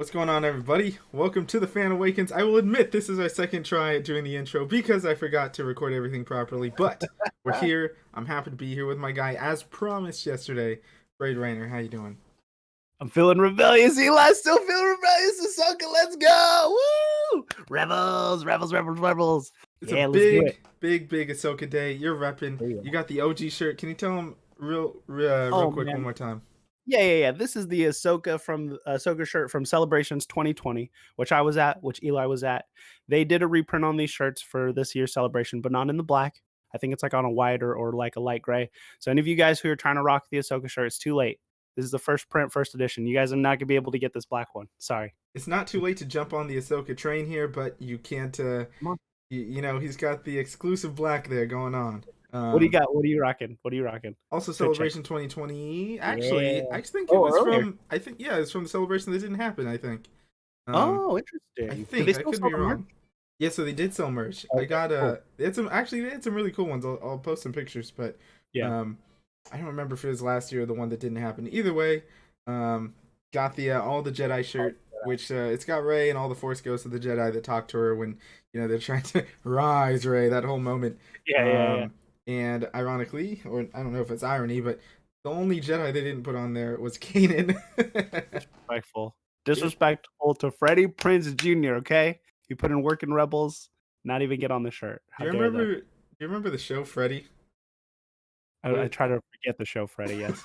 What's going on, everybody? Welcome to the Fan Awakens. I will admit this is our second try at doing the intro because I forgot to record everything properly, but we're here. I'm happy to be here with my guy, as promised yesterday, ParadeReigner. How you doing? I'm feeling rebellious, Eli. Still feeling rebellious, Ahsoka. Let's go! Woo! Rebels, rebels, rebels, rebels. It's a Yeah, let's do it. big Ahsoka day. You're repping. Oh, yeah. You got the OG shirt. Can you tell him real Oh, quick one man. more time? Yeah. This is the Ahsoka shirt from Celebrations 2020, which I was at, which Eli was at. They did a reprint on these shirts for this year's celebration, but not in the black. I think it's like on a white or like a light gray. So any of you guys who are trying to rock the Ahsoka shirt, it's too late. This is the first print, first edition. You guys are not gonna be able to get this black one. Sorry. It's not too late to jump on the Ahsoka train here, but you can't. Come on. He's got the exclusive black there going on. What do you got? What are you rocking? What are you rocking? Also, Good check. Celebration 2020. Yeah. Actually, I think it Oh, was earlier. from. I think it's from the celebration that didn't happen. I think. Oh, I interesting. Do they think I still could sell be the merch? wrong. Yeah, so they did sell merch. I Okay, got cool. they had some actually they had some really cool ones. I'll post some pictures, but Yeah. um, I don't remember if it was last year or the one that didn't happen. Either way, got the all the Jedi shirt, which it's got Rey and all the Force ghosts of the Jedi that talk to her when they're trying to rise Rey. That whole moment. Yeah. And ironically, or I don't know if it's irony, but the only Jedi they didn't put on there was Kanan. Disrespectful. It, Disrespectful to Freddie Prinze Jr., okay? You put in work in Rebels, not even get on the shirt. do How you dare them? remember? Do you remember the show Freddy? I try to forget the show, Freddie, yes.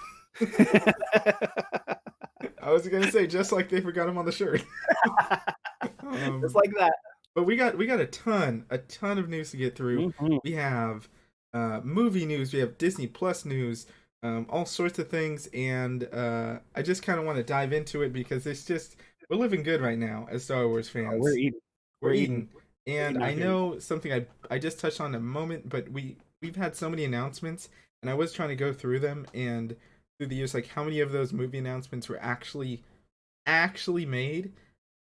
I was gonna say just like they forgot him on the shirt. Just um, like that. but we got a ton of news to get through. Mhm. We have movie news. We have Disney Plus news. All sorts of things, and I just kind of want to dive into it because it's just we're living good right now as Star Wars Oh, we're fans. eating. We're We're eating. eating, We're and eating I out here. know something I just touched on in a moment, but we've had so many announcements, and I was trying to go through them and through the years, like how many of those movie announcements were actually made,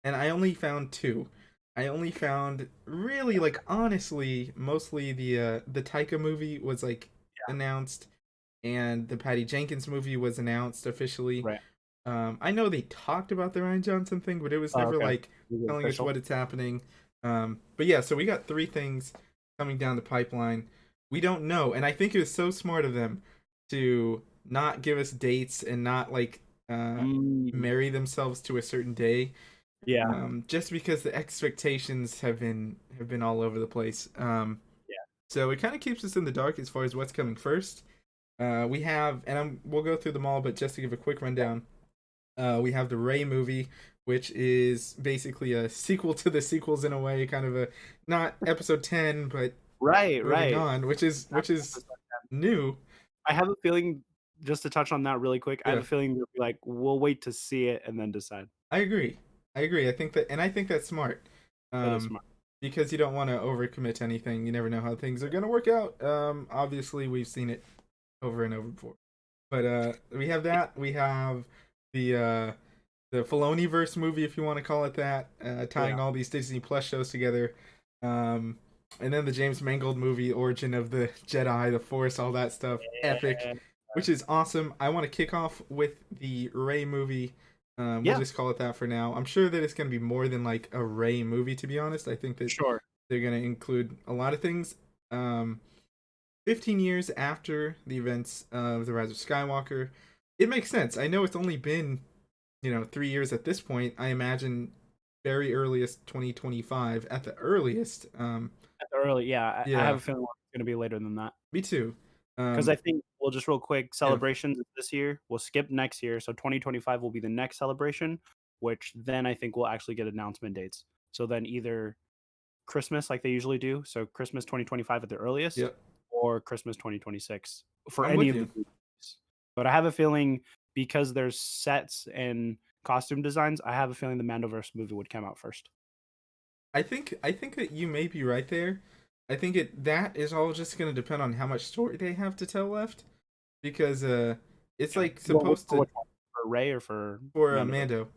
and I only found two. I only found really like honestly mostly the Taika movie was like announced, and the Patty Jenkins movie was announced officially. Right. I know they talked about the Ryan Johnson thing, but it was Oh, never okay. like Is it telling us official? what it's happening. But yeah, so we got three things coming down the pipeline. We don't know, and I think it was so smart of them to not give us dates and not like Mm, marry themselves to a certain day. yeah. Just because the expectations have been all over the place. Yeah. So it kind of keeps us in the dark as far as what's coming first. We have, and we'll go through them all, but just to give a quick rundown, we have the Ray movie, which is basically a sequel to the sequels in a way, kind of a not episode 10, but Right, moving right. on, which is new. I have a feeling, just to touch on that really quick, I have Yeah, a feeling they'll be like, we'll wait to see it and then decide. I agree. I agree. I think that's smart. That is Um, smart. because you don't want to overcommit to anything. You never know how things are gonna work out. Obviously we've seen it over and over before. But we have that. We have the Filoniverse movie, if you want to call it that, Yeah. tying all these Disney Plus shows together. Um, and then the James Mangold movie, Origin of the Jedi, the Force, all that stuff, epic, Yeah. which is awesome. I want to kick off with the Ray movie. We'll Yeah, just call it that for now. I'm sure that it's going to be more than like a Ray movie, to be honest. I think that sure. they're going to include a lot of things. 15 years after the events of The Rise of Skywalker, it makes sense. I know it's only been 3 years at this point. I imagine very earliest 2025 at the earliest. At the early, yeah, I have Yeah, a feeling it's gonna be later than that. me too. Because I think, well, just real quick, Yeah, celebrations is this year. We'll skip next year, so 2025 will be the next celebration, which then I think we'll actually get announcement dates. So then either Christmas, like they usually do, so Christmas 2025 at the earliest, yep. or Christmas 2026 for I'm any with of the you. movies. But I have a feeling, because there's sets and costume designs, I have a feeling the Mandoverse movie would come out first. I think that you may be right there. I think that is all just going to depend on how much story they have to tell left, because it's Yeah. like Well, supposed for to which one? For Ray or for for Mandoverse? Mando.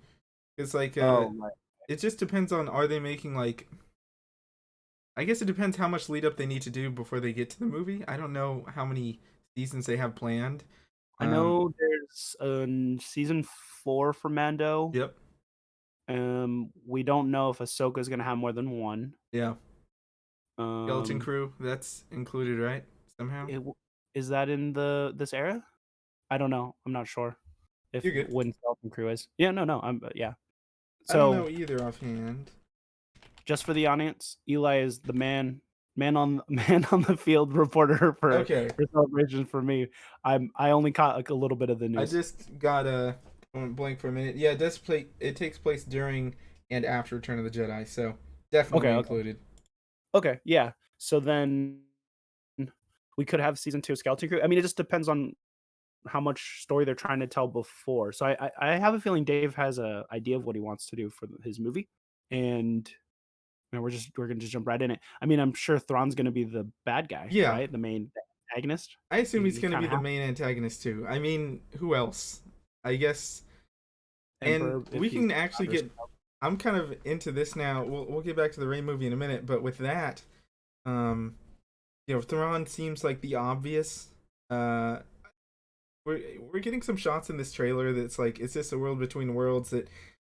It's like Oh, right. it just depends on, are they making like, I guess it depends how much lead up they need to do before they get to the movie. I don't know how many seasons they have planned. I Um, know there's season 4 for Mando, yep. We don't know if Ahsoka's gonna have more than one. Yeah. Skeleton Um, Crew, that's included, right? Somehow? it, is that in this era? I don't know. I'm not sure if You're good. when Skeleton Crew is. Yeah, no, no. Yeah. I don't So know either offhand. just for the audience, Eli is the man on the field reporter Okay. for Celebration for me. I only caught like a little bit of the I news. just got a blank for a minute. Yeah, it does play. It takes place during and after Return of the Jedi, so Okay, definitely okay, included. okay, yeah. So then we could have season two of Skeleton Crew. I mean, it just depends on how much story they're trying to tell before. So I have a feeling Dave has a idea of what he wants to do for his movie, and we're gonna just jump right in it. I mean, I'm sure Thrawn's gonna be the bad guy, Yeah, right? The main antagonist. I assume he's You going to kind be of the have main antagonist too. I mean, who else? I guess, and Emperor if we he's can actually out get. I'm kind of into this now. We'll get back to the Rey movie in a minute, but with that, um, Thrawn seems like the obvious. Uh, we're getting some shots in this trailer that's like, is this a world between worlds that,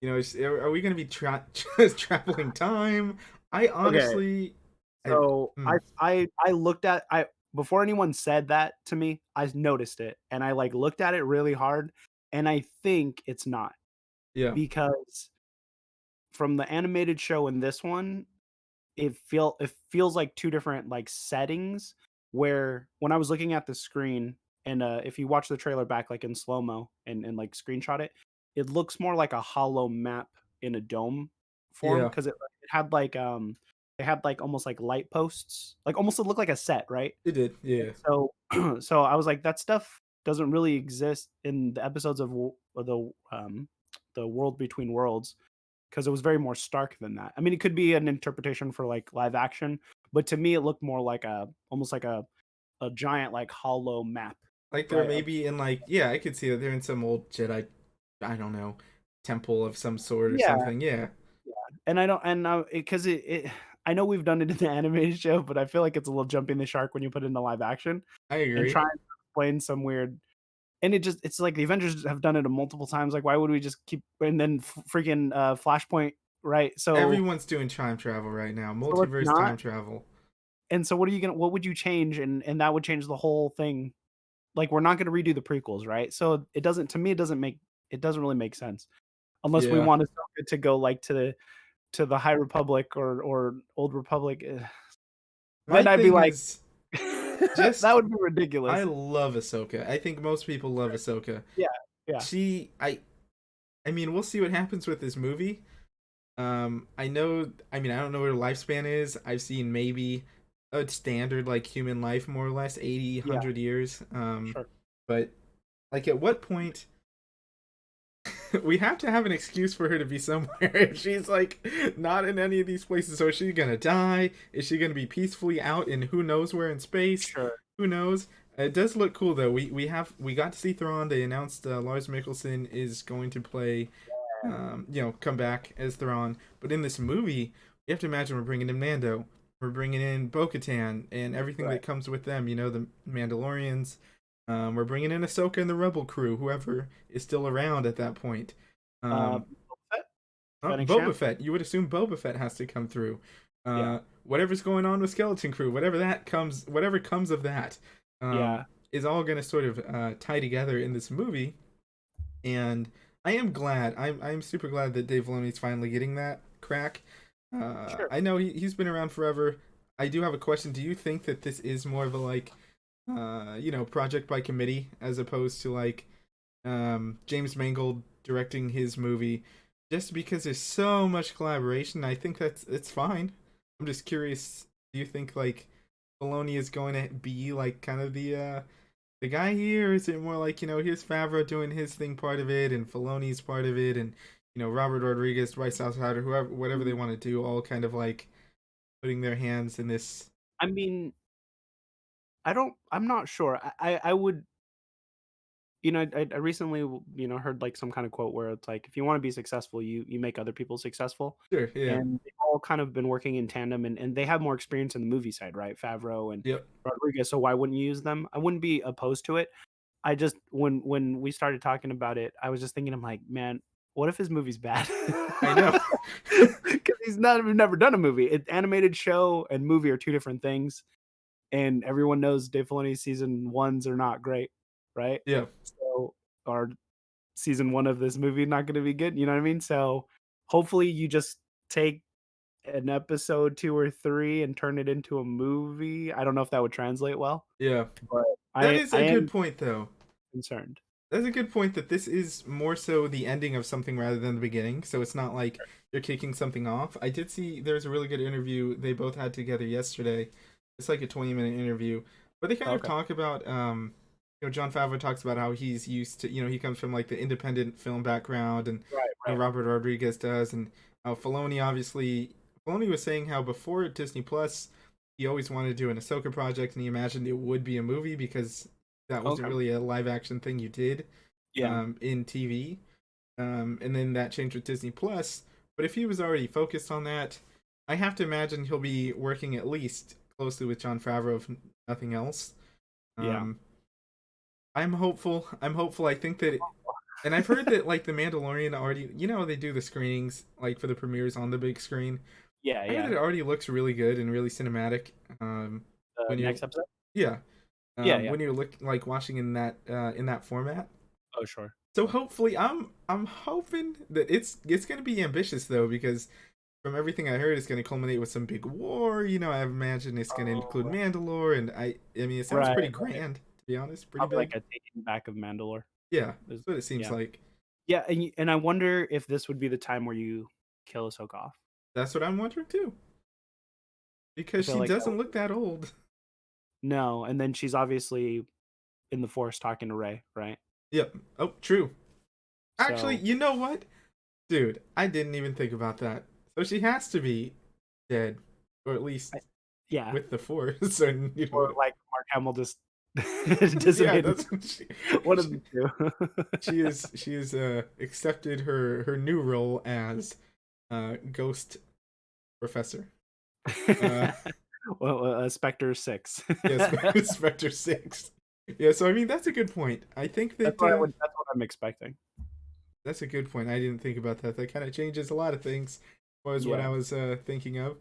are we going to be just traveling time? I okay. honestly, I, So hmm, I looked at I before anyone said that to me, I noticed it and I like looked at it really hard, and I think it's not yeah, because from the animated show and this one, it feels like 2 different, like, settings where when I was looking at the screen and, if you watch the trailer back, like, in slow-mo and, like, screenshot it, it looks more like a hollow map in a dome form yeah, 'cause it had, like, it had, like, almost like light posts, like, almost it looked like a set, right? it did, And yeah. so so I was like, "That stuff doesn't really exist in the episodes of the World Between Worlds." 'Cause it was very more stark than that. I mean, it could be an interpretation for, like, live action, but to me, it looked more like almost like a giant, like, hollow map, Like they're right, of maybe in like, yeah, I could see that they're in some old Jedi, I don't know, temple of some sort or yeah, something. Yeah, yeah, and I don't and, 'cause I know we've done it in the animated show, but I feel like it's a little jumping the shark when you put it into live action I and agree. trying to explain some weird and it's like the Avengers have done it multiple times, like, why would we just keep and then freaking, Flashpoint, right? Everyone's doing time travel right now, So let's multiverse not time travel. and so what would you change and that would change the whole thing. Like, we're not gonna redo the prequels, right? So, it doesn't to me, it doesn't really make sense unless we Yeah. want Ahsoka to go, like, to the High Republic or Old Republic, My then I'd be thing like, is that just would be I ridiculous. love Ahsoka. I think most people love Right. Ahsoka. Yeah, yeah, She I mean, we'll see what happens with this movie. I don't know what her lifespan is. I've seen maybe a standard like human life more or less 80, yeah, 100 years. sure. But like at what point we have to have an excuse for her to be somewhere if she's like not in any of these places. So is she gonna die? Is she gonna be peacefully out in who knows where in space? Sure. Who knows? It does look cool though. We got to see Thrawn. They announced Lars Mikkelsen is going to play, come back as Thrawn. But in this movie, you have to imagine we're bringing in Mando, we're bringing in Bo-Katan, and everything Right. that comes with them. You know, the Mandalorians. We're bringing in Ahsoka and the Rebel crew, whoever is still around at that point. Um, Boba Fett? Fennec Boba Shand? Fett. You would assume Boba Fett has to come through. Yeah, Whatever's going on with Skeleton Crew, whatever comes of that, yeah, is all going to sort of tie together in this movie. And I am glad. I'm super glad that Dave Filoni's finally getting that crack. sure. I know he's been around forever. I do have a question. Do you think that this is more of a like, project by committee as opposed to like James Mangold directing his movie? Just because there's so much collaboration, I think it's fine. I'm just curious. Do you think like Filoni is going to be like kind of the guy here? Is it more like, here's Favreau doing his thing part of it and Filoni's part of it and Robert Rodriguez, Bryce Dallas Howard, whoever whatever they Mm, want to do, all kind of like putting their hands in this. I mean, I'm not sure. I would I recently, heard, like, some kinda quote where it's like, "If you wanna be successful, you make other people successful." Sure, yeah. And they've all kind of been working in tandem, and they have more experience in the movie side, right? Favreau and Yep. Rodriguez, so why wouldn't you use them? I wouldn't be opposed to it. I just when we started talking about it, I was just thinking, I'm like, "Man," what if his movie's bad? I know. Because he's never done a movie. Animated show and movie are two different things, and everyone knows Dave Filoni's season ones are not great, right? Yeah. So, our season one of this movie not going to be good. You know what I mean? So, hopefully, you just take an episode 2 or 3 and turn it into a movie. I don't know if that would translate well, Yeah. but That I is I a good am point, though. concerned. That's a good point that this is more so the ending of something rather than the beginning. So it's not like you're kicking something off. I did see there's a really good interview they both had together yesterday. It's like a 20-minute interview, but they kind of Okay. talk about John Favreau talks about how he's used to, he comes from like the independent film background, and Right, right. Robert Rodriguez does, and how Filoni was saying how before Disney Plus he always wanted to do an Ahsoka project, and he imagined it would be a movie because that wasn't Okay. really a live action thing you did Yeah. in TV. And then that changed with Disney Plus. But if he was already focused on that, I have to imagine he'll be working at least closely with Jon Favreau, if nothing else. Yeah. Um, I'm hopeful. I'm hopeful. I think that, and I've heard that like the Mandalorian already, they do the screenings like for the premieres on the big screen. Yeah, I heard that yeah. it already looks really good and really cinematic. When you're, Next episode? yeah, Yeah, yeah. when you're like watching in that format. Oh, sure. So hopefully, I'm hoping that it's gonna be ambitious though, because from everything I heard, it's gonna culminate with some big war. I imagine it's gonna include Oh, Mandalore, and I mean, it sounds right, pretty right. grand to be honest, pretty Probably like big. a taking back of Mandalore Yeah, is that's what it seems yeah. like. Yeah, and I wonder if this would be the time where you kill Ahsoka off. That's what I'm wondering too, I because feel she like that doesn't would look that old. no, and then she's obviously in the Force talking to Rey, right? Yep. Oh, true. Actually, So, you know what, dude? I didn't even think about that. So she has to be dead, or at I least yeah, with the Force, and or like Mark Hamill just yeah, dissipated. that's what she, One of she the 2. she is accepted her new role as ghost professor. Uh Well, Spectre 6. yes, Spectre 6. Yeah, so I mean that's a good point. I think that That's what I'm expecting. that's a good point. I didn't think about that. That kind of changes a lot of things. Was what I Yeah, was thinking of.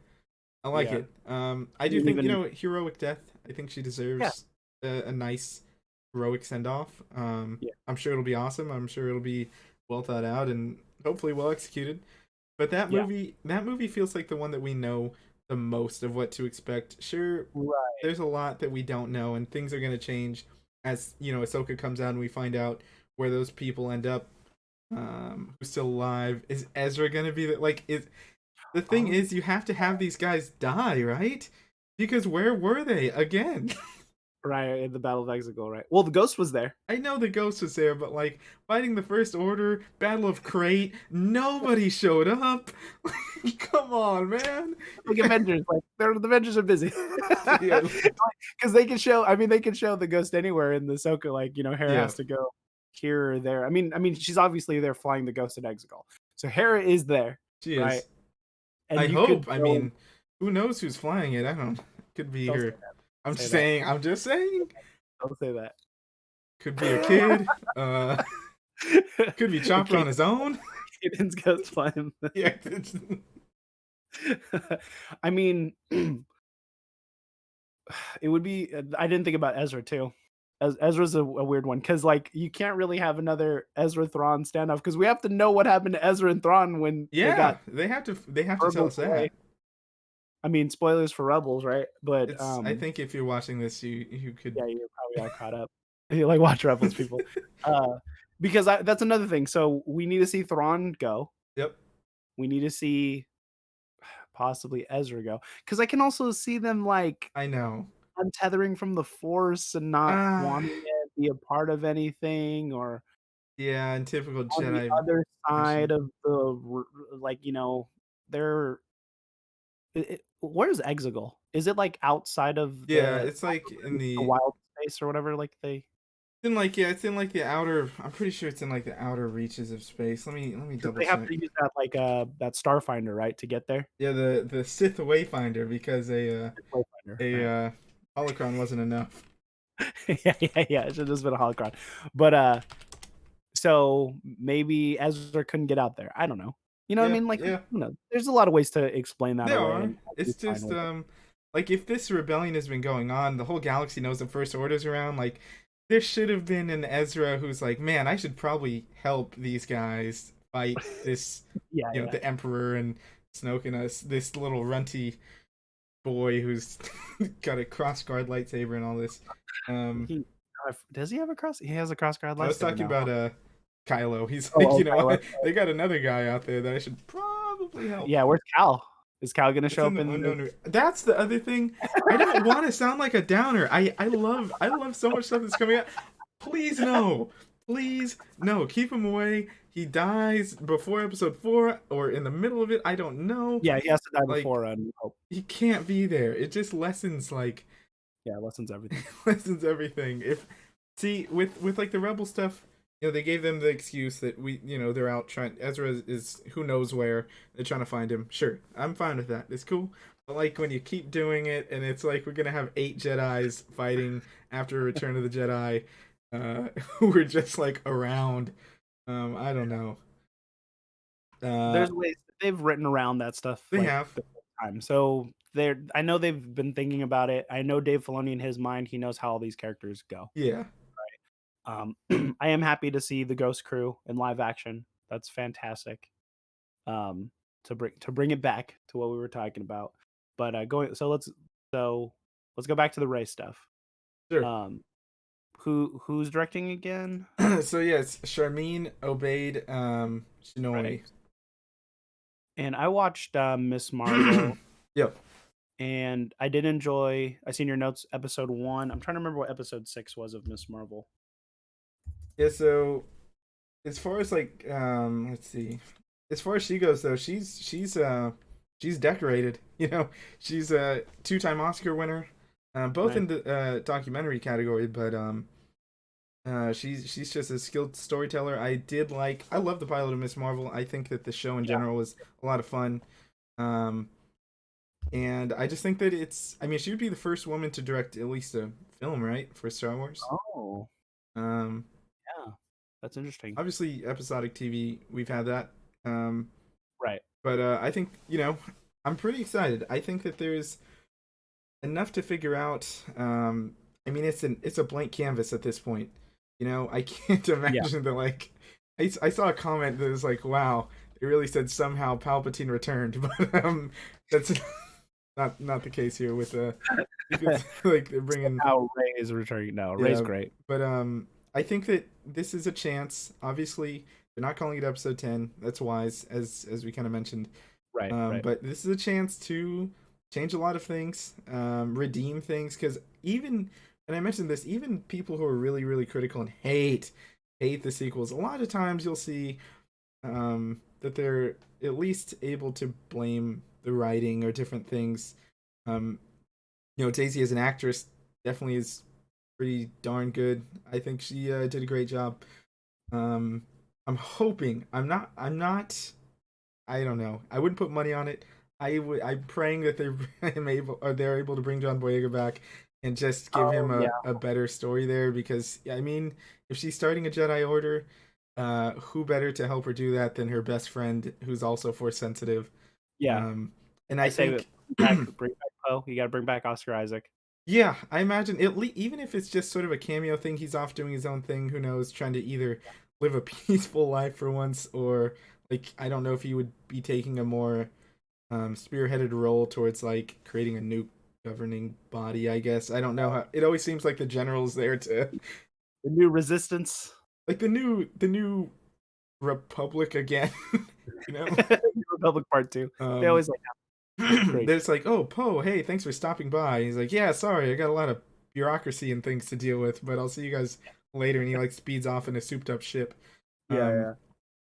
I like yeah. it. I I do mean, think, even heroic death. I think she yeah, deserves a nice heroic send off. yeah, I'm sure it'll be awesome. I'm sure it'll be well thought out and hopefully well executed. But yeah. that movie feels like the one that we know the most of what to expect. Sure, Right. there's a lot that we don't know, and things are gonna change as Ahsoka comes out and we find out where those people end up. Who's still alive? Is Ezra gonna be that? Like, is the thing Oh, is you have to have these guys die, right? Because where were they again? right, in the Battle of Exegol, right. Well, the ghost was there. I know the ghost was there, but like fighting the First Order, Battle of Crate, nobody showed up. Come on, man. Like Avengers, like the Avengers are busy. Yeah, Because they can show I mean, they can show the ghost anywhere in the Ahsoka, like, Hera yeah, has to go here or there. I mean, she's obviously there flying the ghost at Exegol. So Hera is there, she right? is. I And you could hope. I go mean, who knows who's flying it? I don't. Could be don't say her. that, I'm say just that, saying. I'm just saying. don't say that. Could be a kid. Could be Chopper on Kaden his own. Kaden's ghost flying. Yeah. I mean, it would be I didn't think about Ezra too. Ezra's a weird one because like you can't really have another Ezra Thrawn standoff because we have to know what happened to Ezra and Thrawn when they Yeah. got They have to. They have to tell verbal us play. that. I mean, spoilers for Rebels, right? But It's. I think if you're watching this, you could. yeah, you're probably all caught up. You like watch Rebels, people, uh, because that's another thing. So we need to see Thrawn go. Yep. We need to see possibly Ezra go because I can also see them like I know. untethering from the Force and not Ah. wanting to be a part of anything, or Yeah. In typical on the Jedi other side fashion. of the like, they're where's Exegol? Is it, like, outside of Yeah. It's like the wild space or whatever, like, they in like it's in like the outer. I'm pretty sure it's in like the outer reaches of space. Let me 'cause double they have to check. use that, like, that Starfinder, right, to get there? Yeah, the Sith Wayfinder, because It's Wayfinder, a right. holocron wasn't enough. Yeah, yeah, yeah, it should've just been a holocron. But, So maybe Ezra couldn't get out there. I don't know. You know what I Yeah, mean? Like, yeah. there's a lot of ways to explain that There away, are. and I'll be It's fine just with it. like if this rebellion has been going on, the whole galaxy knows the First Order's around. Like there should have been an Ezra who's like, man, I should probably help these guys fight this, Yeah, you know, yeah. the Emperor and Snoke and us, this little runty boy who's got a crossguard lightsaber and all this. Um, He does he have a cross? He has a crossguard I was lightsaber talking now. about Kylo. He's Oh, like, oh, you know, Kylo. they got another guy out there that I should probably help. Yeah, where's Cal? Is Cal gonna It's show in up the in unknown. That's the other thing. I don't want to sound like a downer. I love so much stuff that's coming out. Please no. Please no. Keep him away. He dies before episode 4 or in the middle of it. I don't know. Yeah, he has to die Like before New Hope. he can't be there. It just lessens like Yeah, lessens everything. lessens everything. If see with like the rebel stuff, you know, they gave them the excuse that they're out trying. Ezra is who knows where. They're trying to find him. Sure, I'm fine with that. It's cool. But like when you keep doing it, and it's like we're gonna have 8 Jedi's fighting after Return of the Jedi, who are just like around. I don't know. There's ways that they've written around that stuff They like have. the whole time. So I know they've been thinking about it. I know Dave Filoni in his mind, he knows how all these characters go. Yeah. Um, I am happy to see the Ghost Crew in live action. That's fantastic. Um, to bring it back to what we were talking about. But let's go back to the Ray stuff. Sure. Um, who's directing again? So yes, Charmin obeyed Shinoy. Right. And I watched Miss Marvel, Yep. and I did enjoy. I seen your notes, episode 1. I'm trying to remember what episode 6 was of Miss Marvel. Yeah, so as far as like let's see. As far as she goes though, she's decorated. You know, she's a 2-time Oscar winner. Both Right. in the documentary category, but she's just a skilled storyteller. I love the pilot of Miss Marvel. I think that the show in Yeah. general was a lot of fun. Um and I just think that I mean, she would be the first woman to direct at least a film, right, for Star Wars. Oh, Um yeah. That's interesting. Obviously episodic TV, we've had that. Right. But I think, I'm pretty excited. I think that there's enough to figure out. I mean, it's a blank canvas at this point. You know, I can't Yeah. imagine that. Like, I saw a comment that was like, "Wow, they really said somehow Palpatine returned," but that's not the case here with because like they're bringing How Ray is returning. No, Ray's yeah, great. but I think that this is a chance. Obviously, they're not calling it episode 10. That's wise, as we kind of mentioned. Right. Right. But this is a chance to change a lot of things, redeem things. Because and I mentioned this, even people who are really, really critical and hate the sequels, a lot of times you'll see that they're at least able to blame the writing or different things. Daisy as an actress definitely is pretty darn good. I think she did a great job. I'm hoping. I don't know. I wouldn't put money on it. I'm praying that they're able to bring John Boyega back and just give him Yeah. a better story there, because I mean, if she's starting a Jedi Order, who better to help her do that than her best friend who's also Force sensitive? Yeah. And I I say think bring back Poe. You got to bring back Oscar Isaac. yeah, I imagine even if it's just sort of a cameo thing, he's off doing his own thing. Who knows? Trying to either live a peaceful life for once, or like I don't know if he would be taking a more spearheaded role towards like creating a new governing body. I guess I don't know how. It always seems like the general's there to The new Resistance. like the new Republic again. you know, Republic Part 2. They um, always like great. there's like, oh Poe, hey, thanks for stopping by. He's like, yeah, sorry, I got a lot of bureaucracy and things to deal with, but I'll see you guys later. And he like speeds off in a souped up ship. Yeah.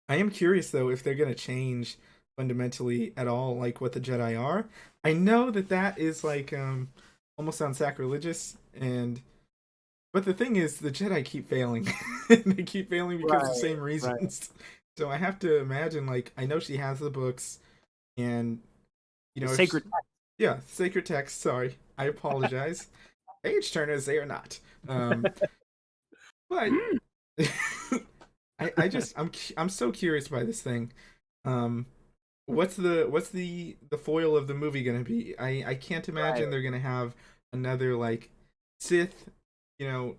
I am curious though if they're gonna change fundamentally at all, like what the Jedi are. I know that is like almost sounds sacrilegious, and but the thing is, the Jedi keep failing. They keep failing because of the same reasons. So I have to imagine, like, I know she has the books, and Sacred yeah, sacred text. Sorry, I apologize. Page turners, they are not. But I'm so curious by this thing. Um, what's the foil of the movie gonna be? I can't Right. imagine they're gonna have another like Sith, you know,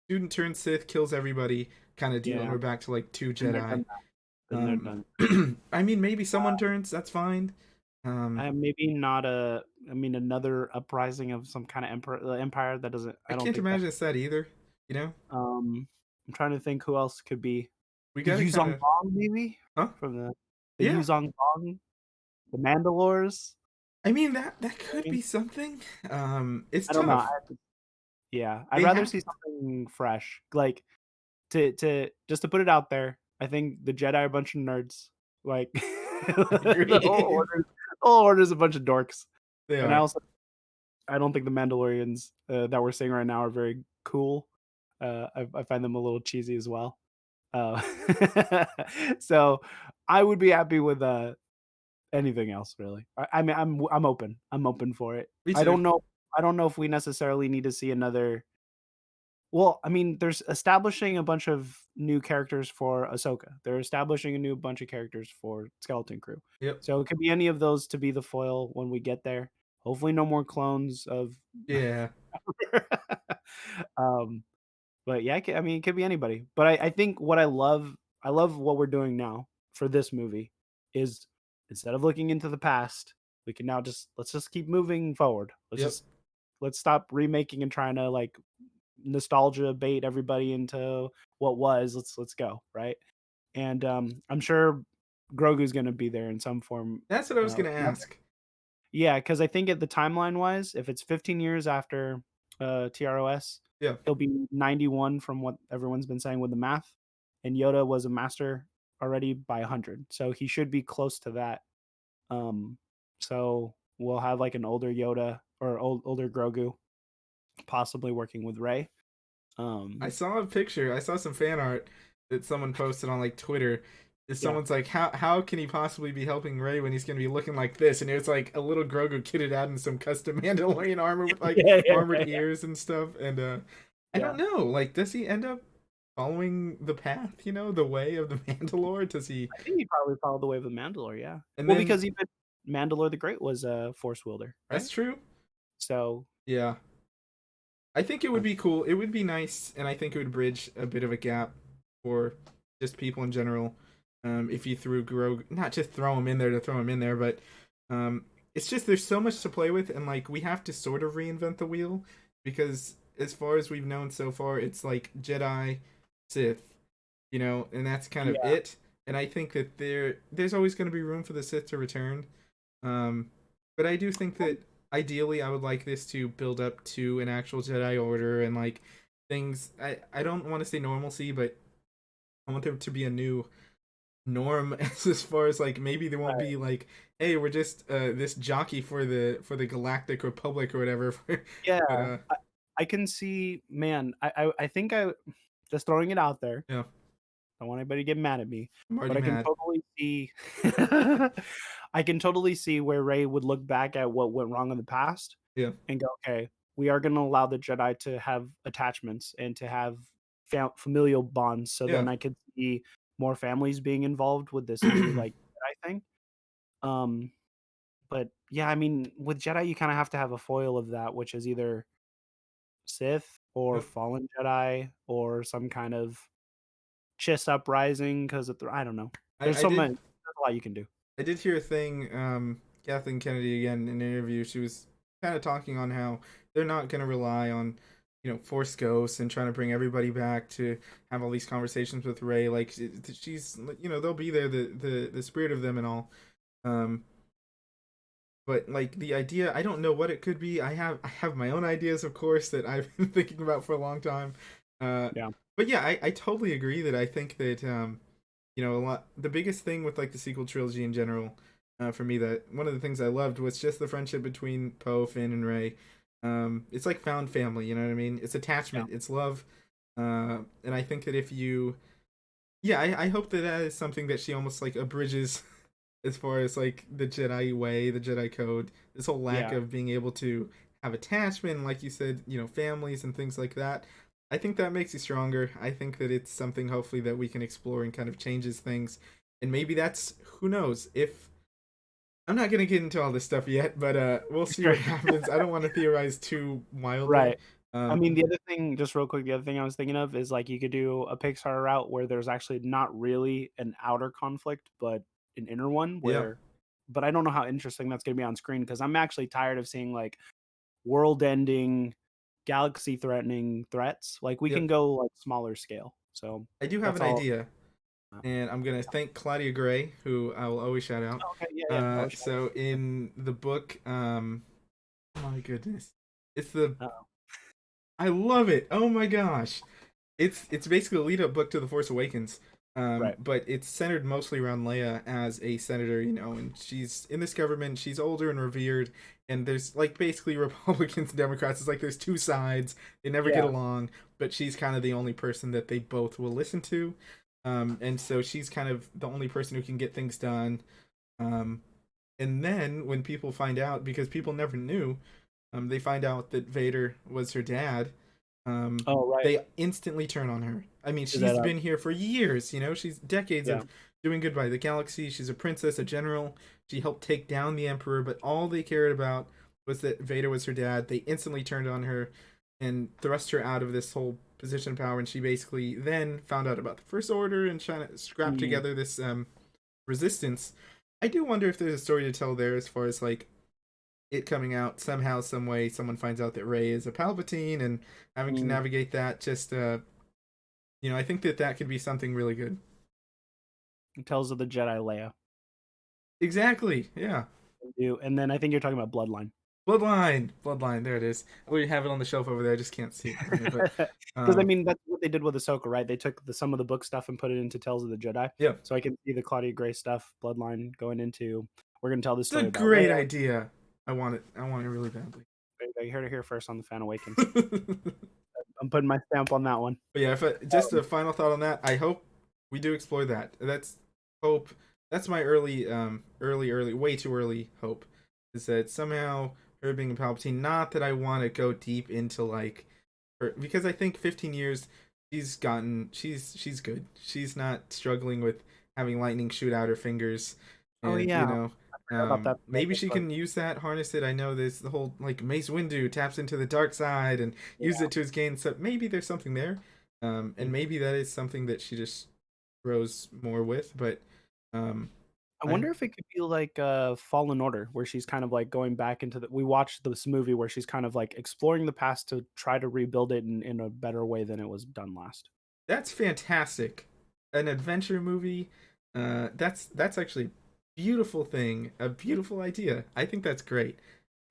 student turned Sith kills everybody kind of deal, and Yeah. we're back to like two And they're Jedi. done. Then they're done. I mean, maybe someone turns. That's fine. Um, Maybe not a. I mean, another uprising of some kind of empire that doesn't. I I don't can't think that. imagine it's that either. You know, I'm trying to think who else could be we the gotta kind Yuzong of, Bong, maybe huh? from the Yeah. Yuzong Bong, the Mandalores. I mean that I could mean, be something. It's I don't know. tough. Yeah, I'd They rather have see something fresh. Like to just to put it out there. I think the Jedi are a bunch of nerds. Like the agreed. whole order's a bunch of dorks. They And are. I don't think the Mandalorians that we're seeing right now are very cool. I find them a little cheesy as well. Uh, so I would be happy with anything else really. I mean I'm open. I'm open for it. Me too. I don't know if we necessarily need to see another. Well, I mean, there's establishing a bunch of new characters for Ahsoka. They're establishing a new bunch of characters for Skeleton Crew. Yep. So it could be any of those to be the foil when we get there. Hopefully, no more clones of. Yeah. um, but yeah, I mean, it could be anybody. But I think what I love what we're doing now for this movie is instead of looking into the past, we can now let's just keep moving forward. Yep. Let's stop remaking and trying to like nostalgia bait everybody into what was. Let's go, right? And I'm sure Grogu's going to be there in some form. That's what I was gonna ask. Yeah, because I think at the timeline wise, if it's 15 years after TROS, Yeah. he'll be 91 from what everyone's been saying with the math, and Yoda was a master already by 100, so he should be close to that. Um, so we'll have like an older Yoda or older Grogu, possibly working with Rey. I Um, saw a picture. I saw some fan art that someone posted on like Twitter. yeah, Someone's like, how can he possibly be helping Ray when he's gonna be looking like this? And it was like a little Grogu kitted out in some custom Mandalorian armor with like yeah, yeah, armored yeah, ears and stuff. And I yeah. don't know. Like, does he end up following the path? You know, the way of the Mandalore? Does he? I think he probably followed the way of the Mandalore, yeah. And Well, then because even Mandalore the Great was a Force wielder, that's right? true. So, Yeah. I think it would uh, be cool. It would be nice, and I think it would bridge a bit of a gap for just people in general. If you threw Grogu, not just throw him in there to throw him in there, but um, it's just there's so much to play with, and like we have to sort of reinvent the wheel because as far as we've known so far, it's like Jedi, Sith, and that's kind of yeah, it. And I think that there's always going to be room for the Sith to return. Um, but I do think that ideally I would like this to build up to an actual Jedi Order and like things. I don't want to say normalcy, but I want there to be a new norm as far as like maybe there won't right. be like, hey, we're just this jockey for the Galactic Republic or whatever. Yeah, but I can see, man, I think I just throwing it out there. yeah, I don't want anybody to get mad at me, I'm but already I can mad. totally see I can totally see where Ray would look back at what went wrong in the past Yeah, and go, "Okay, we are gonna allow the Jedi to have attachments and to have familial bonds," so yeah. then I could see more families being involved with this new, like, Jedi thing. Um, but, yeah, I mean, with Jedi, you kinda have to have a foil of that, which is either Sith or Yep. fallen Jedi or some kind of Chiss uprising 'cause of the I don't know. I, I did There's a lot you can do. I did hear a thing, Kathleen Kennedy again in an interview. She was kind of talking on how they're not going to rely on, Force Ghosts and trying to bring everybody back to have all these conversations with Ray. Like she's, they'll be there, the spirit of them and all. Um, but like the idea, I don't know what it could be. I have my own ideas, of course, that I've been thinking about for a long time. Uh, Yeah, but yeah, I totally agree that I think that a lot the biggest thing with like the sequel trilogy in general, for me, that one of the things I loved was just the friendship between Poe, Finn, and Ray. It's like found family, you know what I mean? It's yeah, attachment, it's love. And I think that if you yeah, I hope that that is something that she almost like abridges as far as like the Jedi way, the Jedi code, this whole lack yeah, of being able to have attachment, like you said, families and things like that. I think that makes you stronger. I think that it's something hopefully that we can explore and kind of changes things. And maybe that's who knows if I'm not gonna get into all this stuff yet, but we'll see Sure. what happens. I don't want to theorize too wildly. Right. I mean, Um, the other thing, just real quick, the other thing I was thinking of is like you could do a Pixar route where there's actually not really an outer conflict, but an inner one yeah, where, but I don't know how interesting that's going to be on screen because I'm actually tired of seeing like world ending, galaxy threatening threats. Like we can yep. go like smaller scale. So I do have that's an all. idea, and I'm gonna thank Claudia Gray, who I will always shout out. Okay. Yeah. Yeah. I was So in the book, oh my goodness, it's the uh, I love it. Oh my gosh, it's basically a lead up book to The Force Awakens. right. But it's centered mostly around Leia as a senator, and she's in this government. She's older and revered, and there's like basically Republicans and Democrats. It's like there's two sides. They never get Yeah. along, but she's kind of the only person that they both will listen to. And so she's kind of the only person who can get things done. Um, and then when people find out, because people never knew, they find out that Vader was her dad. Oh, right. They instantly turn on her. I mean, Is that she's been here for years. She's decades yeah. of doing good by the galaxy. She's a princess, a general. She helped take down the Emperor, but all they cared about was that Vader was her dad. They instantly turned on her and thrust her out of this whole position of power. And she basically then found out about the First Order and trying to scrap Mm, together this resistance. I do wonder if there's a story to tell there as far as like it coming out somehow, some way, someone finds out that Rey is a Palpatine and having to mm. navigate that. Just I think that that could be something really good. Tales of the Jedi Leia. Exactly. Yeah. You and then I think you're talking about Bloodline. Bloodline. There it is. We have it on the shelf over there. I just can't see it from here, but Because I um, mean, that's what they did with Ahsoka, right? They took some of the book stuff and put it into Tales of the Jedi. yeah, So I can see the Claudia Gray stuff, Bloodline, going into. We're gonna tell this it's a story about great Leia. idea. I want it. I want it really badly. I heard it here first on the Fan Awakens. But I'm putting my stamp on that one. yeah, just a final thought on that. I hope we do explore that. That's hope. That's my early, way too early hope. Is that somehow her being a Palpatine? Not that I want to go deep into like her, because I think 15 years she's good. She's not struggling with having lightning shoot out her fingers, Oh and yeah, I forgot about that. maybe she can use that, harness it. I know there's the whole like Mace Windu taps into the dark side and use Yeah. it to his gain. So maybe there's something there, and Mhm. maybe that is something that she just grows more with. But um, I I wonder if it could be like Fallen Order, where she's kind of like going back into the. We watched this movie where she's kind of like exploring the past to try to rebuild it in a better way than it was done last. That's fantastic. An adventure movie. That's actually a beautiful thing, a beautiful idea. I think that's great.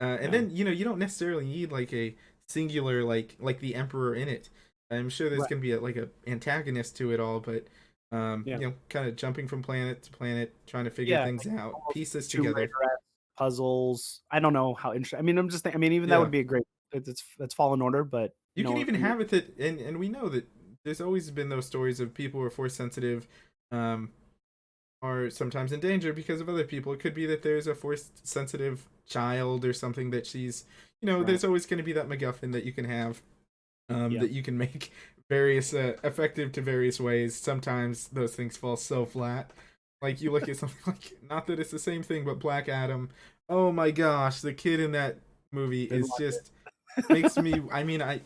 And Yeah. then you don't necessarily need like a singular like the Emperor in it. I'm sure there's Right. gonna be like a antagonist to it all, but Yeah. kind of jumping from planet to planet, trying to figure Yeah. things Like out, almost piece this Tomb together. Raider puzzles. I don't know how interesting. I mean, I'm just. I mean, even that Yeah, would be a great. It's Fallen Order, but you can even have it that, and we know that there's always been those stories of people who are force sensitive. Um, are sometimes in danger because of other people. It could be that there's a force sensitive child or something that she's, right. there's always going to be that MacGuffin that you can have, Yeah. that you can make various effective to various ways. Sometimes those things fall so flat. Like you look at something like, not that it's the same thing, but Black Adam. Oh my gosh, the kid in that movie Didn't is like just makes me. I mean, I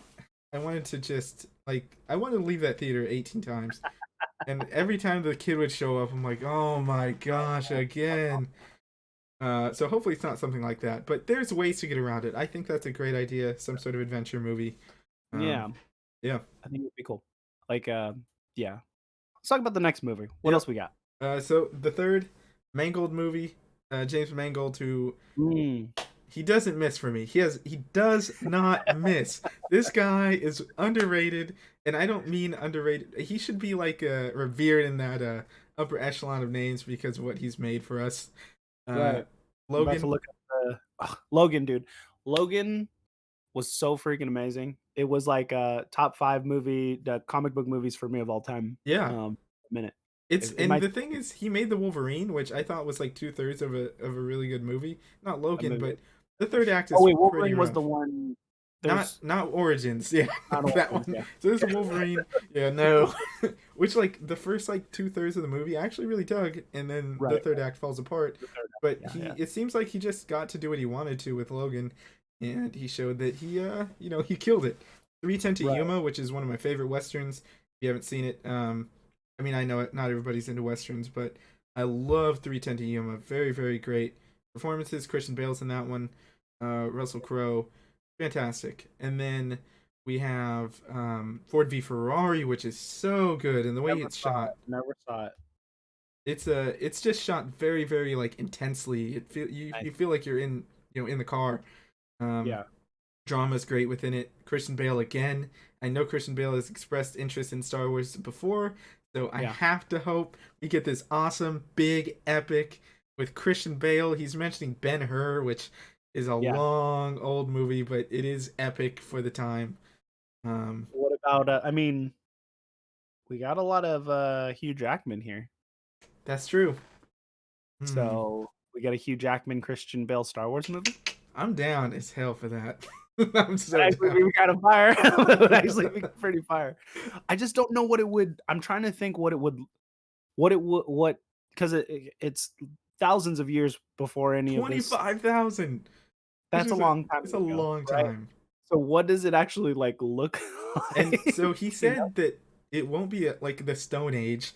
wanted to just like I wanted to leave that theater 18 times. And every time the kid would show up, I'm like, oh my gosh, again. So hopefully it's not something like that. But there's ways to get around it. I think that's a great idea. Some sort of adventure movie. Um, Yeah. yeah, I think it would be cool. Like, yeah. Let's talk about the next movie. What yep. else we got? So the third Mangold movie, James Mangold, who Mm. he doesn't miss for me. He does not miss. This guy is underrated, and I don't mean underrated. He should be like revered in that upper echelon of names because of what he's made for us. Uh, Right. I'm about to Logan, look up Logan, dude. Logan was so freaking amazing. It was like top 5 movie, the comic book movies for me of all time. yeah. A minute. It And might the thing is, he made the Wolverine, which I thought was like 2/3 of a really good movie. Not a Logan, movie. but the third act Oh is wait, pretty Wolverine was the rough. one. There's Not Origins, yeah, not that Origins, one. yeah. So there's a Wolverine, yeah, no, which like the first like 2/3 of the movie I actually really dug, and then the Right, third act falls apart. the third But act, yeah, it seems like he just got to do what he wanted to with Logan, and he showed that he killed it. 310 to right. Yuma, which is one of my favorite westerns. If you haven't seen it, I mean I know it, not everybody's into westerns, but I love 310 to Yuma. Very very great performances. Christian Bale's in that one. Russell Crowe, fantastic. And then we have Ford v Ferrari, which is so good, and the way Never it's saw shot, it, never saw it. it's just shot very very like intensely. You Nice. feel like you're in in the car. Um, Yeah, Drama's great within it. Christian Bale again. I know Christian Bale has expressed interest in Star Wars before, so I yeah, have to hope we get this awesome big epic with Christian Bale. He's mentioning Ben-Hur, which is a yeah. long old movie, but it is epic for the time. Um, What about, I mean, we got a lot of, Hugh Jackman here. that's true. Hmm. So, we got a Hugh Jackman, Christian Bale Star Wars movie? I'm down as hell for that. I'm so That'd actually down. be kind of fire. It would actually be pretty fire. I just don't know what it would I'm trying to think what it would what 'cause it's thousands of years before any of this. 25,000, which That's a is long time it's a ago, long right? time. So, what does it actually, like, look And like? so he You know? said that it won't be like the Stone Age,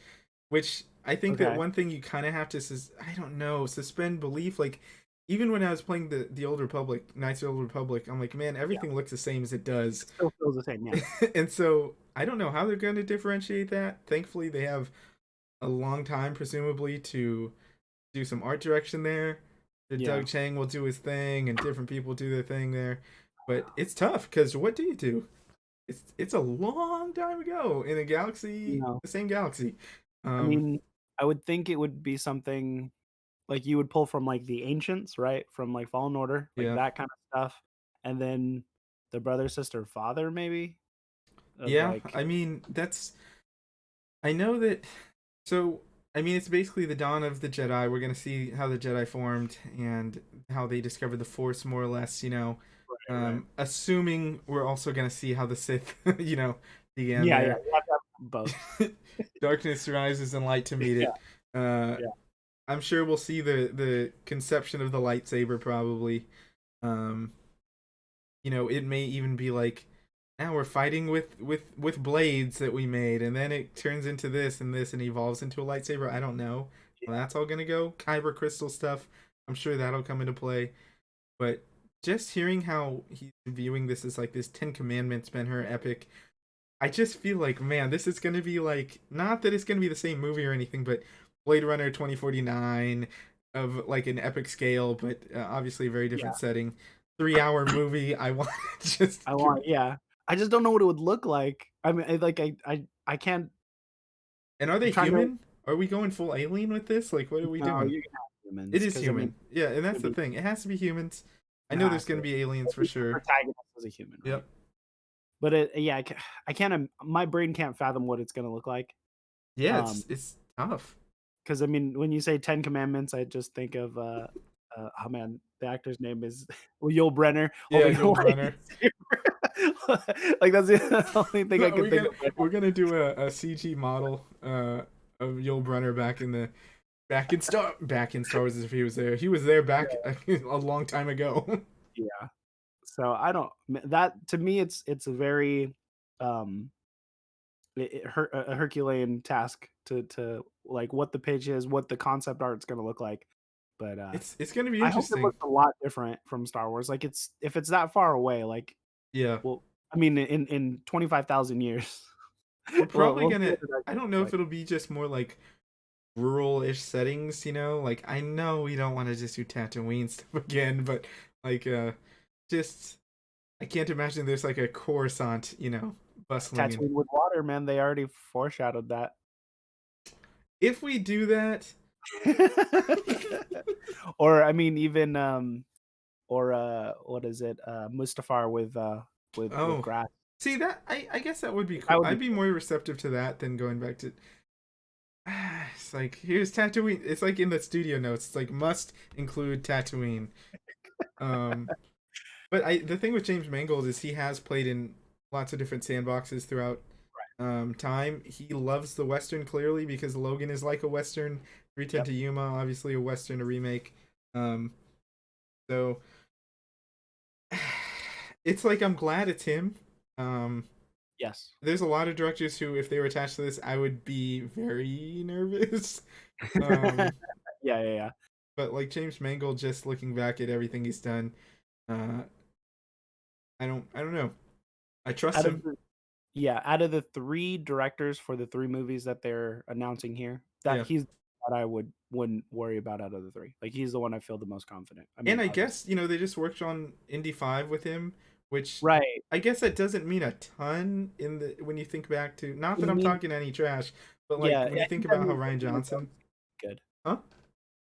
which I think that Okay. one thing you kind of have to I don't know, suspend belief. Like even when I was playing the Old Republic, Knights of the Old Republic, I'm like, man, Yeah. everything looks the same as it does. It still feels the same, yeah. And so I don't know how they're going to differentiate that. Thankfully, they have a long time, presumably, to do some art direction there. The Yeah. Doug Chang will do his thing, and different people do their thing there. But it's tough because what do you do? It's a long time ago in a galaxy, No. the same galaxy. I Um, mean, I would think it would be something like you would pull from, like, the Ancients, right? From, like, Fallen Order, like, yeah, that kind of stuff, and then the brother, sister, father, maybe? Of, yeah. like I mean, that's I know that. So I mean, it's basically the dawn of the Jedi. We're gonna see how the Jedi formed and how they discovered the Force, more or less. right, right. Assuming we're also gonna see how the Sith, began Yeah, yeah, there. you have to have both. Darkness rises and light to meet Yeah, it. Uh, yeah, I'm sure we'll see the conception of the lightsaber probably. Um, it may even be like now we're fighting with blades that we made, and then it turns into this and this and evolves into a lightsaber. I don't know how yeah, that's all gonna go. Kyber crystal stuff. I'm sure that'll come into play. But just hearing how he's viewing this as like this Ten Commandments Ben Hur epic, I just feel like, man, this is gonna be like, not that it's gonna be the same movie or anything, but Blade Runner 2049 of like an epic scale, but obviously a very yeah. different setting. 3 hour movie. I want just. I want yeah. I just don't know what it would look like. I mean, I can't And are I'm they trying to human? Are we going full alien with this? Like, what are we no, doing? you can have It humans is because I mean, human. Yeah, and it's that's gonna the be thing. It has to be humans. I it know there's has gonna to. be aliens At for least the sure. protagonist is a human, right? Yep. But yeah, I can't my brain can't fathom what it's gonna look like. Yeah, Um, it's tough. Because I mean, when you say Ten Commandments, I just think of, oh man, the actor's name is well, Yul Brynner Yeah, holding a Yul Brynner. lightsaber. Like, that's the only thing I No, can think of right we're gonna do a CG model of Yul Brynner back in Star Wars if he was there. He was there back now. a long time ago. Yeah. So, I don't that to me, it's a very, um, a Herculean task to, like, what the pitch is, what the concept art's gonna look like, but, It's gonna be I hope it interesting. looks a lot different from Star Wars, like, it's if it's that far away, like, Yeah, well, I mean, in 25,000 years, we're probably we'll see gonna. what it I actually don't looks know if like. it'll be just more like rural-ish settings. Like I know we don't want to just do Tatooine stuff again, but like just I can't imagine there's like a Coruscant, bustling. And Tatooine with water, man, they already foreshadowed that. if we do that, Or, I mean, even, or, what is it? Mustafar with oh, grass. see that I guess that would be That cool. would be I'd be more receptive to that than going back to. It's like here's Tatooine. It's like in the studio notes. It's like must include Tatooine. Um, But the thing with James Mangold is he has played in lots of different sandboxes throughout time. He loves the Western clearly because Logan is like a Western. 310 Yep. to Yuma, obviously a Western, a remake. Um, so it's like I'm glad it's him. Um, Yes. there's a lot of directors who, if they were attached to this, I would be very nervous. Um, Yeah, yeah, yeah. but like James Mangold, just looking back at everything he's done, uh, I don't know. I trust Out of him. the Yeah, out of the 3 directors for the 3 movies that they're announcing here, that Yeah. he's that I wouldn't worry about out of the 3. Like, he's the one I feel the most confident. I And mean, I obviously. guess, they just worked on Indy 5 with him, which Right. I guess that doesn't mean a ton in the when you think back to, not that It I'm means talking any trash, but like Yeah, when you I think think that about how means Ryan Indiana Johnson, Jones is good. huh?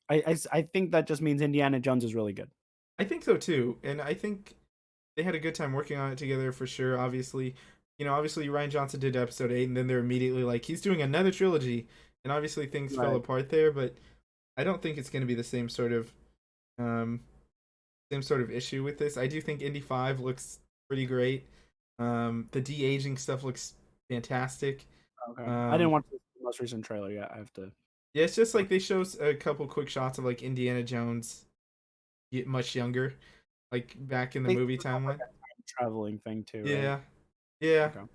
I think that just means Indiana Jones is really good. I think so too. And I think they had a good time working on it together for sure. Obviously, obviously Ryan Johnson did episode 8 and then they're immediately like he's doing another trilogy, and obviously things fell Right. apart there, but I don't think it's going to be the um same sort of issue with this. I do think Indy 5 looks pretty great. The de-aging stuff looks fantastic. Okay. I didn't Um, watch the most recent trailer yet. I have to yeah, it's just watch. like they show a couple quick shots of like Indiana Jones much younger, like back in the They said movie it was like timeline. a time traveling thing too, right? Yeah, yeah. Okay.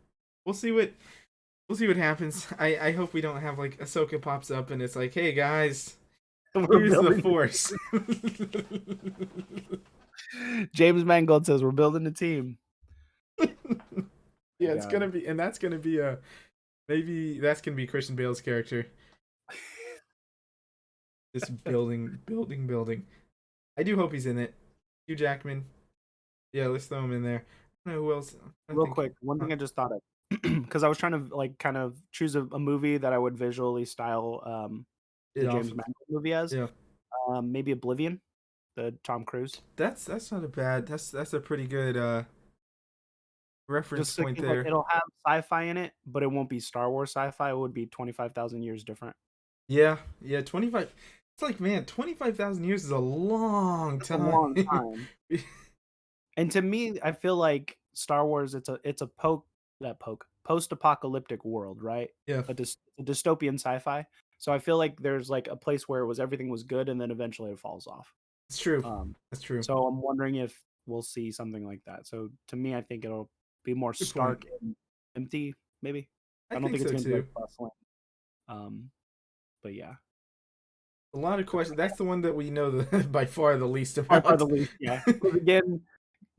We'll see what happens. I hope we don't have like Ahsoka pops up and it's like, hey guys, We're here's the building Force. James Mangold says we're building a team. My Yeah, it's God. gonna be, and that's gonna be a maybe that's gonna be Christian Bale's character. Just building, building, building. I do hope he's in it. Hugh Jackman. Yeah, let's throw him in there. I don't know who else. I Real think. quick, one Huh? thing I just thought of, because I was trying to like kind of choose a movie that I would visually style It the off James of. Mangold movie as. Yeah, Maybe Oblivion, the Tom Cruise. that's not a bad. That's a pretty good reference Just point thinking like there. it'll have sci-fi in it, but it won't be Star Wars sci-fi. It would be 25,000 years different. Yeah, yeah. 25. It's like, man, 25,000 years is a long That's a time. long time. And to me, I feel like Star Wars, it's a post-apocalyptic world, right? Yeah, A dystopian sci-fi. So I feel like there's like a place where everything was good and then eventually it falls off. it's true. Um, That's true. so I'm wondering if we'll see something like that. So to me, I think it'll be more Good point. stark and empty, maybe. I I don't think think it's so gonna be like too. bustling. Um, but yeah. A lot of questions. That's the one that we know by far the least By far about. the least, yeah. 'Cause again,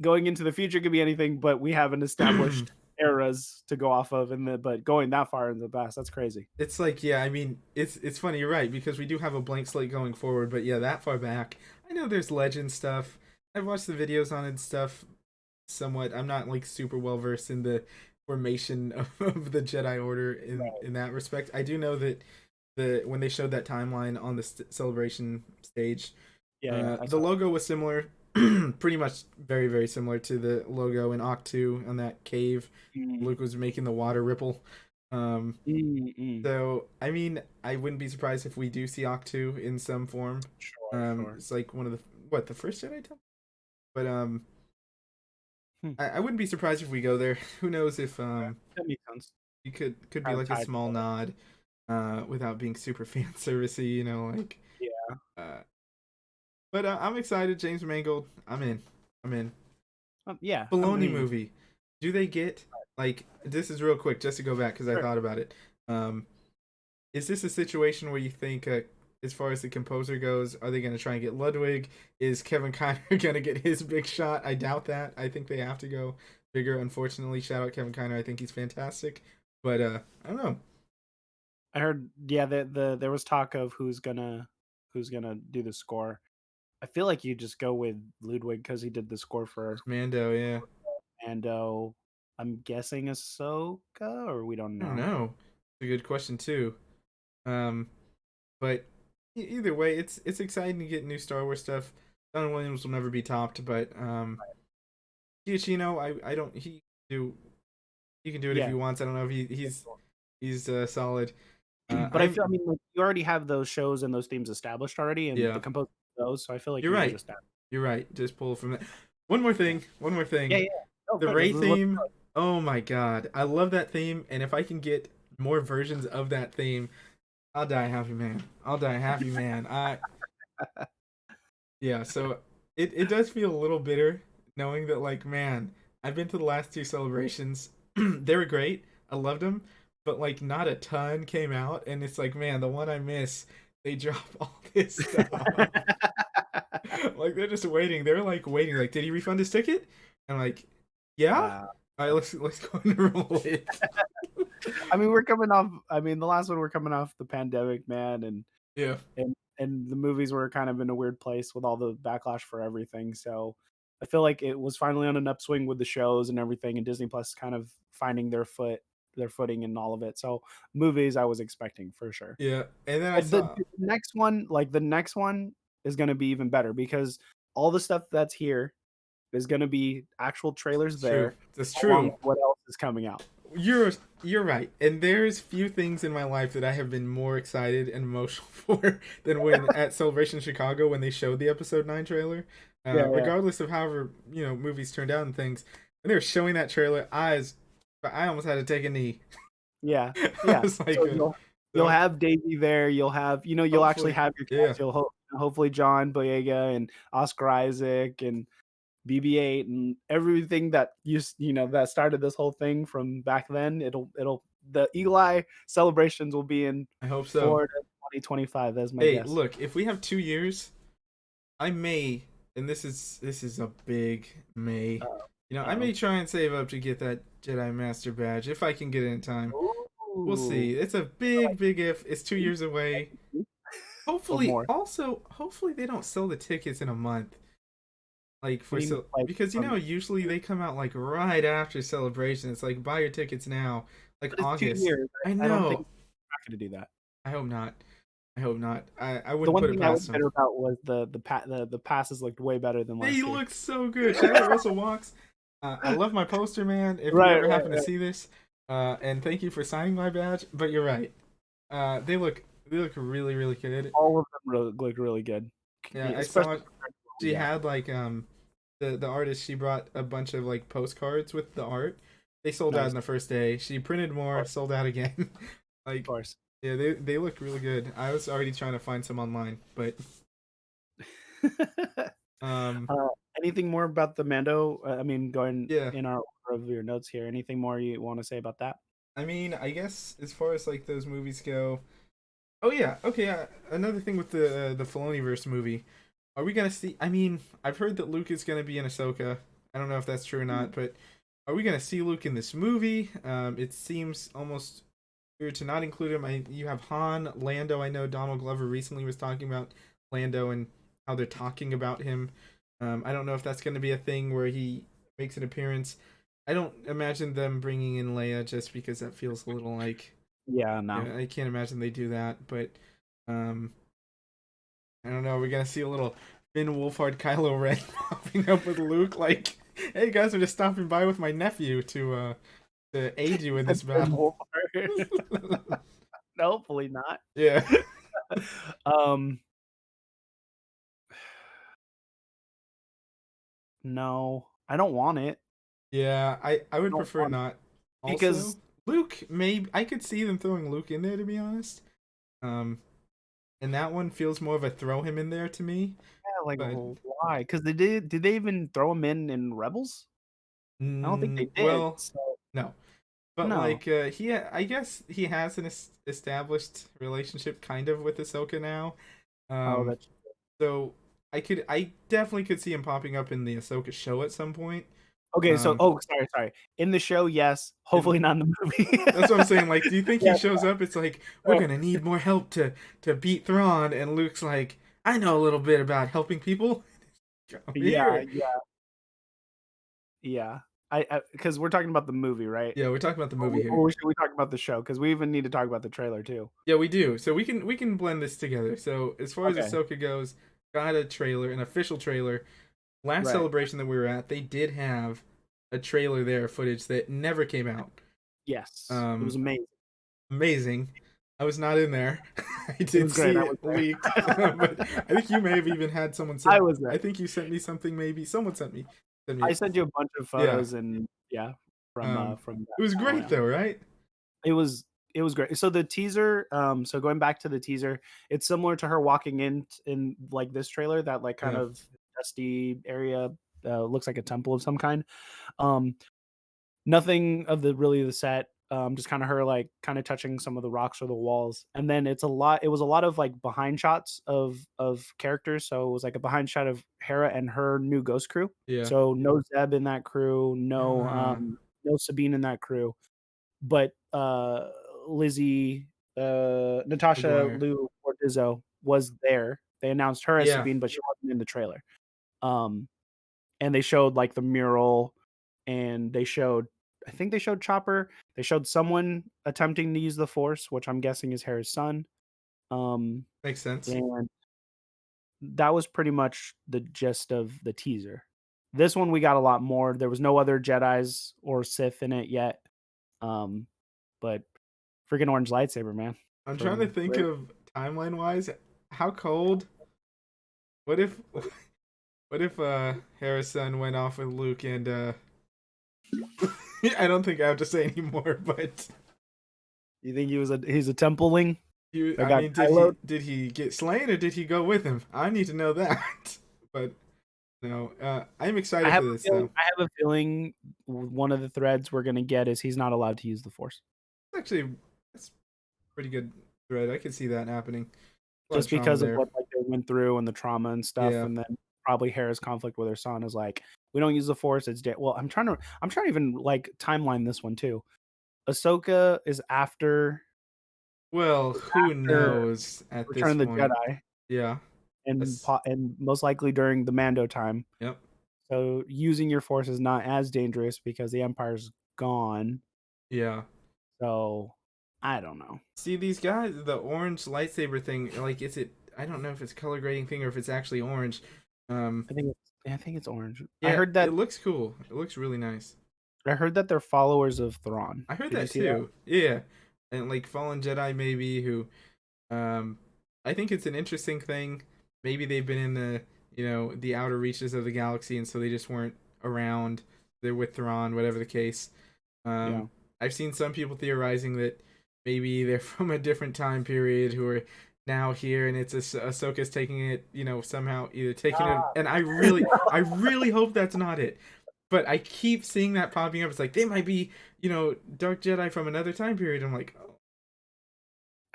going into the future could be anything, but we have an established eras to go off of, but going that far in the past, that's crazy. It's like, yeah, I mean, it's funny, you're right, because we do have a blank slate going forward, but yeah, that far back. I know there's legend stuff. I've watched the videos on it and stuff somewhat. I'm not like super well versed in the formation of the Jedi Order in that respect. I do know that when they showed that timeline on the celebration stage, Yeah, yeah, I the saw it. logo was similar, pretty much very very similar to the logo in Octu on that cave. Mm, Luke was making the water ripple. Um, mm. so, I mean, I wouldn't be surprised if we do see Octu in some form. Sure, sure. It's like one of the first Jedi Temple? But Hmm. I wouldn't be surprised if we go there. Who knows if That makes sense. you could be Kind of like a tied small together. nod, without being super fan servicey, like Yeah. uh. But I'm excited, James Mangold. I'm in. I'm in. Yeah, I Baloney mean, movie. Do they get like this is real quick just to go back because I sure. thought about it. Um, Is this a situation where you think, as far as the composer goes, are they going to try and get Ludwig? Is Kevin Kiner going to get his big shot? I doubt that. I think they have to go bigger. Unfortunately, shout out Kevin Kiner. I think he's fantastic, but I don't know. I heard, yeah, there was talk of who's gonna do the score. I feel like you just go with Ludwig because he did the score for Mando, yeah. Mando. I'm guessing Ahsoka, or we don't I don't know. know. It's a good question too. Um, but either way, it's exciting to get new Star Wars stuff. Don Williams will never be topped, but Giacchino, I don't do he can do it if Yeah, he wants. I don't know if he's solid. but I feel, I mean, like, you already have those shows and those themes established already, and Yeah, the composer of those, so I feel like you're you would right. just add. You're right. Just pull from that. One more Yeah. thing. One more Yeah, thing. yeah. Oh, The good. This Ray is what theme. Oh my god, I love that theme, and if I can get more versions of that theme, I'll die a happy man. I'll die a happy man. Yeah. So it does feel a little bitter knowing that like man, I've been to the last two celebrations. They were great. I loved them, but like not a ton came out, and it's like man, the one I miss, they drop all this stuff. Like they're just waiting. They're like waiting. Like, did he refund his ticket? I'm like, yeah. All uh, right, let's go and roll it. I mean, we're coming off. I mean, the last one we're coming off the pandemic, man, Yeah, and the movies were kind of in a weird place with all the backlash for everything. So I feel like it was finally on an upswing with the shows and everything, and Disney Plus kind of finding their footing in all of it. So movies, I was expecting for sure. yeah. And then I But saw. the next one is going to be even better because all the stuff that's here is going to be actual trailers It's true. there, That's along true. with what else is coming out. You're you're right. And there's few things in my life that I have been more excited and emotional for than when at Celebration Chicago when they showed the episode 9 trailer. Yeah, yeah, Regardless of however movies turned out and things, when they were showing that trailer, I almost had to take a knee. yeah, I yeah. was like, So you'll so have Davey there. You'll have you'll actually hopefully, have your yeah, cast. Hopefully John Boyega and Oscar Isaac and BB-8 and everything that that started this whole thing from back then. It'll the Eagle Eye celebrations will be in I hope so. Florida 2025. That's my Hey, guess. look, if we have 2 years, I may, and this is a big may. I Uh-oh. may try and save up to get that Jedi Master badge if I can get it in time. We'll see. Ooh. It's a big, big if. It's 2 years away. Or Hopefully, more. also, hopefully they don't sell the tickets in a month. Like What for do you mean, so like, because from usually they come out like right after celebration. It's like buy your tickets now, like but it's 2 August. years. I I don't think know. they're not gonna do that. I hope not. I hope not. I The wouldn't one put it thing I was past them. bitter about was the passes looked way better than They last year. look so good. Shout out Russell Walks. I love my poster, man. If you Right, ever right, happen to right. see this, and thank you for signing my badge. But you're right. They look really really good. All of them look really good, Yeah, I saw especially compared to what we she got. had like the artist. She brought a bunch of like postcards with the art. They sold out Nice, in the first day. She printed more, of sold out again. course, of Like course. yeah, they look really good. I was already trying to find some online, but um Uh, anything more about the Mando? I mean, going yeah. in our order of your notes here. Anything more you want to say about that? I mean, I guess as far as like those movies go, oh yeah, okay. Another thing with the Filoniverse movie, are we gonna see? I mean, I've heard that Luke is gonna be in Ahsoka. I don't know if that's true or Mm. not, but are we gonna see Luke in this movie? It seems almost weird to not include him. You have Han, Lando. I know Donald Glover recently was talking about Lando and how they're talking about him. I don't know if that's gonna be a thing where he makes an appearance. I don't imagine them bringing in Leia just because that feels a little like Yeah, no. yeah, I can't imagine they do that, but um, I don't know. We're gonna see a little Finn Wolfhard Kylo Ren popping up with Luke, like, "Hey guys, I'm just stopping by with my nephew to aid you in this battle." Hopefully not. Yeah, um, no, I don't want it. yeah. I I would don't prefer want not. because Also, Luke, maybe I could see them throwing Luke in there to be honest. Um, and that one feels more of a throw him in there to me, yeah, like but why? Because they did they even throw him in Rebels? I don't think they did. well, So no. But no. like I guess he has an established relationship kind of with Ahsoka now. Oh, Um, that's so I definitely could see him popping up in the Ahsoka show at some point. okay. So Um, sorry. In the show, yes. and Hopefully not in the movie. that's what I'm saying. Like, do you think he Yeah. shows up? It's like we're gonna need more help to beat Thrawn, and Luke's like, I know a little bit about helping people. Come Yeah, here. yeah, yeah. I because we're talking about the movie, right? Yeah, we're talking about the movie here. Or should we talk about the show? Because we even need to talk about the trailer too. Yeah, we do. So we can blend this together. So as far as Okay. Ahsoka goes, got a trailer, an official trailer. Last Right. celebration that we were at, they did have a trailer there, footage that never came out. Yes. It was Um, amazing. amazing. I was not in there. I It did was great. see I was it leaked, there. but I think you may have even had someone I send. was I there. think you sent me something. Maybe someone sent me. Send I me. sent you a bunch of Yeah. photos and yeah, from It was that panel, great yeah. though, right? It was it was great. So the teaser, so going back to the teaser, it's similar to her walking in like this trailer, that like kind Yeah. of dusty area, looks like a temple of some kind. Um, Nothing of the set, just kinda her, like, kinda touching some of the rocks or the walls, and then it was a lot of, like, behind shots of characters, so it was, like, a behind shot of Hera and her new ghost crew. Yeah. So, no Zeb in that crew, Ah, no Sabine in that crew, but, Lizzie, Natasha McGuire. Liu Bordizzo was there. They announced her as Yeah. Sabine, but she wasn't in the trailer. Um and they showed like the mural, and I think they showed Chopper. They showed someone attempting to use the Force, which I'm guessing is Hera's son. Um, Makes sense. and that was pretty much the gist of the teaser. This one we got a lot more. There was no other Jedi's or Sith in it yet. Um, but freaking orange lightsaber, man. I'm trying to From think Rey. of timeline wise, how cold. What if what if Harrison went off with Luke and I don't think I have to say anymore, but You think he's a templeling that I got mean, Kylo? did he get slain or did he go with him? I need to know that. But no, I'm excited for this though. I have a feeling one of the threads we're gonna get is he's not allowed to use the Force. Actually, that's a pretty good thread. I could see that happening. A lot of Just trauma because of there. what, like, they went through and the trauma and stuff, Yeah. and then probably Hera's conflict with her son is like, "We don't use the Force, it's well, I'm trying to even, like, timeline this one too. Ahsoka is Well, who after knows at Return this of the point? Jedi Yeah. That's and most likely during the Mando time. yep. So, using your Force is not as dangerous because the Empire's gone, Yeah. so I don't know. See these guys, the orange lightsaber thing. Like, is it? I don't know if it's color grading thing or if it's actually orange. Um, I think it's orange. yeah, it looks cool. It looks really nice. I heard that they're followers of Thrawn. I heard Did you that see that? too. Yeah, and like fallen Jedi maybe who, um, I think it's an interesting thing. Maybe they've been in the the outer reaches of the galaxy, and so they just weren't around. They're with Thrawn, whatever the case. Yeah. I've seen some people theorizing that maybe they're from a different time period who are now here, and it's Ahsoka's taking it, somehow either taking it. And I really hope that's not it. But I keep seeing that popping up. It's like they might be, Dark Jedi from another time period. I'm like, oh,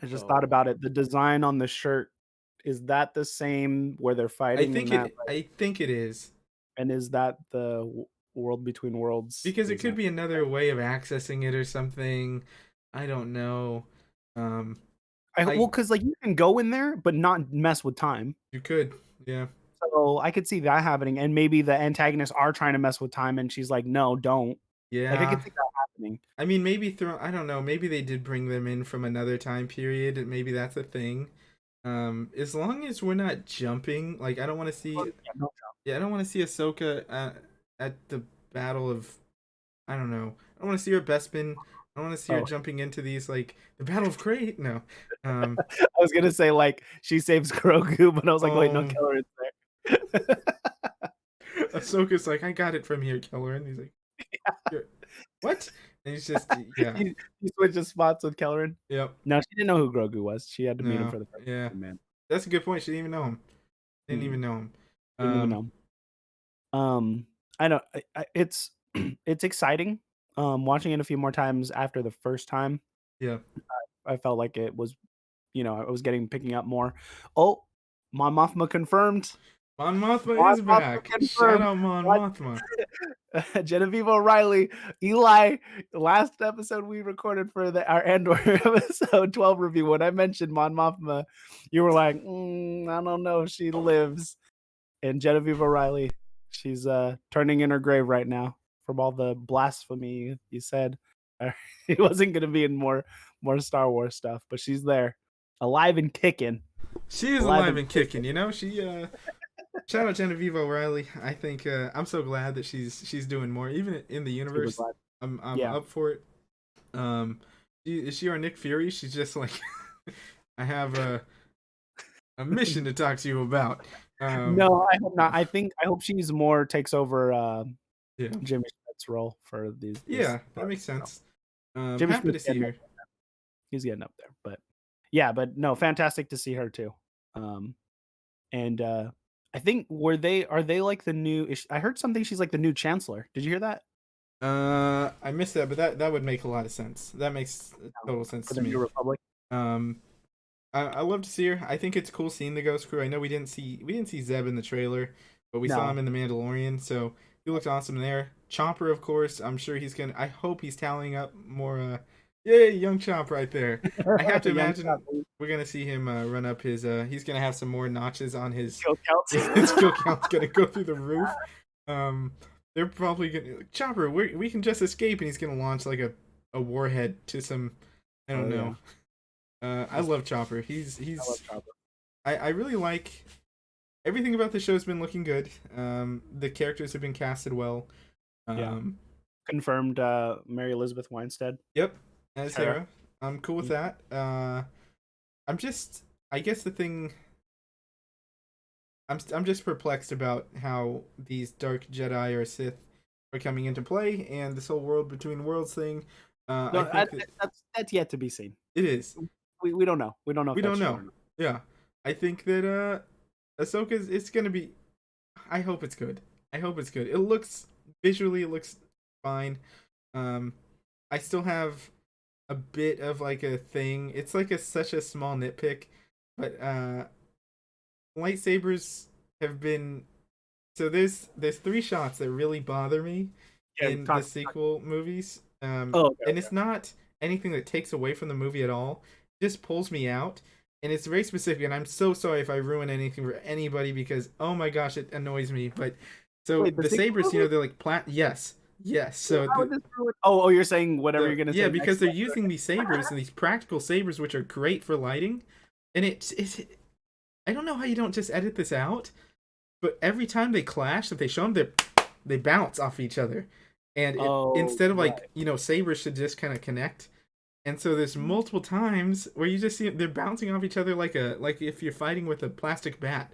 I just thought oh. about it. The design on the shirt, is that the same where they're fighting in that, like, I think it is and is that the World Between Worlds because it could design? be another way of accessing it or something. I don't know. Um, Well, I because like, you can go in there, but not mess with time. you could, yeah. So, I could see that happening, and maybe the antagonists are trying to mess with time, and she's like, "No, don't." Like, I Yeah. could see that happening. I mean, maybe throw. I don't know. Maybe they did bring them in from another time period, and maybe that's a thing. As long as we're not jumping, like I don't want to Oh, see. yeah, no. Yeah, I don't want to see Ahsoka at the battle of. I don't know. I don't want to see her Bespin. I don't want to see her Oh, jumping into these like the Battle of Crate. No. Um. I was gonna say, like, she saves Grogu, but I was like, "Wait, no, Um. Kelleran's there." Ahsoka's like, I got it from here, Keller, and he's like, "You're- what? And he's just, yeah, He switches spots with Kelleran. yep. No, she didn't know who Grogu was. She had to meet him No, for the first yeah. time, man. That's a good point. She didn't even know him. Didn't Mm, even know him. didn't even Um. know. I know it's it's exciting. Watching it a few more times after the first time, Yeah. I felt like it was, I was getting picking up more. Oh, Mon Mothma confirmed. Mon Mothma Mon is Mothma back. Shout confirmed. out Mon What? Mothma. Genevieve O'Reilly, Eli. The last episode we recorded for our Andor episode 12 review, when I mentioned Mon Mothma, you were like, I don't know if she lives. And Genevieve O'Reilly, she's turning in her grave right now from all the blasphemy you said. He wasn't going to be in more Star Wars stuff, but she's there, alive and kicking, She is alive alive and and kicking. kicking. She shout out Genevieve O'Reilly. I think I'm so glad that she's doing more, even in the Super universe. glad. I'm Yeah. up for it. Is she our Nick Fury? She's just like, I have a mission to talk to you about. No, I hope not. I hope she's more takes over Yeah. Jimmy Smith's role for these Yeah, that makes parts. So sense. Jimmy Happy to Smith's see getting her. up, he's getting up there, but yeah, but no, fantastic to see her too. Um, and I think are they like the new? I heard something. She's like the new chancellor. Did you hear that? I missed that, but that would make a lot of sense. That makes No, total sense for to the New me. Republic. Um, I love to see her. I think it's cool seeing the Ghost Crew. I know we didn't see Zeb in the trailer, but we saw him No, in the Mandalorian, so he looks awesome there. Chopper, of course. I'm sure he's gonna. I hope he's tallying up more. Yay, young Chomp right there. I have to young imagine Chopper we're gonna see him run up his. He's gonna have some more notches on his. skill His counts. skill count's gonna go through the roof. Um, they're probably gonna Chopper. We can just escape, and he's gonna launch like a warhead to some. I don't Oh yeah, know. I just love Chopper. I love He's Chopper. I really like everything about the show's been looking good. The characters have been casted well. Yeah, Um, confirmed. Mary Elizabeth Winstead, yep, as Hera. Hera. I'm cool with Mhm. that. I'm just I guess the thing I'm just perplexed about how these dark Jedi or Sith are coming into play and this whole world between worlds thing. I No, think that that's yet to be seen. it is. We don't know. We don't know if We that's don't true know. or not. Yeah, I think that Ahsoka's it's gonna be. I hope it's good. I hope it's good. It looks visually, it looks fine. Um, I still have a bit of like a thing. It's like such a small nitpick, but lightsabers have been so there's three shots that really bother me Yeah, in the talk. sequel movies. Oh, okay, And okay. it's not anything that takes away from the movie at all. It just pulls me out. And it's very specific, and I'm so sorry if I ruin anything for anybody because oh my gosh, it annoys me. But so Wait, the the sequel sabers, movie? they're like yes, yes. Wait, So how would this ruin? Oh, you're saying whatever you're gonna yeah, say because next. they're using these sabers and these practical sabers, which are great for lighting, and it's I don't know how you don't just edit this out, but every time they clash, if they show them, they bounce off each other, and it Oh, instead of like right. sabers should just kind of connect, and so there's multiple times where you just see they're bouncing off each other like if you're fighting with a plastic bat.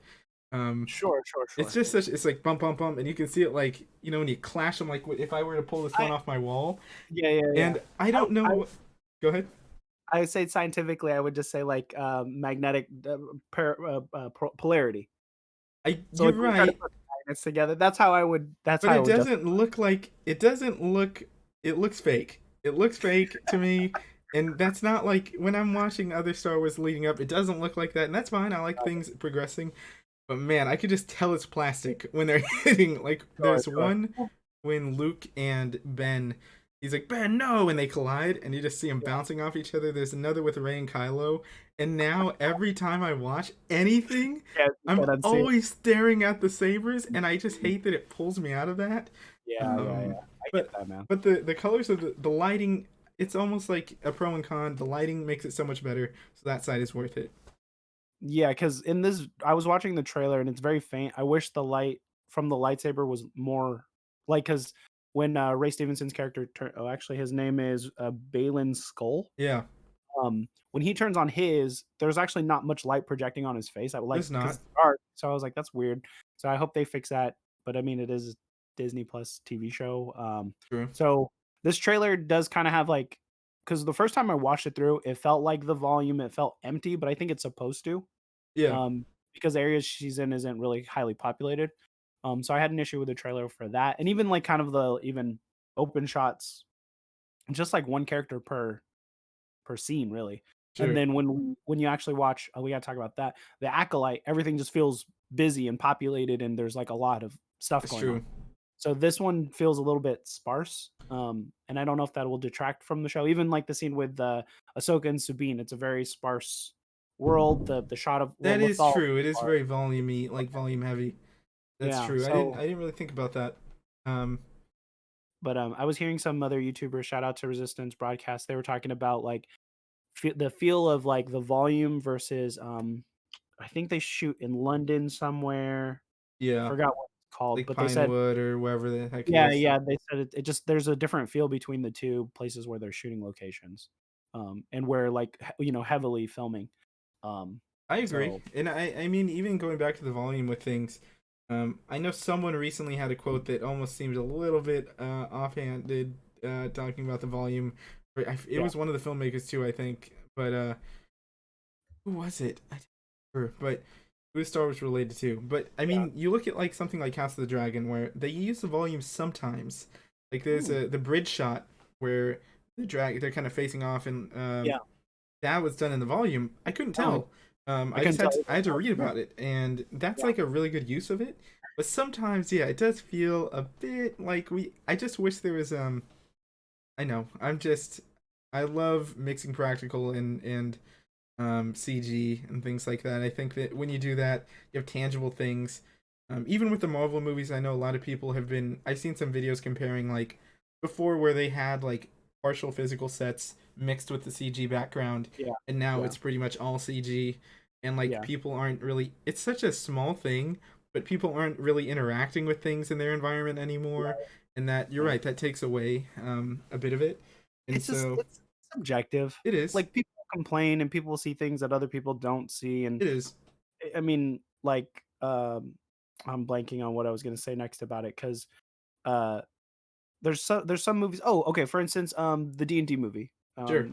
Um, Sure, sure, it's sure. just such it's like bump bump bump, and you can see it like when you clash them like if I were to pull this I one off my wall, Yeah, yeah, yeah. and I don't I know. Go ahead. I would say scientifically, I would just say like magnetic polarity. So You're like when you try to right, put magnets together, that's how I would. That's but how I it would just. doesn't look like it doesn't look it looks fake. It looks fake to me, and that's not like when I'm watching other Star Wars leading up, it doesn't look like that, and that's fine. I like things progressing. But man, I could just tell it's plastic when they're hitting. Like, Sure, there's sure. one when Luke and Ben, he's like, Ben, no, and they collide, and you just see them Yeah, bouncing off each other. There's another with Rey and Kylo, and now every time I watch anything, yeah, you I'm can't unsee it. always staring at the sabers, and I just hate that it pulls me out of that. Yeah, yeah, yeah. Um, I get but that, man. the colors of the lighting, it's almost like a pro and con. The lighting makes it so much better, so that side is worth it. Yeah, because in this, I was watching the trailer and it's very faint. I wish the light from the lightsaber was more like because when Ray Stevenson's character, oh, actually, his name is Balin Skull. Yeah, When he turns on his, there's actually not much light projecting on his face. I would like there's because not it's dark. So I was like, that's weird. So I hope they fix that. But I mean, it is a Disney Plus TV show. true. So this trailer does kind of have like because the first time I watched it through, it felt like the volume, it felt empty, but I think it's supposed to Yeah, um, because the areas she's in isn't really highly populated. So I had an issue with the trailer for that, and even like kind of the even open shots, just like one character per scene, really. And sure. then when you actually watch, we gotta talk about that. The acolyte, everything just feels busy and populated, and there's like a lot of stuff It's going on. true. So this one feels a little bit sparse, and I don't know if that will detract from the show. Even like the scene with Ahsoka and Sabine, it's a very sparse world. The shot of That is Lothal, true. It is very volumey, like volume heavy. That's yeah. true. So, I didn't really think about that. Um, but I was hearing some other YouTubers, shout out to Resistance Broadcast, they were talking about like the feel of like the volume versus I think they shoot in London somewhere. I yeah, forgot what it's called, like but they said Pinewood or wherever the heck it yeah, is. yeah, they said it just there's a different feel between the 2 places where they're shooting locations, and where, like, heavily filming. Um, I agree, so and I mean even going back to the volume with things. I know someone recently had a quote that almost seemed a little bit offhanded, talking about the volume. It Yeah. was one of the filmmakers too, I think. But who was it? I don't remember. But it was Star Wars related too. But I Yeah. mean, you look at like something like House of the Dragon, where they use the volume sometimes. Like there's Hmm. the bridge shot where they're kind of facing off, and Yeah. that was done in the volume. I couldn't Oh, tell. I couldn't tell I had to read either. about it, and that's Yeah. like a really good use of it. But sometimes, yeah, it does feel a bit like we. I just wish there was. I know. I love mixing practical and CG and things like that. I think that when you do that, you have tangible things. Even with the Marvel movies, I know a lot of people have been. I've seen some videos comparing like before where they had like partial physical sets mixed with the CG background, Yeah. and now Yeah. it's pretty much all CG. And like Yeah. people aren't really. It's such a small thing, but people aren't really interacting with things in their environment anymore. Right. And that you're Right. right, that takes away a bit of it. And It's just so it's subjective. it is. Like people complain and people see things that other people don't see, and It is. I mean, like, I'm blanking on what I was gonna say next about it because uh, there's some movies. Oh, okay. For instance, the D&D movie. Sure.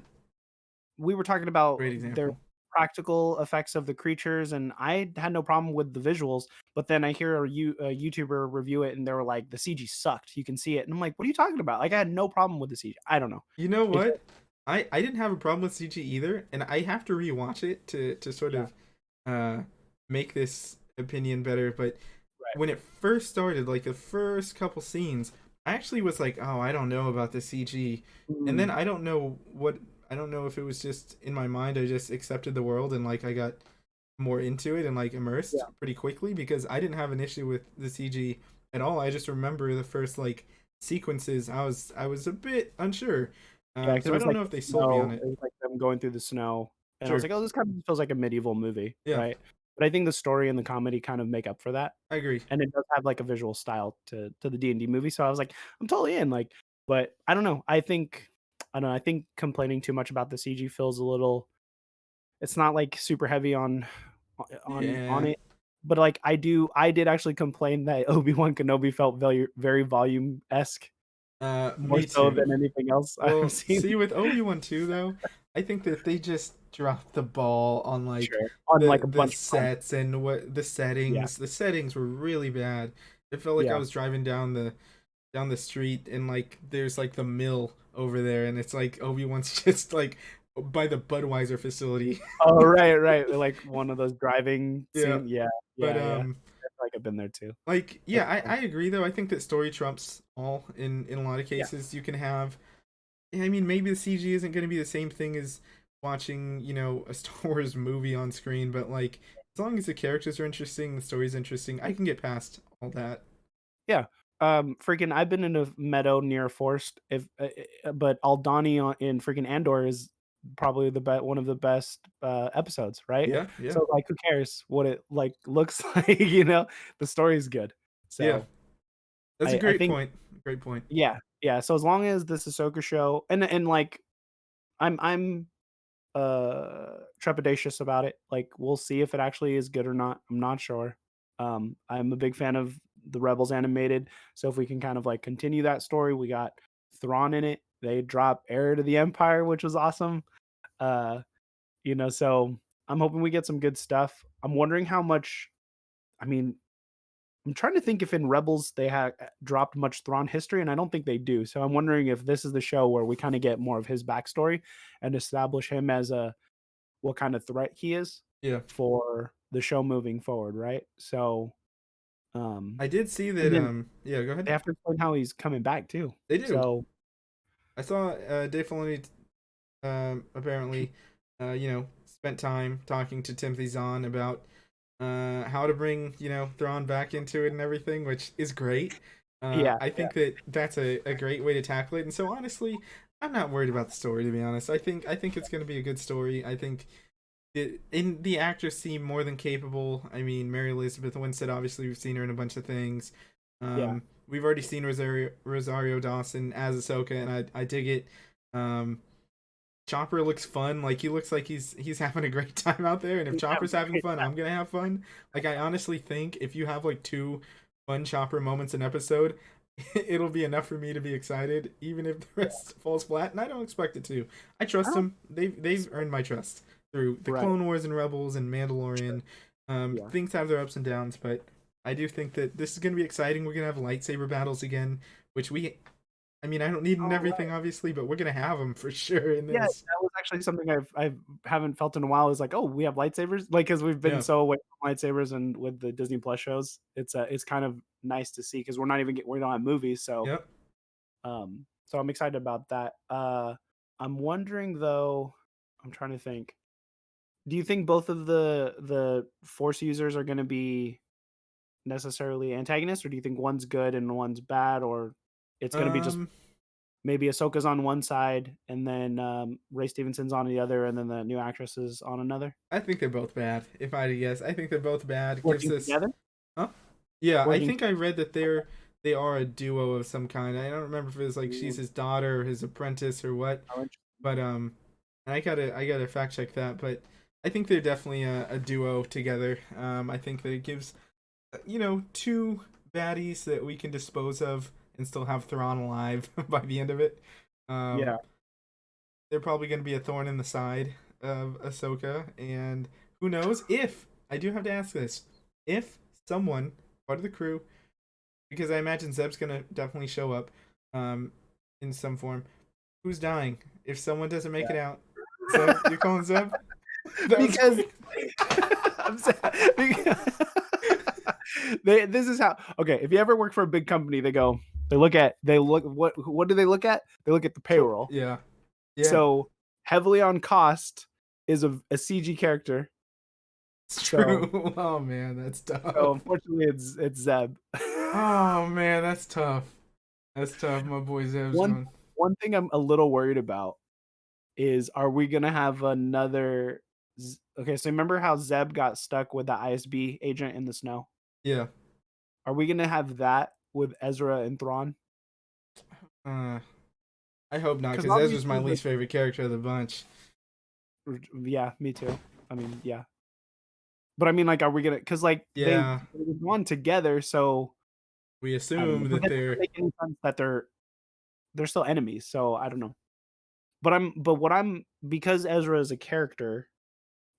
We were talking about Great their example. practical effects of the creatures, and I had no problem with the visuals. But then I hear a YouTuber review it, and they were like, "The CG sucked. You can see it." And I'm like, "What are you talking about?" Like, I had no problem with the CG. I don't know. You know It what? just I didn't have a problem with CG either, and I have to rewatch it to sort yeah, of uh make this opinion better. But right. when it first started, like the first couple scenes, I actually was like, "Oh, I don't know about the CG," and then Mm, I don't know if it was just in my mind. I just accepted the world and like I got more into it and like immersed yeah, pretty quickly because I didn't have an issue with the CG at all. I just remember the first like sequences. I was a bit unsure, yeah, because it so I was don't like know if the they sold me on snow. it. It was like them going through the snow, and I was Sure, like, "Oh, this kind of feels like a medieval movie, yeah, right?" But I think the story and the comedy kind of make up for that, I agree. and it does have like a visual style to the D&D movie. So I was like, I'm totally in. Like, but I don't know. I don't know. I think complaining too much about the CG feels a little. It's not like super heavy on Yeah, it, but like I did actually complain that Obi-Wan Kenobi felt very volume esque more me so too. than anything else I've Well, seen. see, with Obi-Wan 2 though, I think that they just dropped the ball on like Sure. On, like, a the bunch of fronts. sets and what the Yeah. settings. The settings were really bad. It felt like I Yeah. was driving down the street and like there's like the mill over there and it's like Obi-Wan's just like by the Budweiser facility. Oh, right, right, like, one of those driving Yeah. scene yeah, But yeah. I feel like I've been there too. like It's yeah, fun. I agree though. I think that story trumps all in a lot of Yeah, cases. You can have I mean maybe the CG isn't going to be the same thing as watching, you know, a Star Wars movie on screen, but like as long as the characters are interesting, the story's interesting, I can get past all that. yeah. Freaking I've been in a meadow near a forest if but Aldani on in freaking Andor is probably one of the best, episodes, right? Yeah, yeah. So, like, who cares what it, like, looks like, you know? The story's good. Yeah. So, That's a I great think point. Great point. yeah, yeah, so as long as this Ahsoka show and, like, I'm trepidatious about it. Like, we'll see if it actually is good or not. I'm not sure. I'm a big fan of the Rebels animated, so if we can kind of like continue that story, we got Thrawn in it. They drop Heir to the Empire, which was awesome. Uh, so I'm hoping we get some good stuff. I'm wondering how much. I mean, I'm trying to think if in Rebels they had dropped much Thrawn history, and I don't think they do. So I'm wondering if this is the show where we kind of get more of his backstory and establish him as a what kind of threat he is Yeah. for the show moving forward, right? So, I did see and that then yeah, go ahead. they have to explain how he's coming back too. They do. So, I saw Dave Filoni apparently you know, spent time talking to Timothy Zahn about how to bring, you know, Thrawn back into it and everything, which is great. yeah, I yeah, think that that's a great way to tackle it. And so honestly, I'm not worried about the story to be honest. I think it's going to be a good story. I think the actors seem more than capable. I mean, Mary Elizabeth Winstead, obviously we've seen her in a bunch of things. yeah, We've already seen Rosario Dawson as Ahsoka, and I dig it. Um, Chopper looks fun. Like he looks like he's having a great time out there. And if We have Chopper's having great fun, I'm gonna have fun. Like I honestly think if you have like two fun Chopper moments an episode, it'll be enough for me to be excited, even if the rest falls flat. And I don't expect it to. I I trust don't them. They've earned my trust through the right. Clone Wars and Rebels and Sure. Mandalorian. Yeah. Things have their ups and downs, but I do think that this is gonna be exciting. We're gonna have lightsaber battles again, which we I mean, I don't need in Oh, everything, obviously, but we're gonna have them for sure in yeah, this. that was actually something I haven't felt in a while is like, "Oh, we have lightsabers?" Like, because 'cause we've been Yeah. so away from lightsabers and with the Disney Plus shows, it's kind of nice to see because 'cause we're not even we don't have movies, Yep. so I'm excited about that. I'm wondering though, I'm trying to think. Do you think both of the Force users are gonna be necessarily antagonists, or do you think one's good and one's bad, or it's gonna be just Um, maybe Ahsoka's on one side and then, Ray Stevenson's on the other, and then the new actress is on another? I think they're both bad. If I had to guess, I think they're both bad. It gives Working us, together? huh? Yeah, I Working think I read that they are a duo of some kind. I don't remember if it was like she's Ooh, his daughter or his apprentice or what, how interesting. but I gotta fact check that. But I think they're definitely a duo together. I think that it gives two baddies that we can dispose of and still have Thrawn alive by the end of it. Um, Yeah, they're probably going to be a thorn in the side of Ahsoka, and who knows if I do have to ask this: if someone part of the crew, because I imagine Zeb's going to definitely show up, um, in some form. Who's dying? If someone doesn't make it out, Zeb, you're calling Zeb? That was because quick. I'm sa because this is how okay, if you ever work for a big company, they look what do they look at? They look at the payroll. Yeah, yeah, So, heavily on cost is a CG character. it's So true. Oh man, that's so tough. unfortunately it's Zeb. Oh man, that's tough. That's tough. My boy Zeb's One going. one thing I'm a little worried about is are we gonna have another okay, so remember how Zeb got stuck with the ISB agent in the snow? Yeah. Are we gonna have that with Ezra and Thrawn? Uh, I hope not, Because because Ezra's my obviously the least favorite character of the bunch. yeah, me too. I mean, yeah. But I mean, like, are we gonna? Because like, they've Yeah, gone together, so we I don't know, assume but that that doesn't they're. make any sense that they're still enemies, so I don't know. But what I'm because Ezra is a character,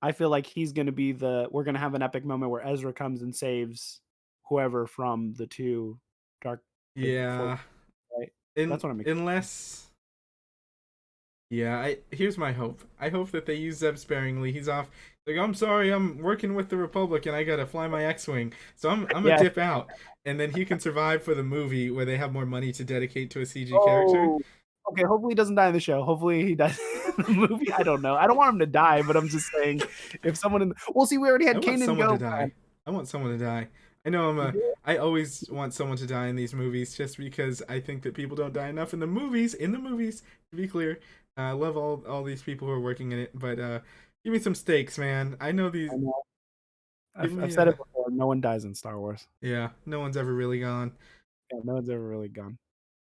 I feel like he's gonna be we're gonna have an epic moment where Ezra comes and saves whoever from the 2 dark the force, Yeah, right? in That's what I'm unless. Yeah, I here's my hope. I hope that they use Zeb sparingly. He's off. Like, I'm sorry, I'm working with the Republic and I gotta fly my X-wing, so I'm gonna yeah. dip out, and then he can survive for the movie where they have more money to dedicate to a CG character. Oh, okay, hopefully he doesn't die in the show. Hopefully he dies in the movie. I don't know. I don't want him to die, but I'm just saying if someone in well, see, we already I had want Kanan someone to go, die. I want someone to die. I know I'm You a. do? I always want someone to die in these movies, just because I think that people don't die enough in the movies. In the movies, to be clear, I love all these people who are working in it, but give me some stakes, man. I know these. I know. Give I've me said it before, no one dies in Star Wars. yeah. No one's ever really gone. Yeah, no one's ever really gone.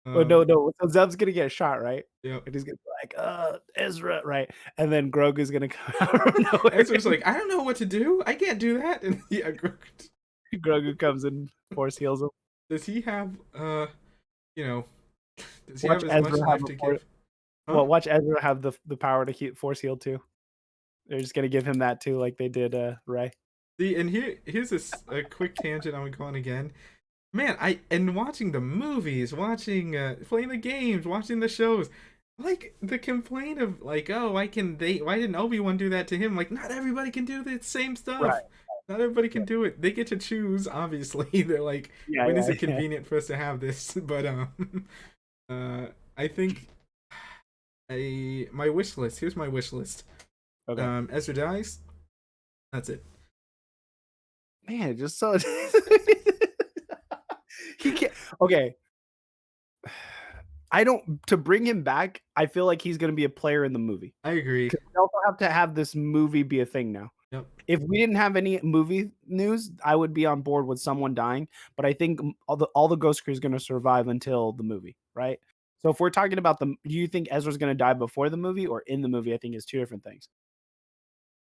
Oh, Um. no, no, so Zeb's gonna get shot, right? Yep. And he's gonna be like, Ezra," right? And then Grogu's gonna come out of nowhere Ezra's like, I don't know what to do. I can't do that. And yeah, Grogu comes and force heals him. does he have you know, does he have Watch as Ezra much have life a to for give? Huh? well, watch Ezra have the power to keep force heal too. They're just gonna give him that too, like they did, Rey. See, and here's a quick tangent I'm going again. Man, I and watching the movies, watching playing the games, watching the shows, like the complaint of like, oh, why didn't Obi-Wan do that to him? Like, not everybody can do the same Right, stuff. Not everybody right. can do it. They get to choose, obviously. They're like, Yeah, when is it yeah, yeah. convenient for us to have this? But I think my wish list. Here's my wish list. Okay. Ezra dies. That's it. Man, just so he can't okay. I don't to bring him back, I feel like he's gonna be a player in the movie. I agree. 'Cause we also have to have this movie be a thing now. Yep. If we didn't have any movie news, I would be on board with someone dying, but I think all the Ghost Crew is gonna survive until the movie, right? So if we're talking about do you think Ezra's gonna die before the movie or in the movie? I think is two different things.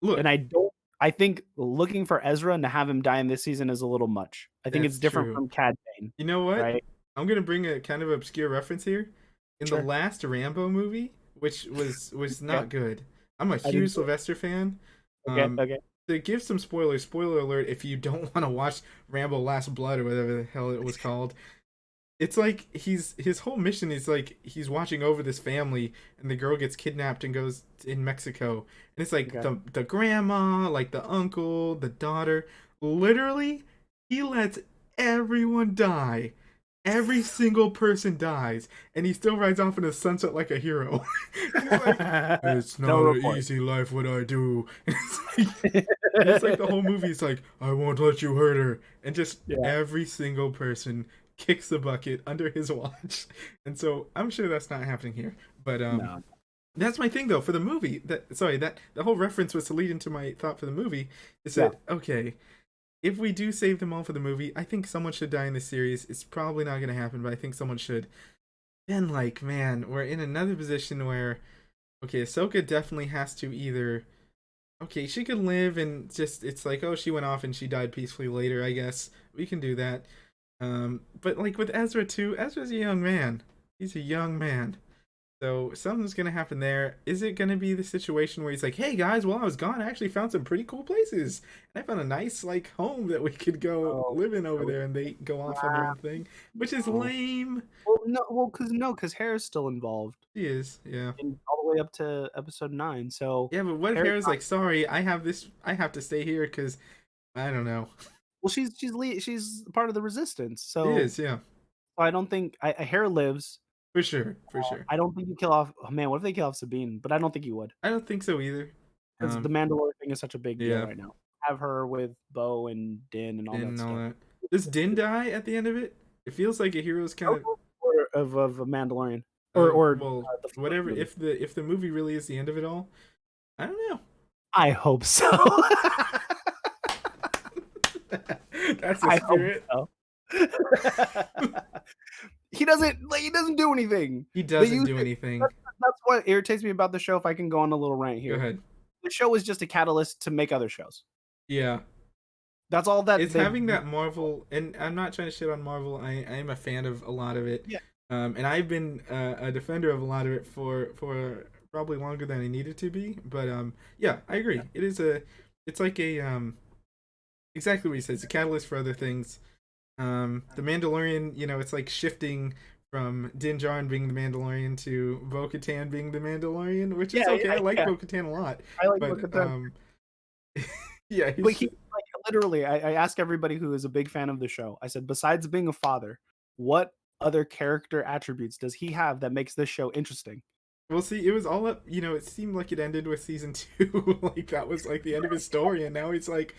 And Look, I think looking for Ezra and to have him die in this season is a little much. I think it's that's different true. from Cad Bane, You know what? right? I'm gonna bring a kind of obscure reference here. In the Sure. last Rambo movie, which was Okay. not good. I'm a I huge didn't see it. Sylvester fan. Okay, Um, okay. to give some spoilers, spoiler alert, if you don't want to watch Rambo Last Blood or whatever the hell it was called, it's like his whole mission is like he's watching over this family and the girl gets kidnapped and goes in Mexico. And it's like Okay. the grandma, like the uncle, the daughter, literally he lets everyone die. Every single person dies and he still rides off in the sunset like a hero. And he's like, it's No not an report. easy life what I do. And it's like the whole movie is like, I won't let you hurt her. And just Yeah. every single person kicks the bucket under his watch. And so I'm sure that's not happening here. But No. that's my thing though for the movie. That the whole reference was to lead into my thought for the movie is Yeah. that okay, if we do save them all for the movie, I think someone should die in the series. It's probably not gonna happen, but I think someone should. Then like, man, we're in another position where okay, Ahsoka definitely has to either okay, she could live and just it's like, oh, she went off and she died peacefully later, I guess. We can do that. But like with Ezra too, Ezra's a young man. He's a young man. So something's gonna happen there. Is it gonna be the situation where he's like, "Hey guys, while I was gone, I actually found some pretty cool places. And I found a nice like home that we could go Oh, live in are over we there." And they go off on their ah, own thing, which is no. lame. Well, no, well, because no, because Hera's still involved He is, yeah, in all the way up to episode 9. So yeah. But what if Hera's Hera's not. like, "Sorry, I have this. I have to stay here because I don't know." Well, she's part of the resistance. He So is, yeah, I don't think Hera lives. for sure, for sure. I don't think you kill off. Oh man, what if they kill off Sabine? But I don't think you would I don't think so either. because the Mandalore thing is such a big deal Yeah, right now. Have her with Bo and Din and all Din that and all stuff. that. Does Din die at the end of it? It feels like a hero's kind of Or of a Mandalorian or well, the first whatever. movie. If the movie really is the end of it all, I don't know. I hope so. That's the I hope spirit. so. He doesn't do anything. He They doesn't use do it. anything. That's what irritates me about the show. If I can go on a little rant Go here, ahead. the show is just a catalyst to make other shows. Yeah, That's all that it's they've. having that Marvel, and I'm not trying to shit on Marvel. I am a fan of a lot of it, Yeah, and I've been a defender of a lot of it for probably longer than I needed to be. But yeah, I yeah, agree. It's like a exactly what you said. It's a catalyst for other things. The Mandalorian, it's like shifting from Din Djarin being the Mandalorian to Bo-Katan being the Mandalorian, which is yeah, okay. I yeah, like yeah. Bo-Katan a lot, I like but Bo-Katan, yeah, but he's he like literally. I ask everybody who is a big fan of the show. I said, besides being a father, what other character attributes does he have that makes this show interesting? we'll see. It was all up. It seemed like it ended with season two, like that was like the end of his story, and now it's like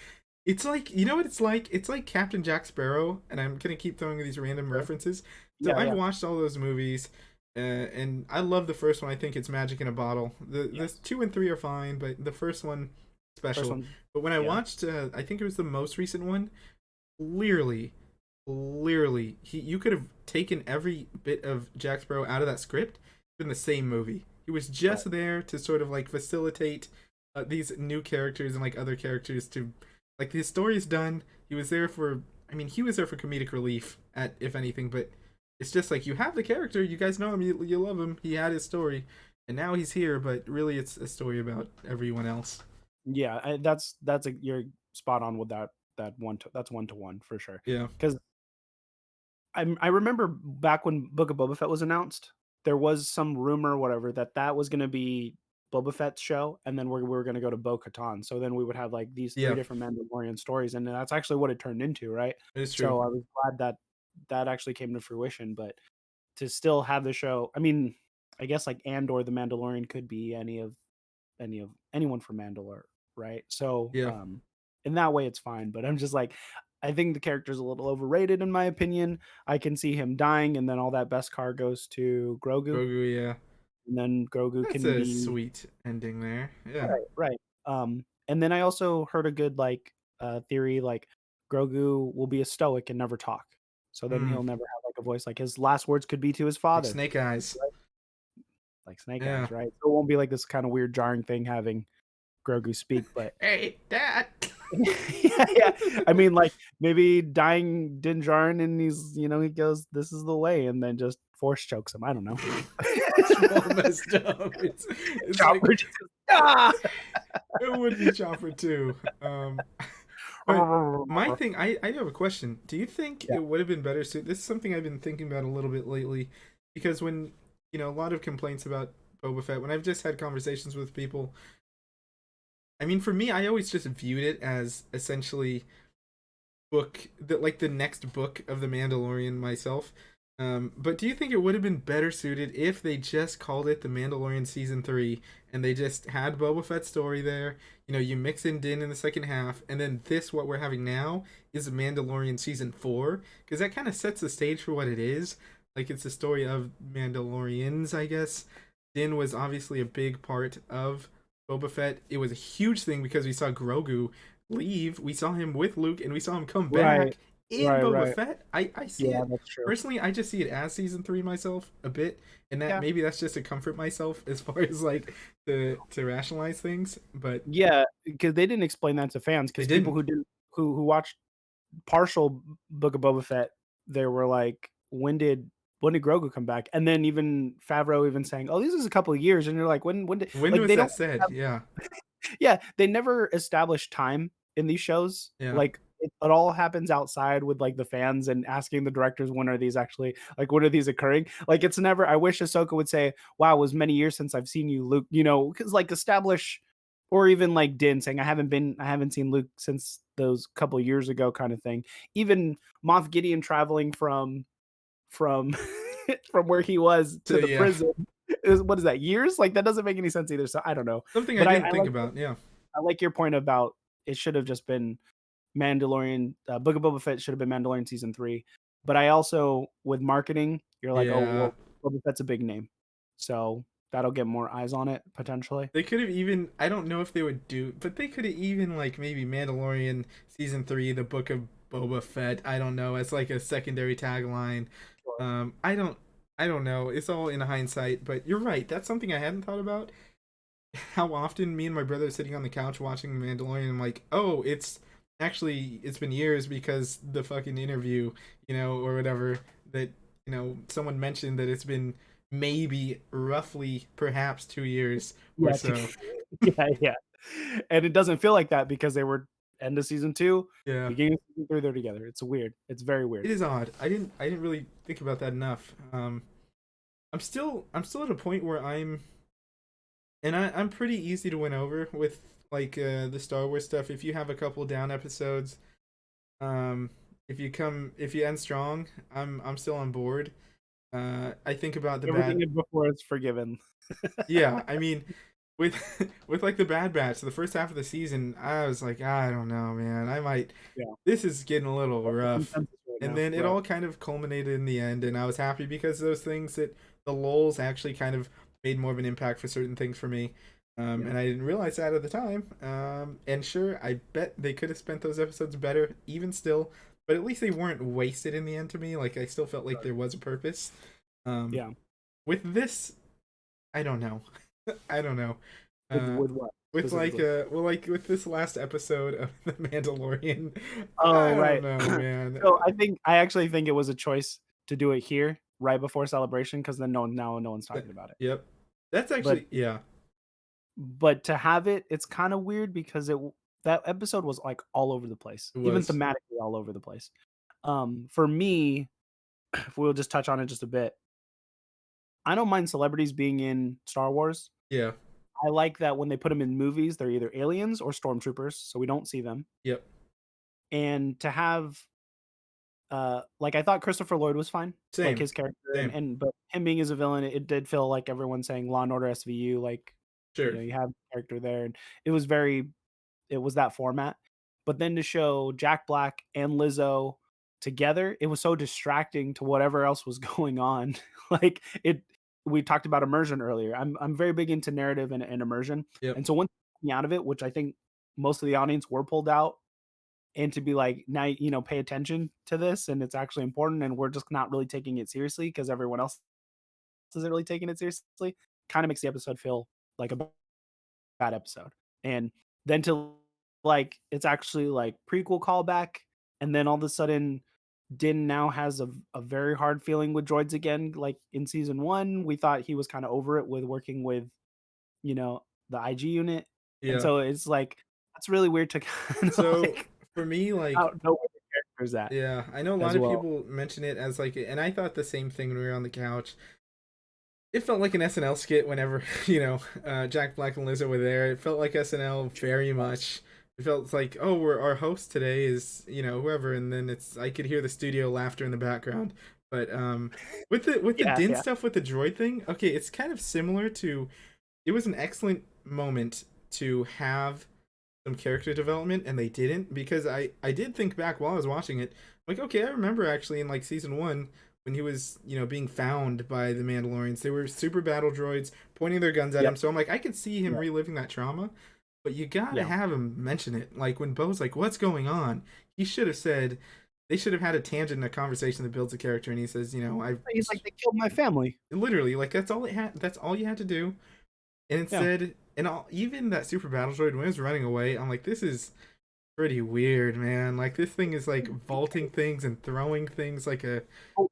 you know what it's like. It's like Captain Jack Sparrow, and I'm gonna keep throwing these random Okay. references. So Yeah, I've yeah. watched all those movies. And I love the first one. I think it's magic in a bottle. The Yes. two and three are fine, but the first one First special. one. But when I Yeah. watched, I think it was the most recent one. Clearly, clearly, you could have taken every bit of Jack Sparrow out of that script in the same movie. He was Right. just there to sort of like facilitate these new characters and like other characters to like his story's done. He was there for, I mean, he was there for comedic relief at if anything, but it's just like you have the character, you guys know him, you love him. He had his story, and now he's here, but really it's a story about everyone else. Yeah, you're spot on with that one to that's 1-to-1 for sure. Yeah, 'Cause I remember back when Book of Boba Fett was announced, there was some rumor or whatever that was gonna be Boba Fett's show, and then we were gonna go to Bo-Katan, so then we would have, like, these 3 yeah, different Mandalorian stories, and that's actually what it turned into, right? it's true. So I was glad that that actually came to fruition, but to still have the show I mean, I guess, like, Andor the Mandalorian could be any of anyone from Mandalore, right? So, Yeah, in that way, it's fine. But I'm just like, I think the character's a little overrated in my opinion. I can see him dying, and then all that best car goes to Grogu, Grogu. Yeah, and then Grogu that's can a be sweet ending there. Yeah. right. And then I also heard a good theory like Grogu will be a stoic and never talk. So then Hmm. he'll never have like a voice. Like his last words could be to his Like father, Snake Eyes. right? Like Snake Yeah. Eyes, right? So it won't be like this kind of weird jarring thing having Grogu speak, but Hey, Dad. yeah, yeah. I mean, like maybe dying Din Djarin, and he goes, "This is the way," and then just force chokes him. I don't know. It's all messed up. It's like Chopper just goes, ah! it would be Chopper too. But my thing, I have a question. Do you think Yeah, it would have been better suited? This is something I've been thinking about a little bit lately, because when a lot of complaints about Boba Fett, when I've just had conversations with people, I mean, for me, I always just viewed it as essentially the next book of the Mandalorian myself. But do you think it would have been better suited if they just called it the Mandalorian season 3 and they just had Boba Fett's story there? You mix in Din in the second half, and then what we're having now is the Mandalorian season 4, because that kind of sets the stage for what it is. Like, it's the story of Mandalorians, I guess. Din was obviously a big part of Boba Fett. It was a huge thing because we saw Grogu leave. We saw him with Luke, and we saw him come right, back in right, Boba right. Fett. I see Yeah, it that's true. personally. I just see it as season 3 myself a bit, and that Yeah, maybe that's just to comfort myself as far as like to rationalize things. But yeah, because they didn't explain that to fans. they Because people didn't. who didn't who watched partial Book of Boba Fett, they were like, when did Grogu come back? And then even Favreau even saying, "Oh, this is a couple of years," and you're like, when did When like was they don't that said? have Yeah, yeah, they never establish time in these shows. yeah. Like it all happens outside with like the fans and asking the directors when are these actually like when are these occurring? Like it's never I wish Ahsoka would say, "Wow, it was many years since I've seen you, Luke," because like establish or even like Din saying, I haven't seen Luke since those couple years ago," kind of thing. Even Moff Gideon traveling from from where he was So to the yeah, prison. What is that, years? Like that doesn't make any sense either. So I don't know. something I But didn't think about. Yeah, I like your point about it should have just been Mandalorian, Book of Boba Fett should have been Mandalorian season 3. But I also, with marketing, you're like, "Oh, yeah. well, Boba Fett's a big name." So that'll get more eyes on it potentially. They could have even, I don't know if they would do, but they could have even, like, maybe Mandalorian season 3, the Book of Boba Fett. I don't know, as like a secondary tagline. Sure. I don't know. It's all in hindsight, but you're right. That's something I hadn't thought about. How often me and my brother are sitting on the couch watching The Mandalorian, and I'm like, oh, it's been years because the fucking interview, or whatever, that, someone mentioned that it's been maybe roughly perhaps 2 years or Yeah, so. yeah, yeah. And it doesn't feel like that because they were end of season 2, Yeah. beginning of season 3, they're together. It's weird. It's very It weird. is odd. I didn't really think about that enough. I'm still at a point where I'm pretty easy to win over with, like, the Star Wars stuff. If you have a couple down episodes, um if you end strong, I'm still on board. I think about the Everything bad. is before it's forgiven. Yeah, I mean, with with like the Bad Batch, the first half of the season, I was like, I don't know, man. I might. Yeah. This is getting a little That's the rough. consensus right And now. then it Right. all kind of culminated in the end, and I was happy because those things that the lulls actually kind of made more of an impact for certain things for me. Yeah. And I didn't realize that at the time. And sure, I bet they could have spent those episodes better, even still, but at least they weren't wasted in the end to me. Like, I still felt like Right. there was a purpose. Um, Yeah. with this, I don't know. I don't know. Uh, With what with like specifically? well, like with this last episode of The Mandalorian, Oh, I don't right. know, man. So I actually think it was a choice to do it here right before Celebration because then no one's talking about it. Yep, that's But actually, yeah, to have it, it's kind of weird because that episode was like all over the place, it even was. thematically all over the place. For me, if we'll just touch on it just a bit, I don't mind celebrities being in Star Wars. Yeah, I like that when they put them in movies, they're either aliens or stormtroopers, so we don't see them. yep, And to have like I thought Christopher Lloyd was fine, like same, his character same, and but him being as a villain, it did feel like everyone saying Law and Order SVU, like, sure, you have a character there, and it was very it was that format. But then to show Jack Black and Lizzo together, it was so distracting to whatever else was going on. Like it we talked about immersion earlier. I'm very big into narrative and immersion. yep, And so one thing out of it, which I think most of the audience were pulled out, and to be like, now, pay attention to this and it's actually important and we're just not really taking it seriously because everyone else isn't really taking it seriously, kind of makes the episode feel like a bad episode. And then to like it's actually like prequel callback, and then all of a sudden Din now has a very hard feeling with droids again. Like in season one, we thought he was kind of over it with working with, the IG unit. And Yeah. so it's like that's really weird to kind of So like for me, like, not know where the character's at yeah, I know a lot as of well. people mention it as like, and I thought the same thing when we were on the couch. It felt like an SNL skit whenever Jack Black and Lizzo were there. It felt like SNL very much. It felt like, oh, we're our host today is whoever, and then it's I could hear the studio laughter in the background. But with the Yeah, Din yeah. stuff with the droid thing, okay, it's kind of similar to. It was an excellent moment to have some character development, and they didn't, because I did think back while I was watching it, like, okay, I remember actually in like season one when he was being found by the Mandalorians, they were super battle droids pointing their guns at Yep. him, so I'm like, I could see him Yeah. reliving that trauma, but you gotta Yeah. have him mention it. Like when Bo's like, what's going on, he should have said, they should have had a tangent in a conversation that builds a character, and he says, I He's like, they killed my family. literally, like, that's all you had to do. And Yeah. instead, even that super battle droid when it was running away, I'm like, this is pretty weird, man. Like this thing is like vaulting things and throwing things like a. Oh,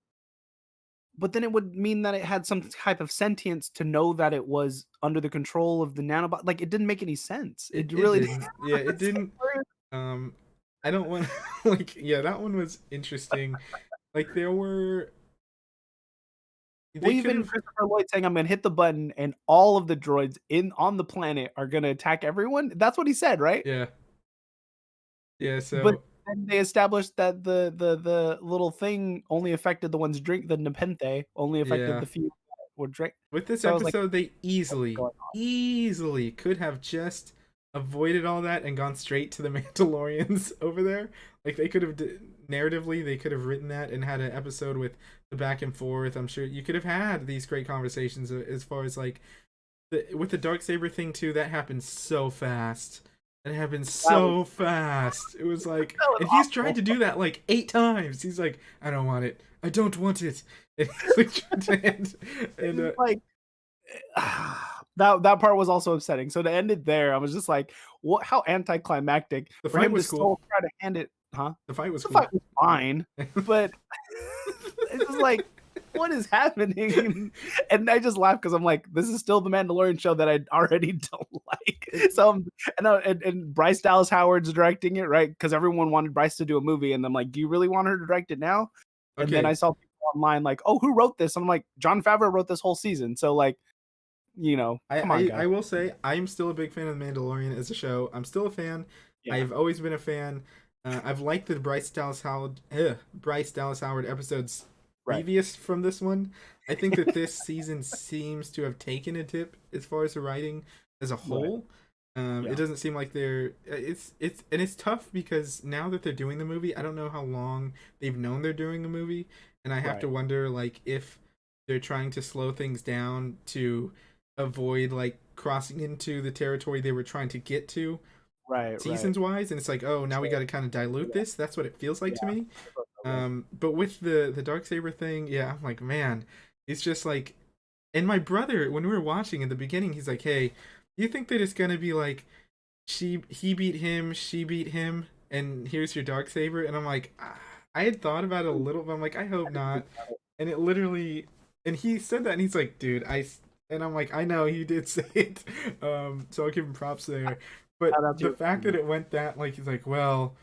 but then it would mean that it had some type of sentience to know that it was under the control of the nanobot. Like, it didn't make any sense. It, It it really didn't. didn't. Yeah, it It's like, didn't. Um, I don't want like, yeah, that one was interesting. Like well, they could even have. Christopher Lloyd saying, "I'm gonna hit the button and all of the droids in on the planet are gonna attack everyone." That's what he said, right? Yeah, yeah. But So then they established that the little thing only affected the ones drink the Nepenthe only affected yeah, the few that would drink. with this So I was like, episode, they "What's easily, going on?" easily could have just avoided all that and gone straight to the Mandalorians over there. Like they could have narratively, they could have written that and had an episode with the back and forth. I'm sure you could have had these great conversations as far as like with the dark saber thing too. That happened so fast. It happened That was so fast. It was like, that was and he's tried awful. to do that like 8 times. He's like, I don't want it. I don't want it. And he's like, and It's like that part was also upsetting. So to end it there, I was just like, "What? How anticlimactic the for fight him to was cool. still try to hand it." Huh? The fight was The cool. fight was fine, but it's just like, what is happening? And I just laugh because I'm like, this is still the Mandalorian show that I already don't like. It, So and Bryce Dallas Howard's directing it, right? Because everyone wanted Bryce to do a movie, and I'm like, do you really want her to direct it now? And then I okay, saw people online like, oh, who wrote this? I'm like, John Favreau wrote this whole season. So like, come on, I guys. will say I'm still a big fan of The Mandalorian as a show. I'm still a fan. Yeah, I've always been a fan. I've liked the Bryce Dallas Howard episodes right. previous from this one. I think that this season seems to have taken a dip as far as the writing as a Right. whole. It Yeah. doesn't seem like they're. It's tough because now that they're doing the movie, I don't know how long they've known they're doing the movie, and I have to Right. wonder like if they're trying to slow things down to avoid like crossing into the territory they were trying to get to Right. Right. seasons wise, and it's like, oh, now we got Sure. to kind of dilute Yeah. this. That's what it feels like Yeah. to me. Okay. But with the dark saber thing, yeah, I'm like, man, it's just like, and my brother, when we were watching in the beginning, he's like, hey, you think that it's gonna be like he beat him, she beat him, and here's your dark saber? And I'm like, I had thought about it a little, but I'm like, I hope not. And it literally, and he said that, and he's like, dude, and I'm like, I know he did say it, so I'll give him props there. But Shout out to the your fact that friend. it went that, like, he's like, well,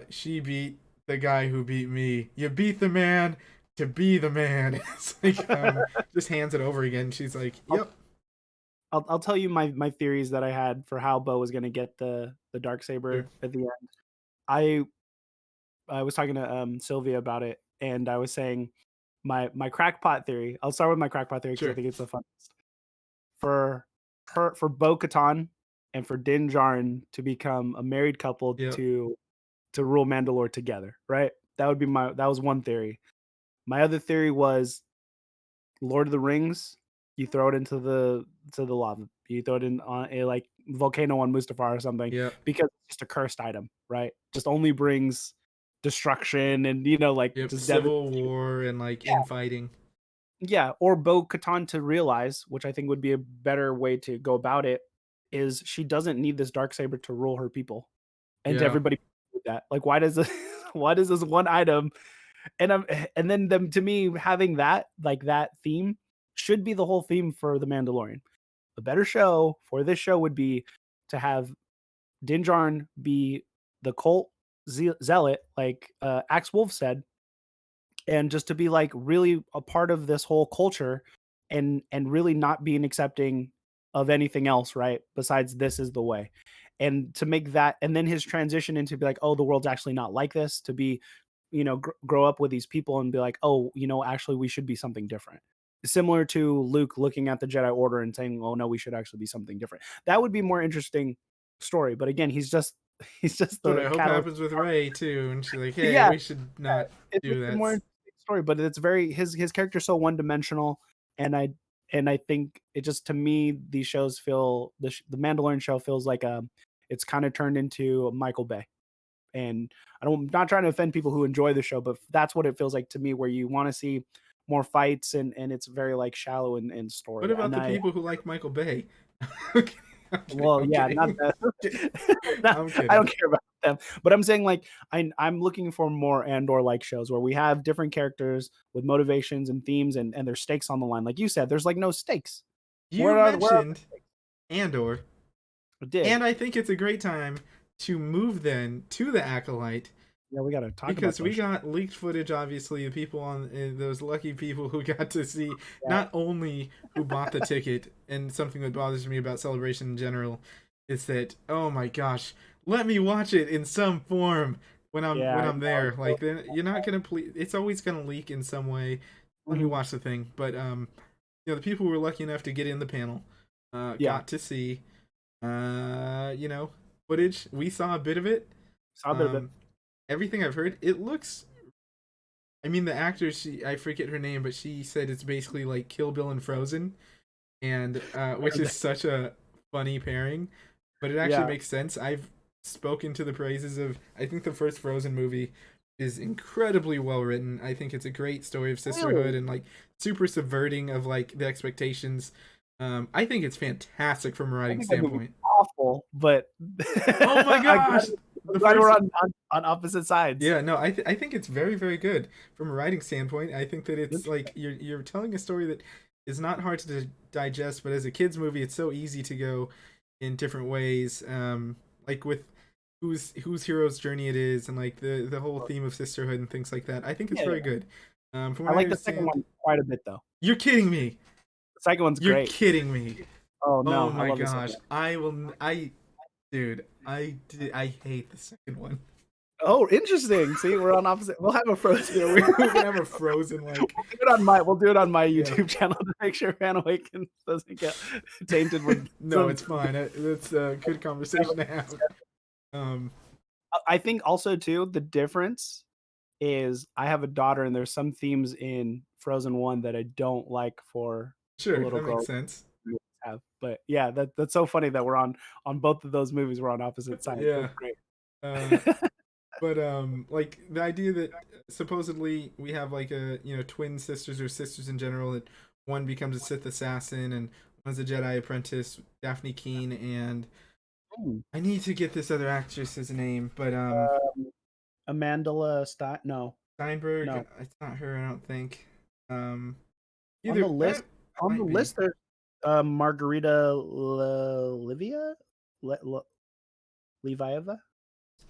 she beat the guy who beat me. You beat the man to be the man. It's like, just hands it over again. She's like, I'll, yep, I'll tell you my theories that I had for how Bo was going to get the dark sure, saber at the end. I I was talking to Sylvia about it, and I was saying my crackpot theory. I'll start with my crackpot theory because I sure, think it's the funniest. For for Bo Katan and for Din Djarin to become a married couple yep, to rule Mandalore together, right? That was one theory. My other theory was Lord of the Rings. You throw it into the lava. You throw it in on a, like, volcano on Mustafar or something Yep. because it's just a cursed item, right? Just only brings destruction and, like, Yep. just Civil devastation. war and like Yeah. infighting. Yeah, or Bo-Katan to realize, which I think would be a better way to go about it, is she doesn't need this dark saber to rule her people, and Yeah. everybody with that. Like, why does this why does this one item and then them to me having that, like, that theme should be the whole theme for The Mandalorian. The better show for this show would be to have Din Djarin be the cult zealot, like, Axe Wolf said, and just to be, like, really a part of this whole culture and really not being accepting of anything else, right? Besides this is the way. And to make that and then his transition into be like, "Oh, the world's actually not like this," to be, grow up with these people and be like, "Oh, actually we should be something different." Similar to Luke looking at the Jedi Order and saying, "Oh no, we should actually be something different." That would be more interesting story, but again, he's just he's just That's what the I hope catalyst. happens with Ray too. And she's like, hey, Yeah, we should not it's do just a that. more interesting story, but it's very his character's so one dimensional, and I think it just to me these shows feel the Mandalorian show feels like it's kind of turned into Michael Bay, and I'm not trying to offend people who enjoy the show, but that's what it feels like to me, where you want to see more fights and it's very like shallow in What story, about and the I people who like Michael Bay? Okay, I'm kidding. well, I'm yeah, not kidding. that. Kidding. Not I'm I don't kidding. care about them, but I'm saying, like, I'm looking for more Andor-like shows where we have different characters with motivations and themes and there's stakes on the line. Like you said, there's, like, no stakes. You Where are mentioned Andor, I did. and I think it's a great time to move then to the Acolyte Yeah, we gotta talk about because we those. got leaked footage. Obviously, the people on those lucky people who got to see Yeah, not only who bought the ticket, and something that bothers me about Celebration in general is that, oh my gosh, let me watch it in some form yeah, when I I'm know. there. Like then you're not gonna it's always gonna leak in some way. Let me Mhm. watch the thing. But the people who were lucky enough to get in the panel Yeah, got to see you know, footage. We saw a bit of it. saw a bit of it. Um, everything I've heard, it looks. I mean, the actor, I forget her name, but she said it's basically like Kill Bill and Frozen, and which is such a funny pairing, but it actually Yeah, makes sense. I've spoken to the praises of. I think the first Frozen movie is incredibly well written. I think it's a great story of sisterhood really? and like super subverting of like the expectations. I think it's fantastic from a I writing think that movie's standpoint. awful, but Oh my I'm glad gosh, I'm the glad we're first on opposite sides. yeah, no, I think it's very very good from a writing standpoint. I think that it's like you're telling a story that is not hard to digest, but as a kids movie, it's so easy to go in different ways. Like with whose hero's journey it is, and like the whole theme of sisterhood and things like that. I think it's Yeah, very yeah. good. From I what I like the second understand, one quite a bit, though. you're kidding me. The second one's You're great. kidding me. Oh, Oh no, I my love the second gosh, one. I will. Dude, I hate the second one. Oh, interesting. See, we're on opposite we'll have a Frozen Yeah, we can have a Frozen like we'll do it on my yeah. YouTube channel to make sure Fan Awakens doesn't get tainted with No, some it's fine. It's a good conversation to have. Um, I think also too, the difference is I have a daughter and there's some themes in Frozen 1 that I don't like for a sure, little that makes girl sense. to have. But yeah, that's so funny that we're on both of those movies, we're on opposite sides. Yeah. That's great. Uh, but like the idea that supposedly we have like a twin sisters or sisters in general that one becomes a Sith assassin and one's a Jedi apprentice, Daphne Keene, and Ooh, I need to get this other actress's name, but Amandla Stein no, Steinberg. no. It's not her, I don't think. Um, On the either list it on the might be. list there's, Margarita Livia? Le Le Levieva?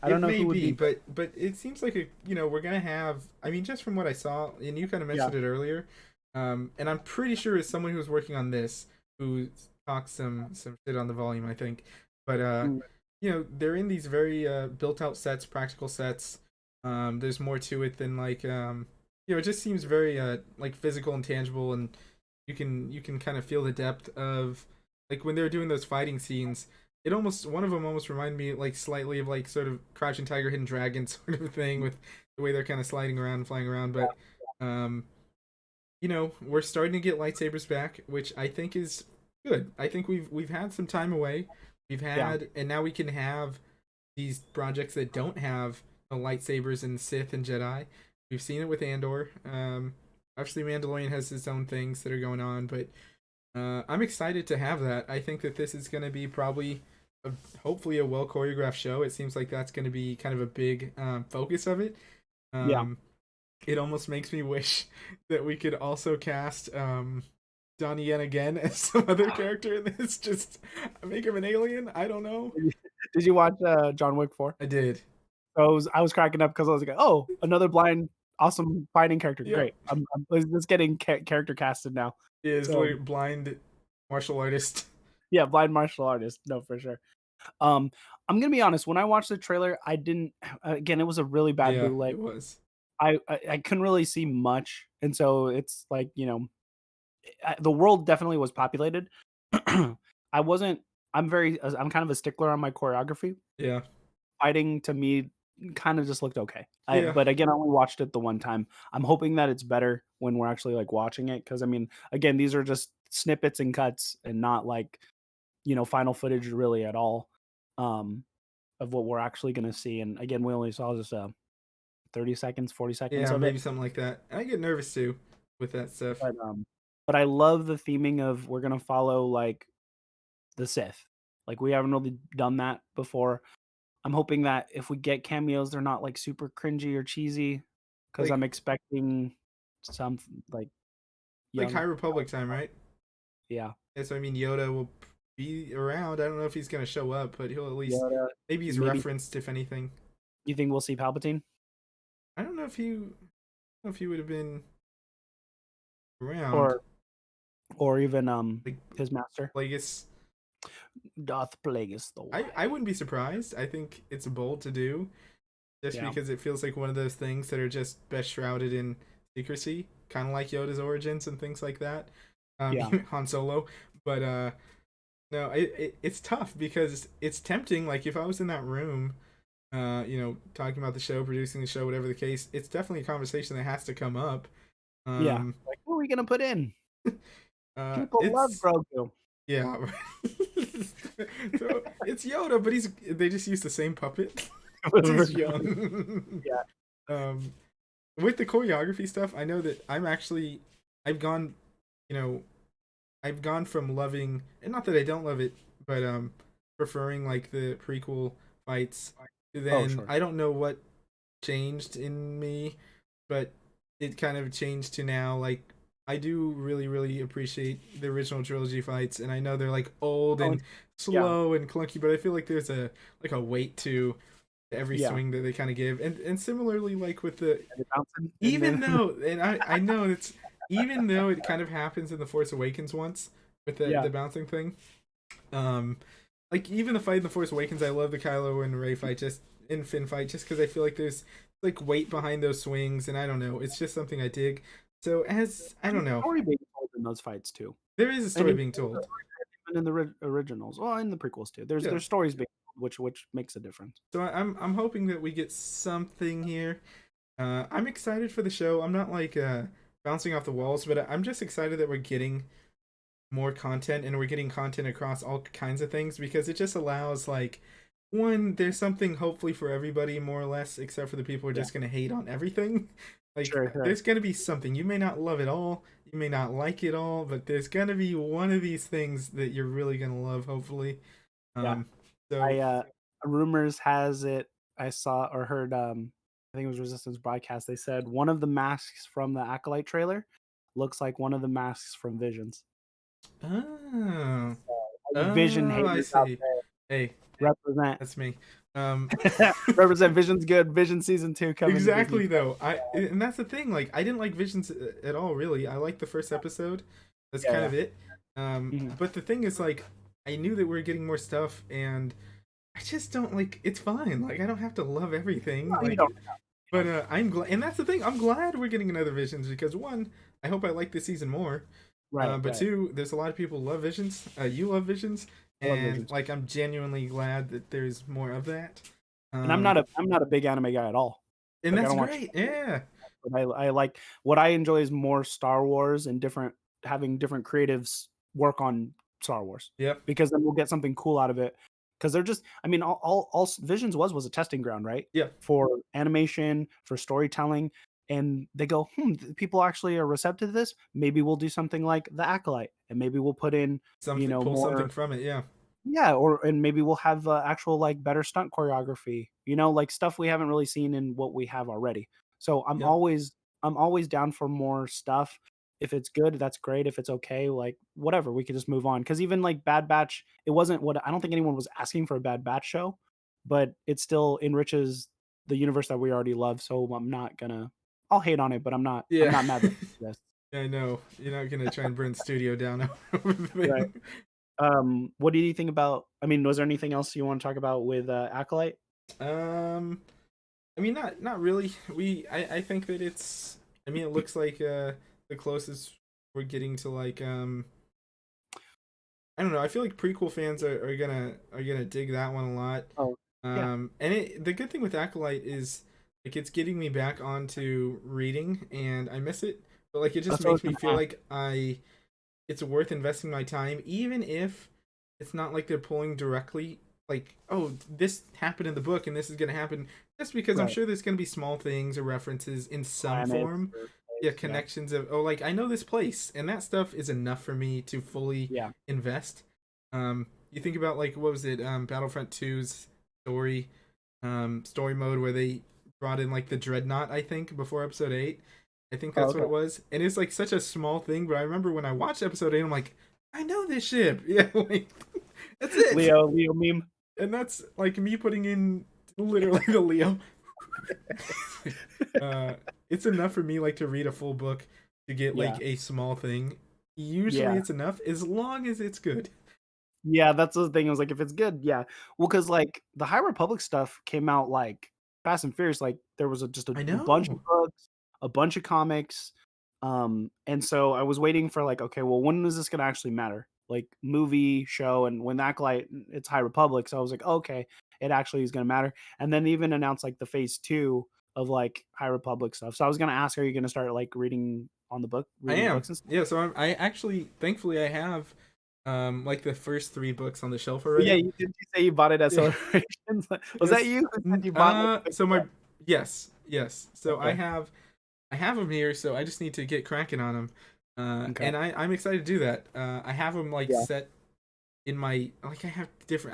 I It don't know may who would be, be but it seems like we're gonna have. I mean, just from what I saw, and you kind of yeah. mentioned it earlier, and I'm pretty sure it's someone who's working on this who talks some shit on the volume. I think, but Mm, they're in these very built out sets, practical sets. There's more to it than like it just seems very like physical and tangible, and you can kind of feel the depth of like when they're doing those fighting scenes. It almost one of them almost reminded me like slightly of like sort of Crouching Tiger, Hidden Dragon sort of thing with the way they're kind of sliding around and flying around. But um, you know, we're starting to get lightsabers back, which I think is good. I think we've had some time away. We've Yeah, had, and now we can have these projects that don't have lightsabers and Sith and Jedi. We've seen it with Andor. Obviously, Mandalorian has its own things that are going on, but I'm excited to have that. I think that this is going to be probably, hopefully, a well choreographed show. It seems like that's going to be kind of a big focus of it. yeah. Um, it almost makes me wish that we could also cast Donnie Yen again as some other character in this. Just make him an alien. I don't know. Did you watch John Wick 4? I did. So I was cracking up because I was like, oh, another blind, awesome fighting character. Yep. Great. I'm just getting character casted now. He is So literally blind martial artist. yeah, blind martial artist. No, for sure. Um, I'm gonna be honest. When I watched the trailer, I didn't. Again, it was a really bad Yeah, bootleg. it was. I couldn't really see much, and so it's like the world definitely was populated. I wasn't. I'm kind of a stickler on my choreography. Yeah. Fighting to me kind of just looked okay. Yeah. But again, I only watched it the one time. I'm hoping that it's better when we're actually like watching it because I mean, again, these are just snippets and cuts and not like final footage really at all um, of what we're actually going to see. And again, we only saw just 30 seconds, 40 seconds Yeah, of it. maybe something like that. I get nervous too with that stuff. But I love the theming of we're gonna follow like the Sith. Like we haven't really done that before. I'm hoping that if we get cameos, they're not like super cringy or cheesy, because Like I'm expecting some like High young. Republic time, right? Yeah, Yeah, so I mean Yoda will be around. I don't know if he's gonna show up, but he'll at least Yoda. maybe he's Maybe referenced if anything. you think we'll see Palpatine I don't know if he would have been around. or even Like his master Plagueis. Darth Plagueis the Wise. I wouldn't be surprised. I think it's bold to do just Yeah, because it feels like one of those things that are just best shrouded in secrecy, kind of like Yoda's origins and things like that. yeah, Han Solo, but no, it's tough because it's tempting. Like if I was in that room, talking about the show, producing the show, whatever the case, it's definitely a conversation that has to come up. yeah. Um, Like who are we gonna put in? People love it's Grogu. yeah. So it's Yoda, but they just use the same puppet. He's young. Yeah, um, with the choreography stuff, I know that I've gone, you know, I've gone from loving, and not that I don't love it, but preferring like the prequel fights. To oh then sure. I don't know what changed in me, but it kind of changed to now like I do really really appreciate the original trilogy fights, and I know they're like old Oh and yeah, slow and clunky, but I feel like there's a weight to every yeah. swing that they kind of give, and similarly like with the And it bouncing and even then though, and I know it's, even though it kind of happens in the Force Awakens once with the yeah, bouncing thing, um, like even the fight in the Force Awakens, I love the Kylo and Rey fight, just in Finn fight, just because I feel like there's like weight behind those swings, and I don't know, it's just something I dig. So as I there's don't a know, story being told in those fights too, there is a and story being told. in the originals, well, in the prequels too. Yeah. There's stories being told, which makes a difference. So I'm hoping that we get something here. I'm excited for the show. I'm not like bouncing off the walls, but I'm just excited that we're getting more content, and we're getting content across all kinds of things, because it just allows like one, there's something hopefully for everybody more or less, except for the people who are Yeah, just going to hate on everything. Like sure, sure. there's going to be something. You may not love it all, you may not like it all, but there's going to be one of these things that you're really going to love, hopefully. Yeah, um so rumors has it. I saw or heard. I think it was Resistance broadcast. They said one of the masks from the Acolyte trailer looks like one of the masks from Visions. oh All you Vision oh I haters out see. there, Hey, represent. that's me. um Represent. Vision's good. Vision season 2 coming to Disney. Exactly though. And that's the thing. Like I didn't like Visions at all. Really, I liked the first episode. That's Yeah, kind yeah. of it. Mhm. But the thing is, like, I knew that we are getting more stuff, and I just don't like. It's fine. Like I don't have to love everything. No, you Like, don't. You but don't. I'm glad, and that's the thing. I'm glad we're getting another Visions, because one, I hope I like this season more. Right, But right. two, there's a lot of people who love Visions. You love Visions, I love and Visions, like I'm genuinely glad that there's more of that. and Um, I'm not a big anime guy at all. and Like I that's don't watch great. Yeah. but I like what I enjoy is more Star Wars and different having different creatives work on Star Wars, Yep. because then we'll get something cool out of it. Because 'cause they're just I mean, all Visions was a testing ground, right? Yeah. For animation, for storytelling, and they go, people actually are receptive to this. Maybe we'll do something like The Acolyte, and maybe we'll put in, Something, pull something more. from it. Yeah. Yeah, and maybe we'll have, actual, like, better stunt choreography, like, stuff we haven't really seen in what we have already. So, Yep. I'm always down for more stuff. If it's good, that's great. If it's okay, like, whatever, we could just move on. Because even, like, Bad Batch, it wasn't what I don't think anyone was asking for a Bad Batch show, but it still enriches the universe that we already love, so I'll hate on it, but I'm Yeah. not mad that yes. I know. You're not gonna try and burn the studio down over the Right. thing. What do you think about I mean, was there anything else you wanna talk about with, Acolyte? Um, I mean, not really. I think that it's. I mean, it looks like the closest we're getting to like I don't know. I feel like prequel fans are gonna dig that one a lot. Oh, yeah. And the good thing with Acolyte is like it's getting me back onto reading, and I miss it. But like it just That's what I was makes me feel gonna ask. like it's worth investing my time, even if it's not like they're pulling directly like, oh, this happened in the book and this is gonna happen. Just because I'm Right. sure there's gonna be small things or references in some Planets form, or yeah, place, yeah. connections of, oh, like I know this place, and that stuff is enough for me to fully Yeah. invest. You think about like what was it, Battlefront 2's story, story mode where they brought in like the dreadnought, I think, before episode 8. I think Oh, that's what okay. it was, and it's like such a small thing, but I remember when I watched episode 8, I'm like, I know this ship. Yeah, like that's it. Leo meme. And that's like me putting in literally the Leo. uh, it's enough for me like to read a full book to get Yeah. like a small thing. Usually Yeah. it's enough as long as it's good. Yeah, that's the thing, I was like, if it's good, yeah. Well, because like, the High Republic stuff came out, like, Fast and Furious, like, there was just a I bunch of know. books, a bunch of comics, and so I was waiting for, like, okay, well, when is this gonna actually matter? Like, movie, show, and when Acolyte it's High Republic, so I was like, "Okay, it actually is gonna matter," and then they even announced, like, the phase 2 of, like, High Republic stuff, so I was gonna ask, are you gonna start, like, I reading the am. books and stuff? Yeah, so I actually thankfully I have like the first 3 books on the shelf Oh, yeah, already. didn't you say you bought it at Yeah. Celebrations? Was that Yes. you who said you bought, like, the So big my yes, yes. So Okay, I have them here, so I just need to get cracking on them. okay, And I'm excited to do that. I have them like yeah, set in my like I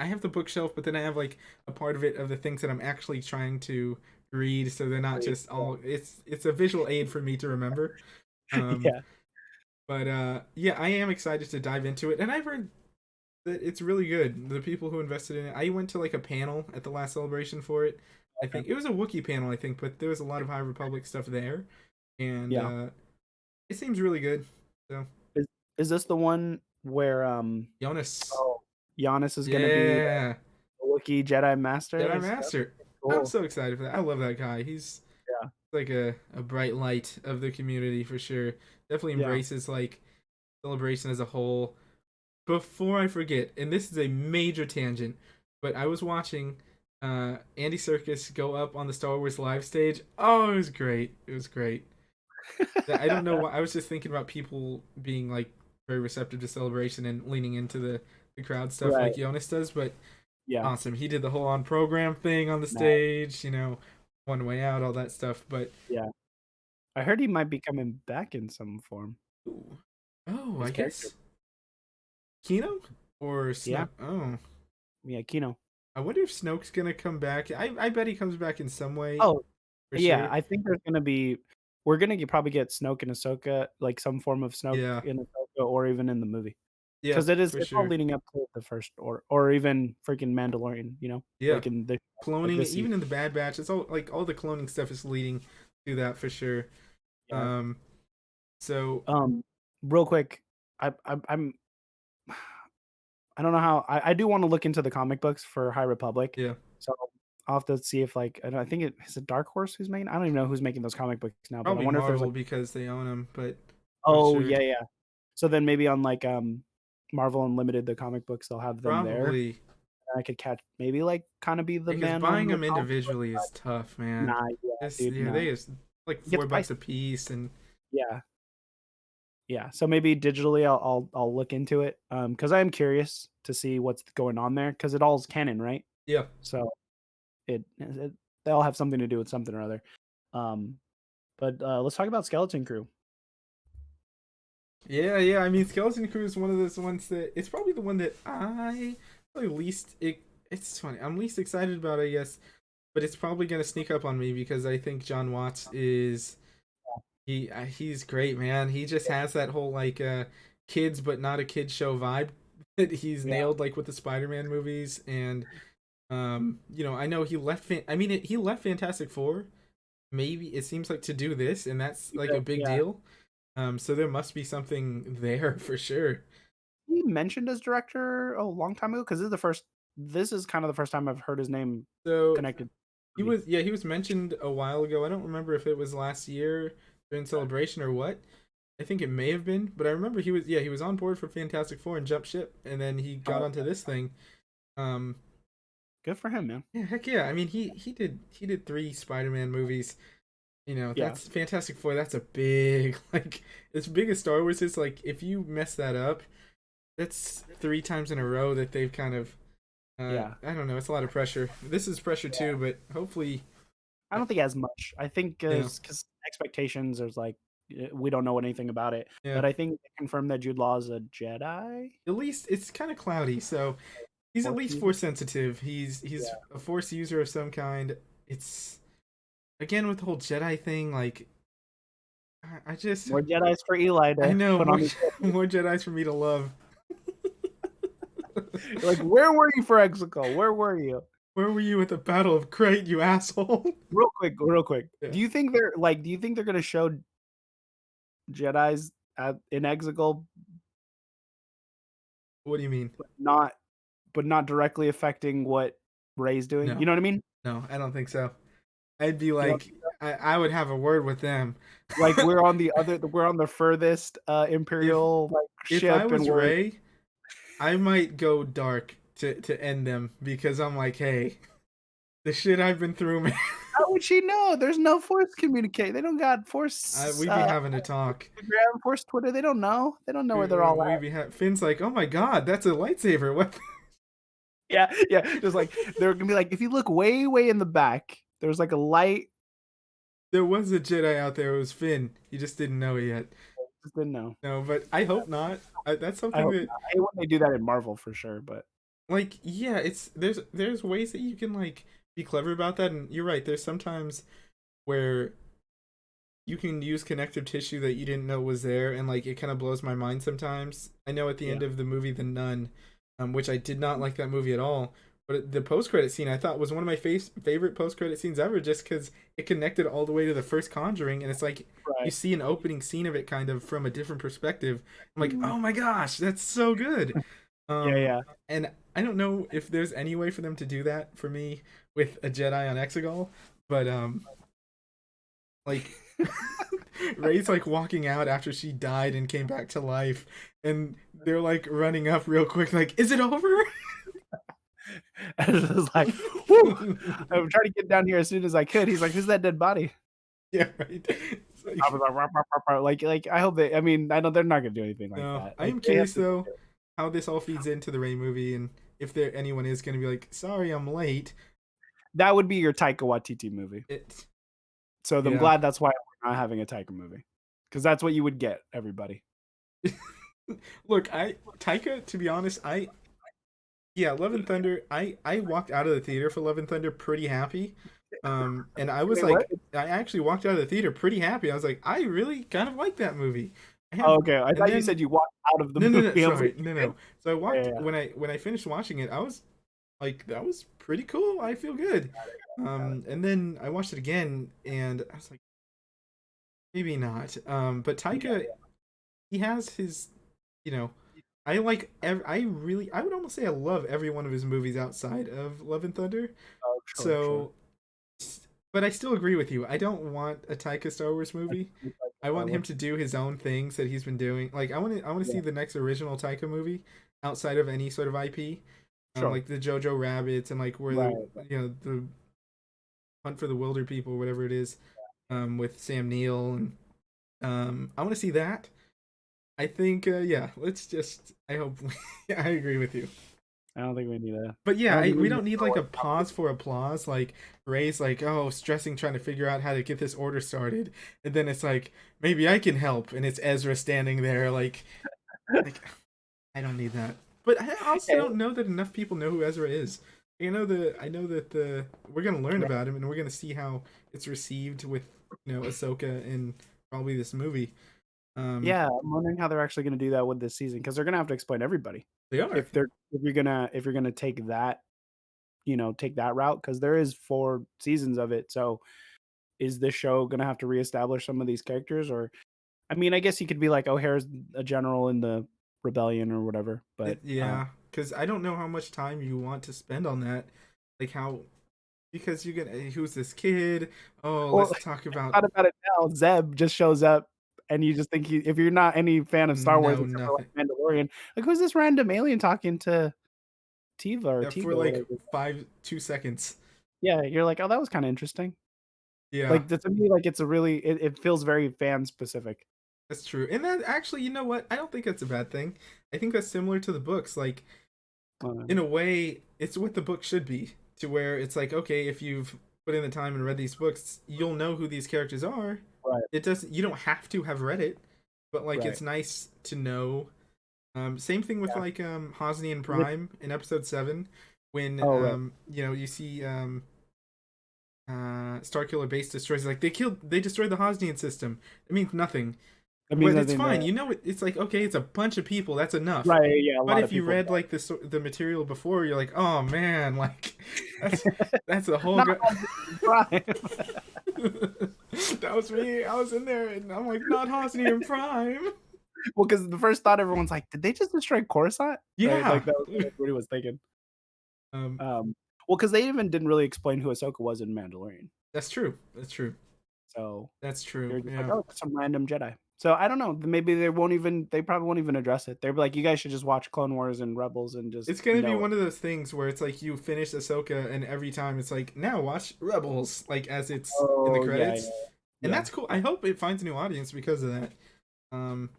have the bookshelf, but then I have like a part of it of the things that I'm actually trying to read, so they're not great, just all. It's a visual aid for me to remember. yeah, Um, yeah, but yeah, I am excited to dive into it, and I've heard that it's really good. The people who invested in it, I went to like a panel at the last celebration for it. I okay, think it was a Wookiee panel, I think, but there was a lot of High Republic stuff there, and yeah. it seems really good. So Is is this the one where, Jonas, oh, Giannis is gonna be yeah, the Wookiee Jedi Master? Jedi Is that Master. I'm cool? so excited for that. I love that guy. He's Yeah, like a bright light of the community for sure. Definitely yeah, embraces like celebration as a whole. Before I forget, and this is a major tangent, but I was watching Andy Serkis go up on the Star Wars live stage. Oh, it was great. It was great. I don't know why. I was just thinking about people being like very receptive to celebration and leaning into the crowd stuff right, like Jonas does, but yeah, awesome. He did the whole on program thing on the nice, stage, one way out, all that stuff. But yeah. I heard he might be coming back in some form, ooh. Oh, I his character. guess Kino or Yeah, Snoke. Oh, yeah, Kino. I wonder if Snoke's gonna come back. I bet he comes back in some way Oh, for yeah, sure. I think there's gonna be we're gonna probably get Snoke and Ahsoka, like, some form of Snoke Yeah, in Ahsoka or even in the movie. yeah, 'Cause for it's all sure. leading up to the first or even freaking Mandalorian, Yeah, like in the like cloning, this season. even in the Bad Batch, it's all like all the cloning stuff is leading to that for sure. Yeah. Um, so Um, real quick, I'm I don't know how I do wanna look into the comic books for High Republic, yeah, so I'll have to see if, like I think is it Dark Horse who's making I don't even know who's making those comic books now, but I probably wonder if there's, Marvel like because they own them, but not Oh, sure. yeah, yeah. So then maybe on, like, Marvel Unlimited, the comic books, they'll have them there, Probably and I could catch maybe, like, kinda be the because man buying on the them comic book individually side. is tough, man. Nah, yeah, It's dude, yeah, no. they is like It gets $4 pricey. a piece, and Yeah. Yeah, so maybe digitally I'll look into it, because I am curious to see what's going on there because it all's canon, right? yeah. So it they all have something to do with something or other. Um, but, let's talk about Skeleton Crew. Yeah, yeah. I mean, Skeleton Crew is one of those ones that it's probably the one that I probably least. It's funny. I'm least excited about, I guess, but it's probably gonna sneak up on me because I think John Watts is he's great, man. He just has that whole like kids but not a kid show vibe that he's Yeah, nailed like with the Spider-Man movies, and I know he left. I mean, he left Fantastic Four. Maybe it seems like to do this, and that's he like a did, big yeah. deal. So there must be something there for sure. He mentioned as director a long time ago because this is kind of the first time I've heard his name So connected to the he movie. was, yeah, he was mentioned a while ago. I don't remember if it was last year during Celebration or what. I think it may have been, but I remember he was on board for Fantastic Four and jumped ship, and then he got Oh, onto this thing. Um, good for him, man. yeah, heck yeah. I mean, he did three Spider-Man movies. Yeah. That's Fantastic Four. That's a big like as big as Star Wars is. Like if you mess that up, that's three times in a row that they've kind of Yeah. I don't know. It's a lot of pressure. This is pressure too, but hopefully, I don't think as much. I think yeah, because expectations, there's like we don't know anything about it, yeah. but I think they confirmed that Jude Law is a Jedi. At least it's kind of cloudy, so he's at Force least user. force sensitive. He's Yeah, a force user of some kind. It's again with the whole Jedi thing. Like I just more Jedi's for Eli I to know put more on his. more Jedi's for me to love. Like, where were you for Exegol? Where were you? Where were you at the Battle of Crate, you asshole? Real quick. Yeah. Do you think they're gonna show Jedi's in Exegol, What do you mean? not but not directly affecting what Rey's doing? No, You know what I mean? no, I don't think so. I'd be You don't like, I would have a word with them. like we're on the furthest if Imperial like if I ship and was we're Ray, I might go dark to end them because I'm like, hey, the shit I've been through, man. how would she know? There's no force communicate. They don't got force We'd be having a talk. Instagram, force Twitter. They don't know. They don't know where they're all at. Finn's like, oh my god, that's a lightsaber. What? Yeah, yeah. Just like they're gonna be like, if you look way, way in the back, there's like a light. There was a Jedi out there. It was Finn. He just didn't know it yet. Just didn't know. No, but I hope not. That's I something hope that, not. I hate when they do that in Marvel for sure, but like, yeah, it's there's ways that you can like be clever about that, and you're right. There's sometimes where you can use connective tissue that you didn't know was there, and like it kind of blows my mind sometimes. I know at the yeah. end of the movie The Nun, which I did not like that movie at all, but the post credit scene I thought was one of my favorite post credit scenes ever, just because it connected all the way to the first Conjuring, and it's like you Right. see an opening scene of it kind of from a different perspective. I'm like, Mhm. oh my gosh, that's so good. Yeah, Um, yeah. and I don't know if there's any way for them to do that for me with a Jedi on Exegol, but like Ray's like walking out after she died and came back to life, and they're like running up real quick, like, "Is it over?" I was just like, whoo! I'm trying to get down here as soon as I could. He's like, "Who's that dead body?" Yeah, right. It's I was like, like, "Rup, rup, rup, rup." Like I hope they. I mean, I know they're not gonna do anything like no, that. I Like am they have curious to. though how this all feeds into the Ray movie, and if there anyone is going to be like, "Sorry, I'm late." That would be your Taika Waititi movie. It, So I'm yeah. glad that's why we're not having a Taika movie, because that's what you would get, everybody. Look, I Taika. To be honest, yeah, Love and Thunder. I walked out of the theater for Love and Thunder pretty happy. And I was Wait, what? like, I actually walked out of the theater pretty happy. I was like, I really kind of like that movie. I Oh, had, okay. I and thought you then said you walked out of the no, no, no, movie. I was sorry, like, no, you did? no. So I Yeah, walked yeah, yeah. when I finished watching it, I was like, that was pretty cool. I feel good. And then I watched it again, and I was like, maybe not. But Yeah, Taika, he has his, you know, I like. I would almost say I love every one of his movies outside of Love and Thunder. oh, sure, sure. So, but I still agree with you. I don't want a Taika Star Wars I movie. think like I want him What's to do his own things that he's been doing. Like I want to yeah, see the next original Taika movie outside of any sort of IP. sure. Like the Jojo Rabbits and like where Right. the the Hunt for the Wilder People, whatever it is. with Sam Neill, and I want to see that. I think yeah, let's just. I hope I agree with you. I don't think we need a. But I yeah, don't think we we need a don't need Star like a Wars pause for applause. Like Ray's like, oh, stressing, trying to figure out how to get this order started, and then it's like, maybe I can help, and it's Ezra standing there, like I don't need that. But I also company. don't know that enough people know who Ezra is. I know that the we're gonna learn Right. about him, and we're gonna see how it's received with Ahsoka in probably this movie. Um, Yeah, I'm wondering how they're actually gonna do that with this season because they're gonna have to explain everybody they are. if you're gonna take that take that route because there is 4 seasons of it. So is this show gonna have to reestablish some of these characters? Or I mean, I guess you could be like, oh, here's a general in the rebellion or whatever. But Yeah, because I don't know how much time you want to spend on that. Like how because you get who's this kid? Oh, well, let's talk about thought about it now. Zeb just shows up, and you just think if you're not any fan of Star Wars no except for like nothing. Mandalorian, like who's this random alien talking to Tiva or Yeah, for Tivo or like whatever? 2 seconds. Yeah, you're like, oh, that was kind of interesting. Yeah, Like to me, like it's a really it feels very fan specific. that's true. And that actually, you know what? I don't think that's a bad thing. I think that's similar to the books. Like in Um, a way, it's what the book should be. To where it's like, okay, if you've put in the time and read these books, you'll know who these characters are. right, It doesn't. You don't have to have read it, but like right. it's nice to know. Same thing with Yeah. like Hosnian With Prime in episode 7, when oh right, you see Starkiller Base destroys, like they destroyed the Hosnian system. It means nothing. that means But it's nothing fine. to You know it's like okay, it's a bunch of people, that's enough. right. Yeah, a But lot of if you people. read like the material before, you're like, "Oh man, like that's that's a whole Not Prime. That was me. I was in there and I'm like, "Not Hosnian Prime." Well, because the first thought everyone's like, did they just destroy Coruscant? Right, Yeah. like that was what everybody was thinking. Um Well, because they even didn't really explain who Ahsoka was in Mandalorian, that's true. That's true. so That's true. you're just like, Yeah. oh, just some random Jedi. So I don't know. Maybe they probably won't even address it. They'll be like, you guys should just watch Clone Wars and Rebels and just It's gonna be know it. one of those things where it's like you finish Ahsoka, and every time it's like, now watch Rebels, like as it's in the Oh yeah, credits, and yeah, that's cool. I hope it finds a new audience because of that.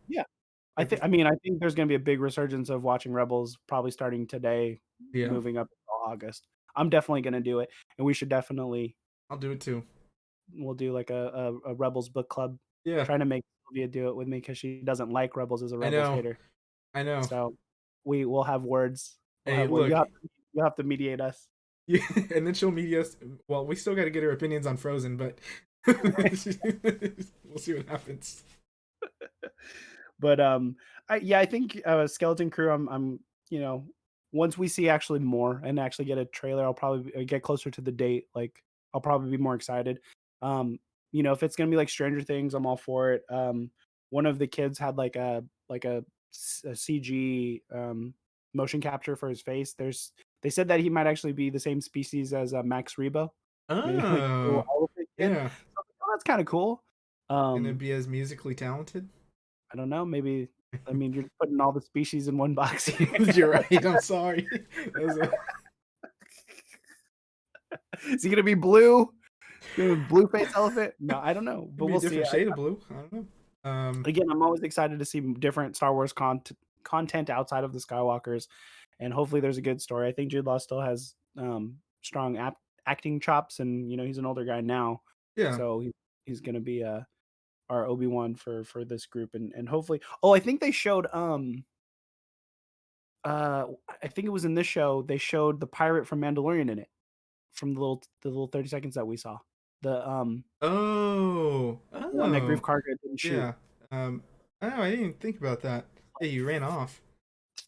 yeah. I Like, think. I mean, I think there's gonna be a big resurgence of watching Rebels probably starting today, yeah, moving up to August. I'm definitely gonna do it, and we should definitely I'll do it too. we'll do like a Rebels book club. Yeah, Trying to make Sylvia do it with me because she doesn't like Rebels, as a I Rebels know, hater. I know. So we'll have words. We'll Hey, have words. look, You have to mediate us. yeah, and then she'll media us. Well, we still got to get her opinions on Frozen, but we'll see what happens. But I think Skeleton Crew. I'm once we see actually more and actually get a trailer, I'll probably get closer to the date. Like I'll probably be more excited. Um, if it's gonna be like Stranger Things, I'm all for it. One of the kids had a CG motion capture for his face. They said that he might actually be the same species as Max Rebo, maybe like a little Oh, elephant kid. yeah, So, that's kind of cool. gonna Um, be as musically talented. I don't know, maybe I mean, you're putting all the species in one box here. You're right. I'm sorry. That was a Is he gonna be blue? Blue face elephant? No, I don't know, could but be a we'll see. different shade of blue. I don't know. Again, I'm always excited to see different Star Wars content outside of the Skywalkers, and hopefully there's a good story. I think Jude Law still has strong acting chops, and he's an older guy now, Yeah. so he's gonna be our Obi-Wan for this group, and hopefully. Oh, I think they showed I think it was in this show they showed the pirate from Mandalorian in it from the little 30 seconds that we saw. The Oh. one that Grief Oh. Karga didn't shoot. Yeah. Oh, I didn't even think about that. Yeah, you ran off.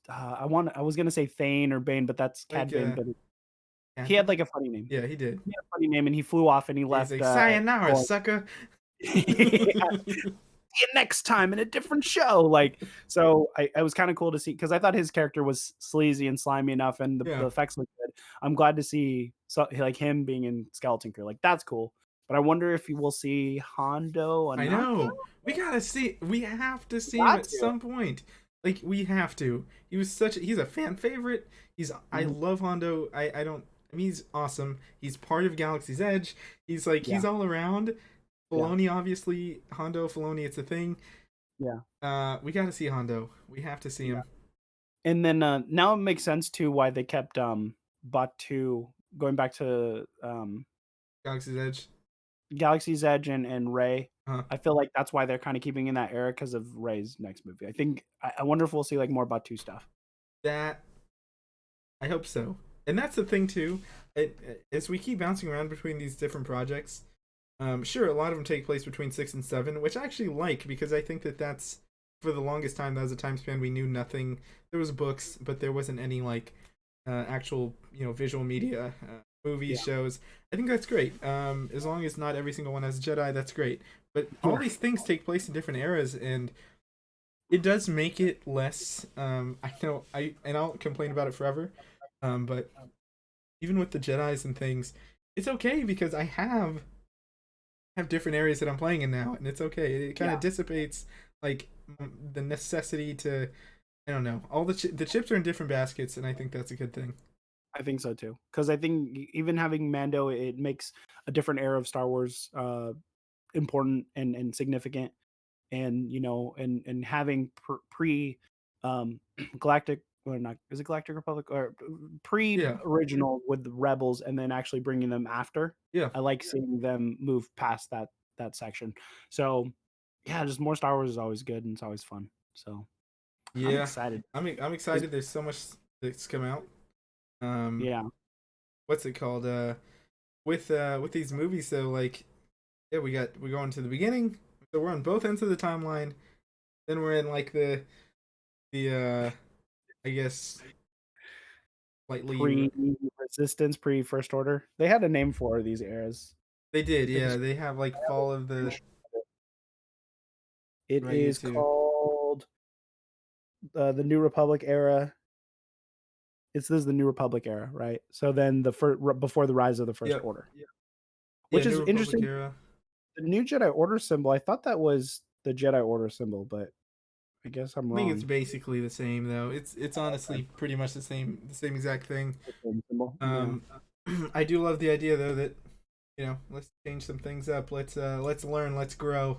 I was gonna say Thane or Bane, but that's Like, Cad Bane. But he had Catherine? like a funny name. Yeah, he did. He had a funny name, and he flew off and he He's left. like, sayonara, Oh, sucker. yeah, see you next time in a different show. Like, so I was kind of cool to see because I thought his character was sleazy and slimy enough, and the Yeah. effects looked good. I'm glad to see like him being in Skeleton Crew. Like, that's cool. But I wonder if you will see Hondo I Anaka. know. We have to see him Got at to. some point. Like, we have to. He's a fan favorite. I Mhm. love Hondo. I mean, he's awesome. He's part of Galaxy's Edge. He's like, Yeah. he's all around. Yeah. Filoni, obviously, Hondo Filoni, it's a thing. Yeah. We got to see Hondo. We have to see Yeah. him. And then, now it makes sense too why they kept, Batu going back to, Galaxy's Edge. Galaxy's Edge and Rey. Huh. I feel like that's why they're kinda keeping in that era because of Rey's next movie. I think I wonder if we'll see, like, more Batu stuff. That I hope so. And that's the thing too. As we keep bouncing around between these different projects, sure, a lot of them take place between 6 and 7, which I actually like because I think that that's for the longest time that was a time span we knew nothing. There was books, but there wasn't any like actual visual media, movies, Yeah. shows. I think that's great. As long as not every single one has a Jedi, that's great. But all Right. these things take place in different eras, and it does make it less. I know I'll complain about it forever. But even with the Jedi's and things, it's okay because I have different areas that I'm playing in now, and it's okay. It kind Yeah. of dissipates like the necessity to. I don't know. All the chips are in different baskets, and I think that's a good thing. I think so too. Because I think even having Mando, it makes a different era of Star Wars, important and significant. And, and having pre, Galactic or not is it Galactic Republic or Yeah, pre-original with the Rebels and then actually bringing them after. yeah, I like seeing them move past that section. So, yeah, just more Star Wars is always good and it's always fun. So, I'm yeah. excited. I'm Is excited. There's so much that's come out. Um, Yeah, what's it called? With these movies, though, like yeah, we're going to the beginning, so we're on both ends of the timeline. Then we're in like the I guess slightly pre-Resistance, pre-First Order. They had a name for these eras. they did, I think yeah. it's They have like Fall of the it right, you is too. called, the New Republic era. This is the New Republic era, right? So then before the rise of the First Yep. Order, Yeah, which New is Republic interesting. era. The new Jedi Order symbol, I thought that was the Jedi Order symbol, but I guess I'm I think it's wrong. basically the same though. It's honestly Okay. pretty much the same exact thing. The same symbol, yeah. Um I do love the idea though that let's change some things up. Let's learn, let's grow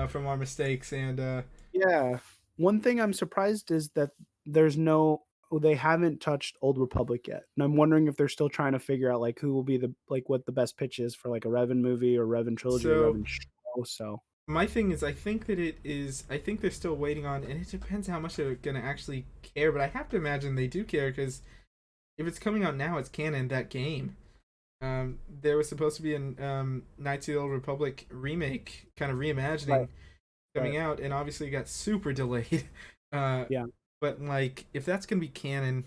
from our mistakes and Yeah. One thing I'm surprised is that there's no they haven't touched Old Republic yet, and I'm wondering if they're still trying to figure out, like, who will be what the best pitch is for, like, a Revan movie or Revan trilogy or so Revan show, so my thing is I think they're still waiting on and it depends how much they're gonna actually care, but I have to imagine they do care because if it's coming out now, it's canon, that game. There was supposed to be an Knights of the Old Republic remake, kind of Right, reimagining, right. coming out, and obviously it got super delayed. Uh, Yeah. but like, if that's gonna be canon,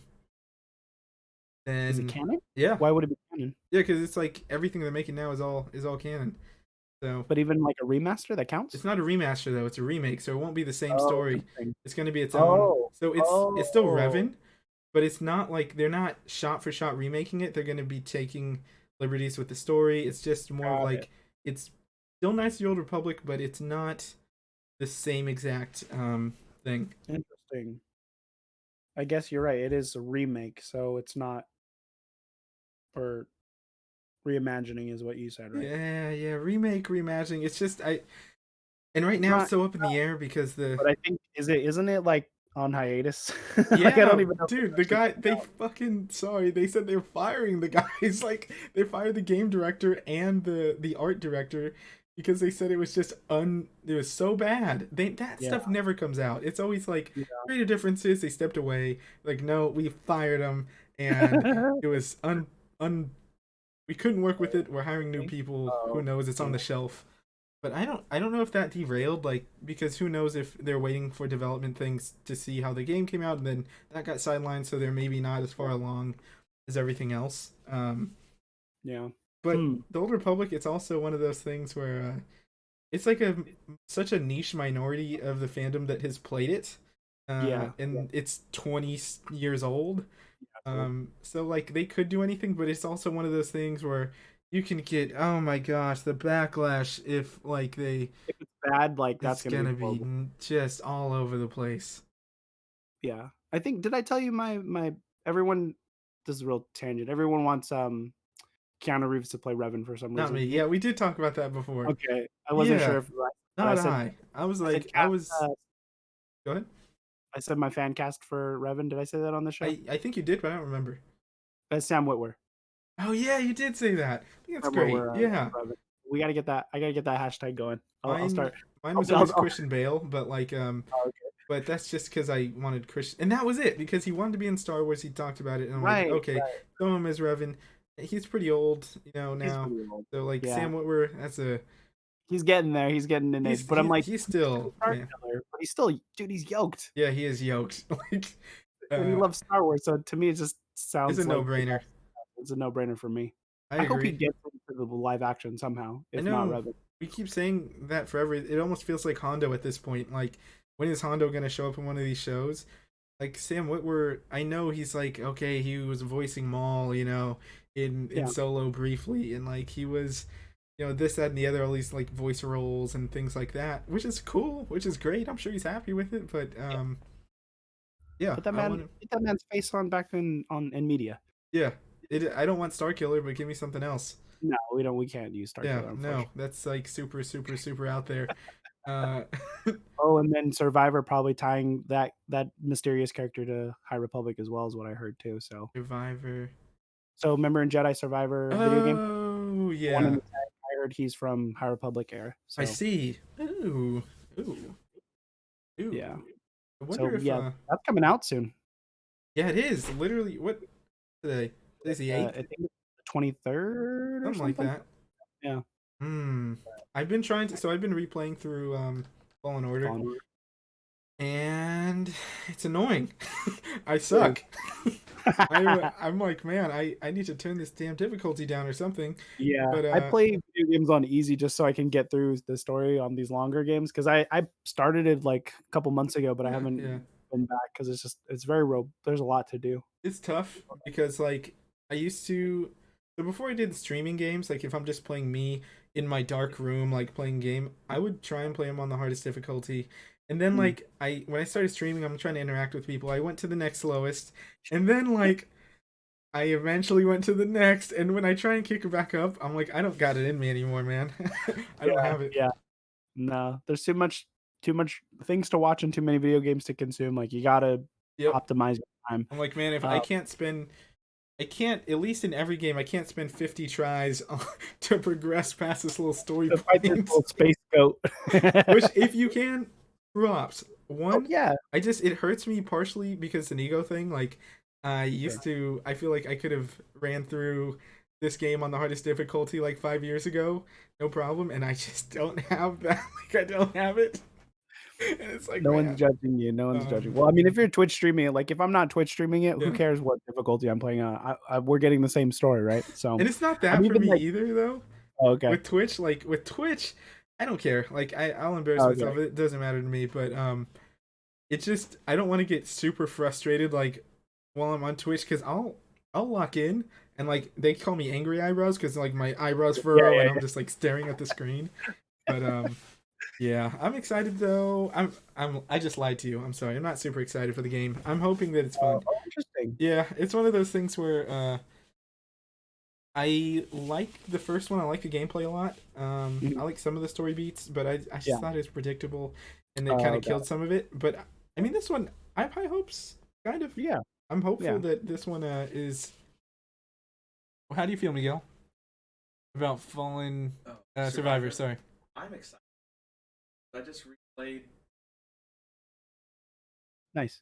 Is it then canon? yeah, Why would it be canon? yeah, because it's like everything they're making now is all canon. So But even, like, a remaster that it's counts? not a remaster though; it's a remake, so it won't be the same Oh, story. interesting. It's gonna be its own. Oh. So it's still Oh, Revan, but it's not like they're not shot for shot remaking it. They're gonna be taking liberties with the story. It's just more of got it. like it's still Knights of the Old Republic, but it's not the same exact thing. Interesting. I guess you're right, it is a remake, so it's not or reimagining is what you said, right? Yeah, yeah, remake, reimagining. It's just and right now it's Not so up in the air because the but I think isn't it, like, on hiatus? Like, I yeah, don't even know if it's dude, the actually guy coming they out. fucking sorry, they said they're firing the guys like they fired the game director and the art director because they said it was just it was so bad. That Yeah. stuff never comes out. It's always like Yeah. creative differences, they stepped away. Like no, we fired them and it was un we couldn't work with it. We're hiring new people. Who Oh, knows? It's on yeah. the shelf. But I don't know if that derailed like because who knows if they're waiting for development things to see how the game came out and then that got sidelined so they're maybe not as far along as everything else. Yeah. But Hmm. the Old Republic, it's also one of those things where it's like a such a niche minority of the fandom that has played it, Yeah. and it's 20 years old. That's old. So like they could do anything, but it's also one of those things where you can get oh my gosh the backlash if like they If it's bad, like, that's it's gonna be gonna be horrible. just all over the place. Yeah. I think did I tell you my everyone this is a real tangent. Everyone wants, Keanu Reeves to play Revan for some Not me. reason. Yeah, we did talk about that before. Okay, I wasn't Yeah, sure if but not I. I was I said like, I cast. was. Go ahead. I said my fan cast for Revan. Did I say that on the show? I think you did, but I don't remember. Sam Witwer. Oh yeah, you did say that. I think that's Sam great. Witwer. Yeah, Revan. We gotta get that. I gotta get that hashtag going. I'll mine start. mine I'll, was I'll, always I'll, Christian Bale, but okay. but that's just because I wanted Christian, and that was it because he wanted to be in Star Wars. He talked about it, and I'm like, Right, okay, right. throw him as Revan. He's pretty old, He's now. pretty old. So like Yeah, Sam Witwer, that's a he's getting there. He's getting in age. But I'm like, he's he's a still, Star man. Killer, but he's still, dude. He's yoked, Yeah, he is yoked. Like, and he uh, loves Star Wars. So to me, it just it's a sounds no like brainer. it's a no brainer for me. I I hope he agree. gets into the live action somehow, I if not know Revan. we keep saying that forever. It almost feels like Hondo at this point. Like, when is Hondo gonna show up in one of these shows? Like Sam Witwer, I know he's like, okay, he was voicing Maul, in Yeah, Solo briefly, and like he was, this, that, and the other, all these like voice roles and things like that, which is cool, which is great. I'm sure he's happy with it, but yeah, I want to, put that man's face on back in media. yeah. I don't want Star Killer, but give me something else. No, we don't. We can't use Star Yeah, Killer, no, unfortunately. that's like super, super, super out there. Uh, Oh, and then Survivor probably tying that mysterious character to High Republic as well is what I heard too. Survivor. So remember in Jedi Survivor video game, Oh the one in yeah, the tag, I heard he's from High Republic era. I So see. Ooh, ooh, yeah. ooh. I wonder So if yeah, that's coming out soon. yeah, it is literally what today. Today's the I 8th, think it's the 23rd or something like something. that. Yeah. Hmm. I've been trying to. So I've been replaying through Fallen Order, Fallen Order. and it's annoying. I It is. suck. I'm like, man, I need to turn this damn difficulty down or something. Yeah, But I play video games on easy just so I can get through the story on these longer games because I started it like a couple months ago, but I yeah, haven't yeah. been back because it's very there's a lot to do. It's tough because like I used to, so before I did streaming games, like if I'm just playing me in my dark room like playing game, I would try and play them on the hardest difficulty. And then Mm. like I when I started streaming, I'm trying to interact with people. I went to the next lowest, and then like I eventually went to the next, and when I try and kick it back up, I'm like, I don't got it in me anymore, man. I don't Yeah, have it. yeah. No, there's too much things to watch and too many video games to consume. Like you gotta Yep. optimize your time. I'm like, man, if Uh, I can't, at least in every game, I can't spend 50 tries to progress past this little story to fight this point. little space goat. Which, if you can, props. Oh One, yeah. it hurts me partially because it's an ego thing. Like, Sure. I feel like I could have ran through this game on the hardest difficulty like 5 years ago, no problem, and I just don't have that. Like, I don't have it. And it's like, No one's man. judging you. No one's judging. Um, Well, I mean, if you're Twitch streaming it, like if I'm not Twitch streaming it, who yeah. cares what difficulty I'm playing on? We're getting the same story, right? So And it's not I'm that for even me like, either, though. oh, okay, With Twitch, I don't care. Like, I'll embarrass okay, myself. It doesn't matter to me. But it's just I don't want to get super frustrated like while I'm on Twitch because I'll lock in and like they call me angry eyebrows because like my eyebrows yeah, furrow yeah, and I'm just like staring at the screen. But yeah, I'm excited though. I just lied to you. I'm sorry. I'm not super excited for the game. I'm hoping that it's fun. interesting. Yeah, it's one of those things where I like the first one. I like the gameplay a lot. I Mhm. like some of the story beats, but I just Yeah. thought it was predictable, and it kind Oh of god. killed some of it. But I mean, this one I have high hopes. Kind of. Yeah, I'm hopeful yeah. that this one is. Well, how do you feel, Miguel, about Fallen Survivor? Survivor. Sorry. I'm excited. I just replayed. Nice.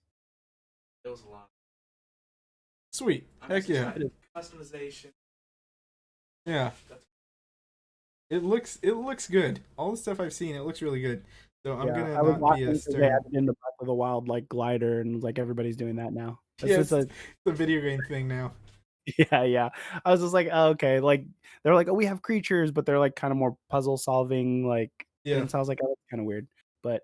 There was a lot. Sweet. I'm Heck just yeah. excited. Customization. Yeah. That's It looks good. All the stuff I've seen, it looks really good. So I'm Yeah, gonna I was not be watching a because they stern. added in the Breath of the Wild like glider, and like everybody's doing that now. It's just Yes, a the video game thing now. yeah, yeah. I was just like, oh, okay. Like they're like, oh, we have creatures, but they're like kind of more puzzle solving, like. Yeah. And so I was like, oh, that's kind of weird. But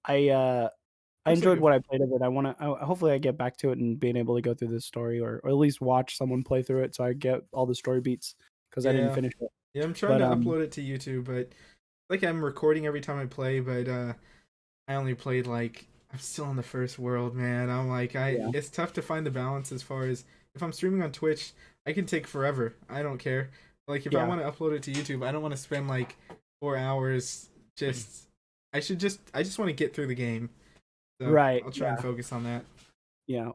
I I Looks like enjoyed a what I played of it. Hopefully I get back to it and being able to go through the story or at least watch someone play through it so I get all the story beats because I didn't yeah. finish it. Yeah, I'm trying But to upload it to YouTube, but like I'm recording every time I play, but I only played like I'm still in the first world, man. I'm like yeah, it's tough to find the balance as far as if I'm streaming on Twitch, I can take forever. I don't care. Like if I Yeah. want to upload it to YouTube, I don't want to spend like 4 hours. Just I just want to get through the game. So Right. I'll try and Yeah. focus on that. Yeah.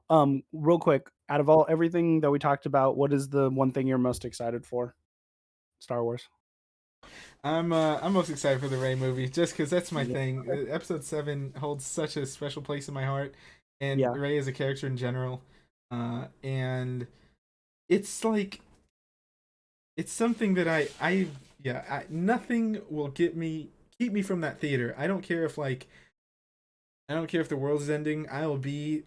Real quick, out of everything that we talked about, what is the one thing you're most excited for? Star Wars. I'm most excited for the Ray movie just because that's my Yeah. thing. Episode 7 holds such a special place in my heart, and Yeah. Ray as a character in general. And it's like it's something that nothing will keep me from that theater. I don't care if the world is ending. I will be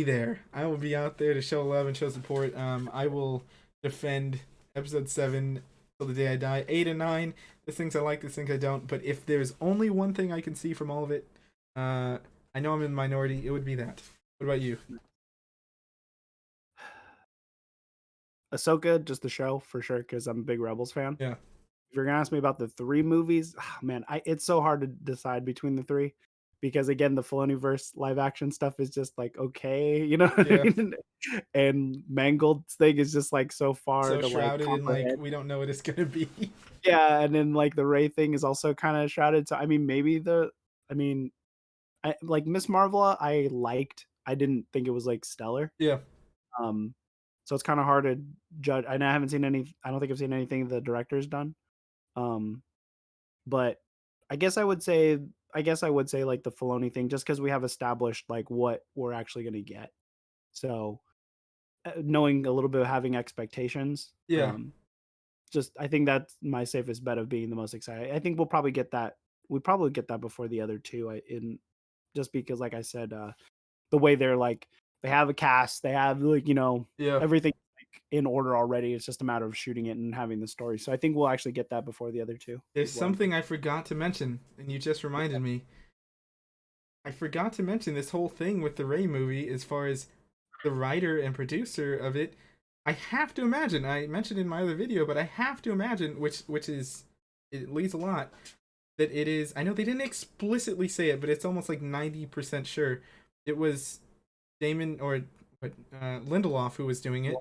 there. I will be out there to show love and show support. I will defend episode 7 till the day I die. 8 and 9, there's things I like, there's things I don't. But if there's only one thing I can see from all of it, I know I'm in the minority. It would be that. What about you? Ahsoka, just the show for sure, because I'm a big Rebels fan. Yeah. If you're gonna ask me about the 3 movies, man, it's so hard to decide between the 3 because again, the Filoniverse live action stuff is just like okay, you know what I Yeah. mean? And Mangold's thing is just like so far So to like shrouded in like comprehend. we don't know what it's gonna be. Yeah, and then like the Ray thing is also kind of shrouded. So I mean, I mean, I like Miss Marvel. I liked. I didn't think it was like stellar. Yeah. Um, so it's kind of hard to judge. I haven't seen any. I don't think I've seen anything the director's done. Um, but I guess I would say. I guess I would say like the Filoni thing, just because we have established like what we're actually going to get. So knowing a little bit, having expectations. Yeah. Just I think that's my safest bet of being the most excited. I think we'll probably get that. We probably get that before the other two. In just because, like I said, the way they're like they have a cast, they have like Yeah. everything like, in order already. It's just a matter of shooting it and having the story. So I think we'll actually get that before the other two. There's Is what I'm something I forgot to mention, and you just reminded me. I forgot to mention this whole thing with the Ray movie as far as the writer and producer of it. I have to imagine, I mentioned in my other video, but I have to imagine, which is it leads a lot, that it is I know they didn't explicitly say it, but it's almost like 90% sure it was Damon or Lindelof who was doing it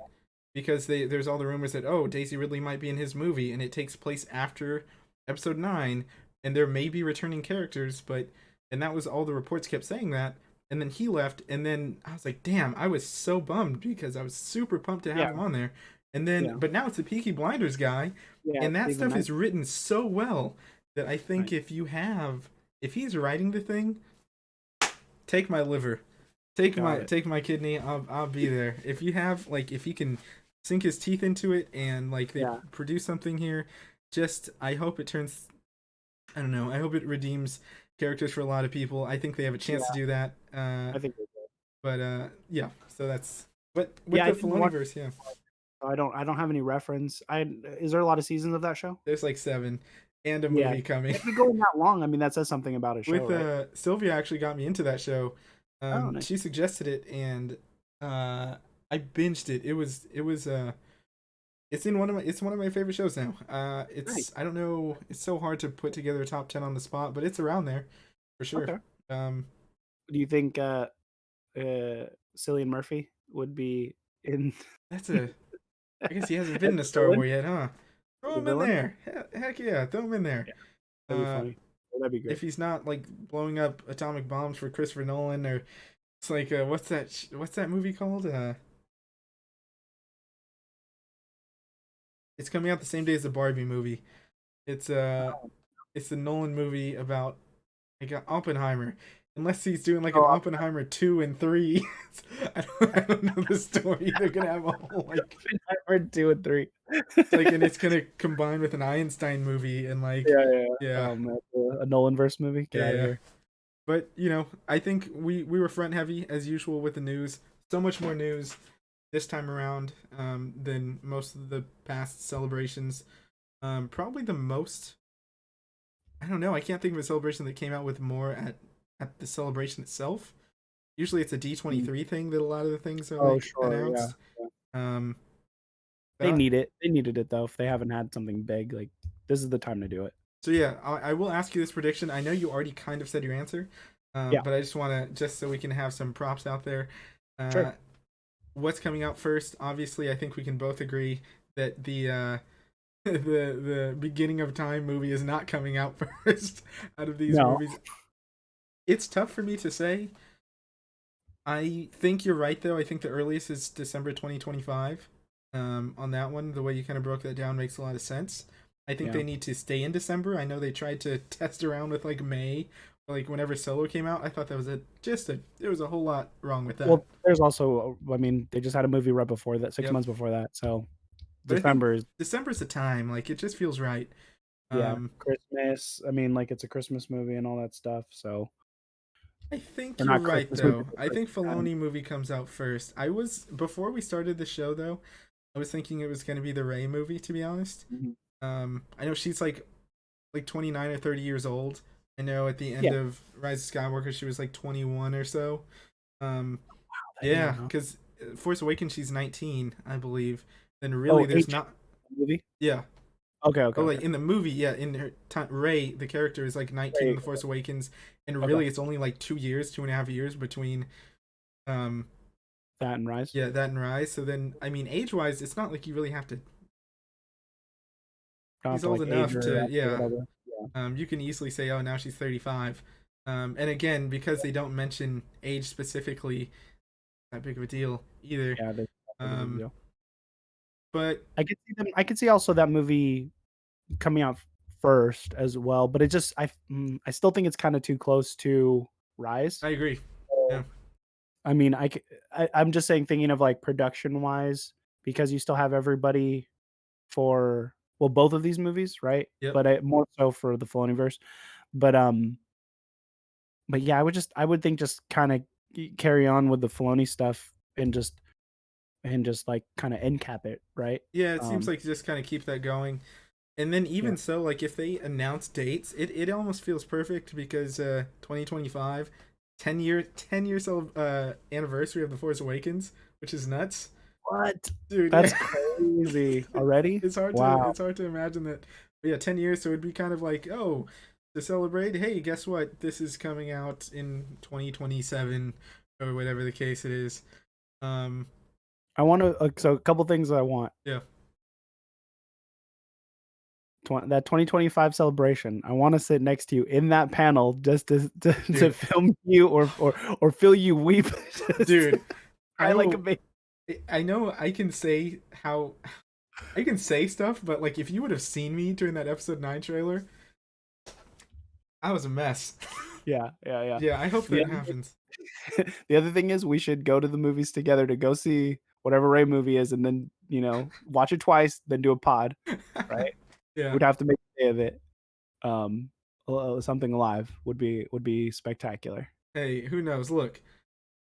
because there's all the rumors that Daisy Ridley might be in his movie and it takes place after episode 9 and there may be returning characters, but and that was all the reports kept saying that. And then he left, and then I was like, damn, I was so bummed because I was super pumped to have yeah, him on there. And then, yeah, but now it's the Peaky Blinders guy, yeah. and that Even stuff that, is written so well that I think right. if he's writing the thing, take my liver, take Got it. my kidney, I'll be there. If you have like if he can sink his teeth into it and like they Yeah, produce something here, just I hope it turns. I don't know. I hope it redeems characters for a lot of people. I think they have a chance to yeah. do that. I think we did. But yeah, so that's but with Yeah, the I didn't watch. Filoniverse, yeah, I don't. I don't have any reference. Is there a lot of seasons of that show? there's like 7 and a Yeah, movie coming. if you're going that long, I mean that says something about a show, With right? Sylvia actually got me into that show. Oh, nice. She suggested it and I binged it. It's one of my favorite shows now. Nice. I don't know, it's so hard to put together a top 10 on the spot, but it's around there for sure. Okay. Um Do you think Cillian Murphy would be in that's a I guess he hasn't been as in a the Star villain? Wars yet, huh? Throw The him in villain? there. Heck yeah, throw him in there. Yeah, that'd be Uh, funny. That'd be great. if he's not like blowing up atomic bombs for Christopher Nolan, or it's like what's that movie called? It's coming out the same day as the Barbie movie. It's Oh, it's the Nolan movie about like Oppenheimer. Unless he's doing like an oh, Oppenheimer 2 and 3, I don't know the story. They're gonna have a whole like Oppenheimer 2 and 3. like and it's gonna combine with an Einstein movie and like Yeah, yeah. yeah Man, a Nolan verse movie. Get yeah out of yeah. here. But I think we were front heavy as usual with the news. So much more news this time around than most of the past celebrations. Probably the most. I don't know. I can't think of a celebration that came out with more at the celebration itself. Usually it's a Mm. D23 thing that a lot of the things are Oh, like sure. Yeah. announced. Um, but They need it. They needed it though. If they haven't had something big, like this is the time to do it. so yeah, I will ask you this prediction. I know you already kind of said your answer, Yeah. but I just want to just so we can have some props out there. Uh, Sure. what's coming out first? Obviously, I think we can both agree that the the beginning of time movie is not coming out first out of these No. movies. It's tough for me to say. I think you're right though. I think the earliest is December 2025. On that one, the way you kind of broke that down makes a lot of sense. I think Yeah. they need to stay in December. I know they tried to test around with like May, like whenever Solo came out. I thought that was there was a whole lot wrong with that. Well, there's also, I mean, they just had a movie right before that, 6 months Yep. before that. So But I think December is, December's the time. Like it just feels right. yeah, Um, Christmas. I mean, like it's a Christmas movie and all that stuff. So, I think or you're not right Christmas movie, though. but I think Christmas time. Filoni movie comes out first. I was before we started the show though. I was thinking it was going to be the Rey movie. To be honest, Mhm. I know she's like 29 or 30 years old. I know at the end Yeah, of Rise of Skywalker she was like 21 or so. Um, that young, yeah, huh? because Force Awakens she's 19, I believe. Then really Oh, there's H not. movie. Yeah. Okay, okay, Oh, okay. like in the movie, yeah, in her time, Ray, the character is like 19 in Wait, the Force Awakens, and okay, really it's only like 2 years, 2.5 years between um that and Rise. yeah, that and Rise. So then, I mean, age wise, it's not like you really have to. Don't have He's to old like age enough her to, up or yeah. whatever. Yeah, You can easily say, oh, now she's 35. And again, because they don't mention age specifically, not big of a deal either. yeah, that's not a big Um, deal. but I could see them. I could see also that movie coming out first as well, but it just I still think it's kind of too close to Rise. I agree. Yeah, So, I mean, I'm just saying, thinking of like production wise, because you still have everybody for, well, both of these movies, right? yep, But more so for the Filoniverse. But yeah, I would think just kind of carry on with the Filoni stuff and just like kind of end cap it, right? yeah. It seems Um, like just kind of keep that going. And then yeah. even so, like if they announce dates, it almost feels perfect because 2025, 10 years anniversary of The Force Awakens, which is nuts, What? dude. That's Yeah, crazy already. it's Wow. hard to imagine that. But yeah, 10 years, so it'd be kind of like, oh, to celebrate. Hey, guess what? This is coming out in 2027 or whatever the case it is. Um, I want to. So a couple things I want. yeah, That 2025 celebration. I want to sit next to you in that panel just to dude, film you or feel you weep, just dude. cry I like a will. baby. I know I can say how I can say stuff, but like if you would have seen me during that episode 9 trailer, I was a mess. Yeah, yeah, yeah. Yeah, I hope The that other, happens. the other thing is we should go to the movies together to go see whatever Ray movie is, and then watch it twice, then do a pod. Right? Yeah. We'd have to make a day of it. Um, something live would be spectacular. Hey, who knows? Look,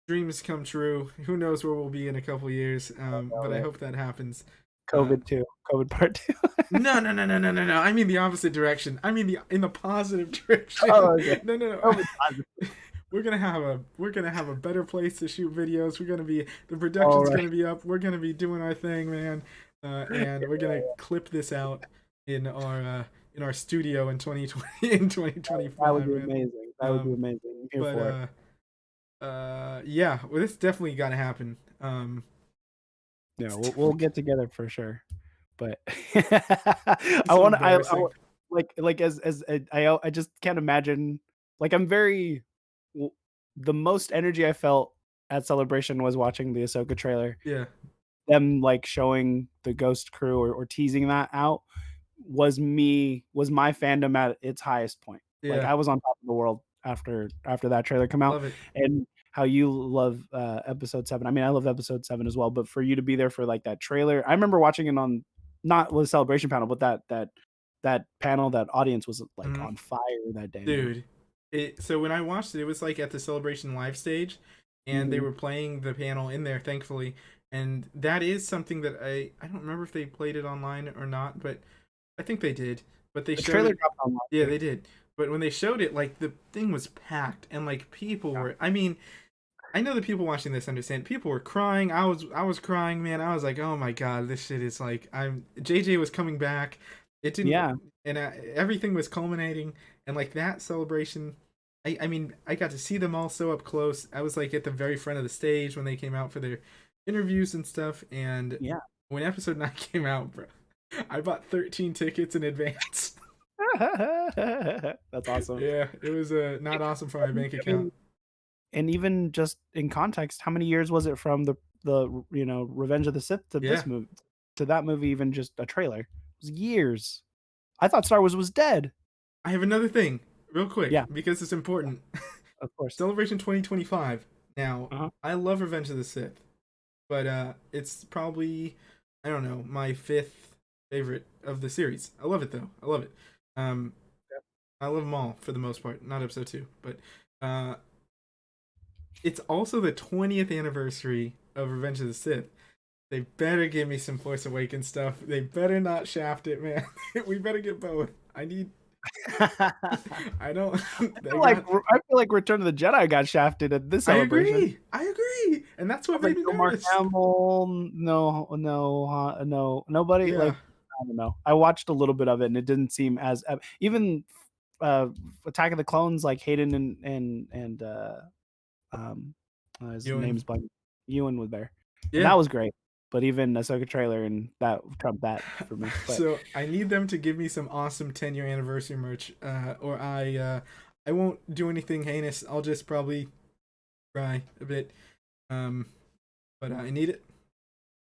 dreams come true. Who knows where we'll be in a couple years? But I Right. hope that happens. Uh, COVID too. COVID part two. no, no, no, no, no, no, no. I mean the opposite direction. I mean the in the positive direction. Oh, okay. No, no, COVID no. We're gonna have a better place to shoot videos. The All production's right. gonna be up. We're gonna be doing our thing, man. And we're gonna clip this out in our studio in 2020 in That would 2025, be man. amazing. That would be Um, amazing. I'm here but for it. yeah, well, this definitely gotta happen. Yeah, It's we'll definitely get together for sure. But I so want to. embarrassing. Like as I just can't imagine. Like I'm very. w- The most energy I felt at Celebration was watching the Ahsoka trailer. Yeah. Them like showing the Ghost Crew or teasing that out was my fandom at its highest point. Like Yeah. I was on top of the world after that trailer come out, Love it. and how you love episode 7. I mean, I love episode 7 as well, but for you to be there for like that trailer, I remember watching it on not the celebration panel, but that panel, that audience was like Mhm. on fire that day, man. Dude. So when I watched it, it was like at the Celebration live stage, and they Mhm. were playing the panel in there, thankfully. And that is something that I don't remember if they played it online or not, but I think they did. But they The showed trailer it. dropped online Yeah, too. they did. But when they showed it, like the thing was packed, and like people Yeah. were. I mean, I know the people watching this understand. People were crying. I was crying, man. I was like, oh my god, this shit is like I'm. JJ was coming back. It didn't, Yeah. and everything was culminating, and like that celebration. I mean, I got to see them all so up close. I was like at the very front of the stage when they came out for interviews and stuff. And Yeah. when episode 9 came out, bro, I bought 13 tickets in advance. That's awesome. Yeah, it was not awesome for my bank I mean, account. and even just in context, how many years was it from the Revenge of the Sith to Yeah, this movie, to that movie? Even just a trailer, it was years. I thought Star Wars was dead. I have another thing, real quick, Yeah, because it's yeah, important. of course. Celebration 2025. Now, Uh-huh. I love Revenge of the Sith, but it's probably, I don't know, my fifth favorite of the series. I love it though. I love it. Um, I love them all for the most part. Not episode 2, but uh, it's also the 20th anniversary of Revenge of the Sith. They better give me some Force Awakens stuff. They better not shaft it, man. We better get both. I need. I don't. They got. I feel like Return of the Jedi got shafted at this I celebration. agree. I agree, and that's I what was like, made me no Mark nervous. Hamill, no, nobody. Yeah, Like, I don't know. I watched a little bit of it, and it didn't seem as even uh, Attack of the Clones, like Hayden and um, his Ewan. name's blank. Ewan was there, and Yeah. that was great. But even Ahsoka trailer and that trumped that for me. But So I need them to give me some awesome 10-year anniversary merch, or I won't do anything heinous. I'll just probably cry a bit. Um, but I need it.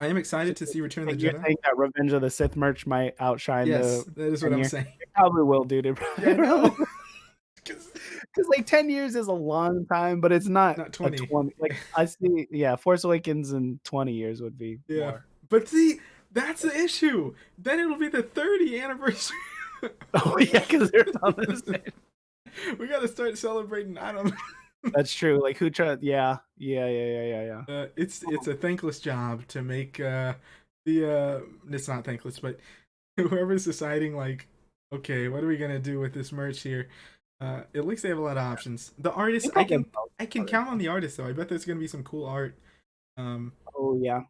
I am excited to see Return of and the you're Jedi. saying that Revenge of the Sith merch might outshine Yes, the that is what 10 I'm year? saying. It probably will, dude. It Yeah, I probably know. will. 'Cause, like, 10 years is a long time, but it's not Not a 20. 20. Like, I see, yeah, Force Awakens in 20 years would be Yeah. more. But see, that's the issue. Then it'll be the 30th anniversary. Oh, yeah, because they're on the same. We gotta start celebrating. I don't know. That's true. Like, who tried? Yeah, yeah. It's a thankless job to make the it's not thankless, but whoever's deciding like, okay, what are we gonna do with this merch here? At least they have a lot of options. The They artists, probably have both I can already. count on the artists though. I bet there's gonna be some cool art. Um, Oh, yeah.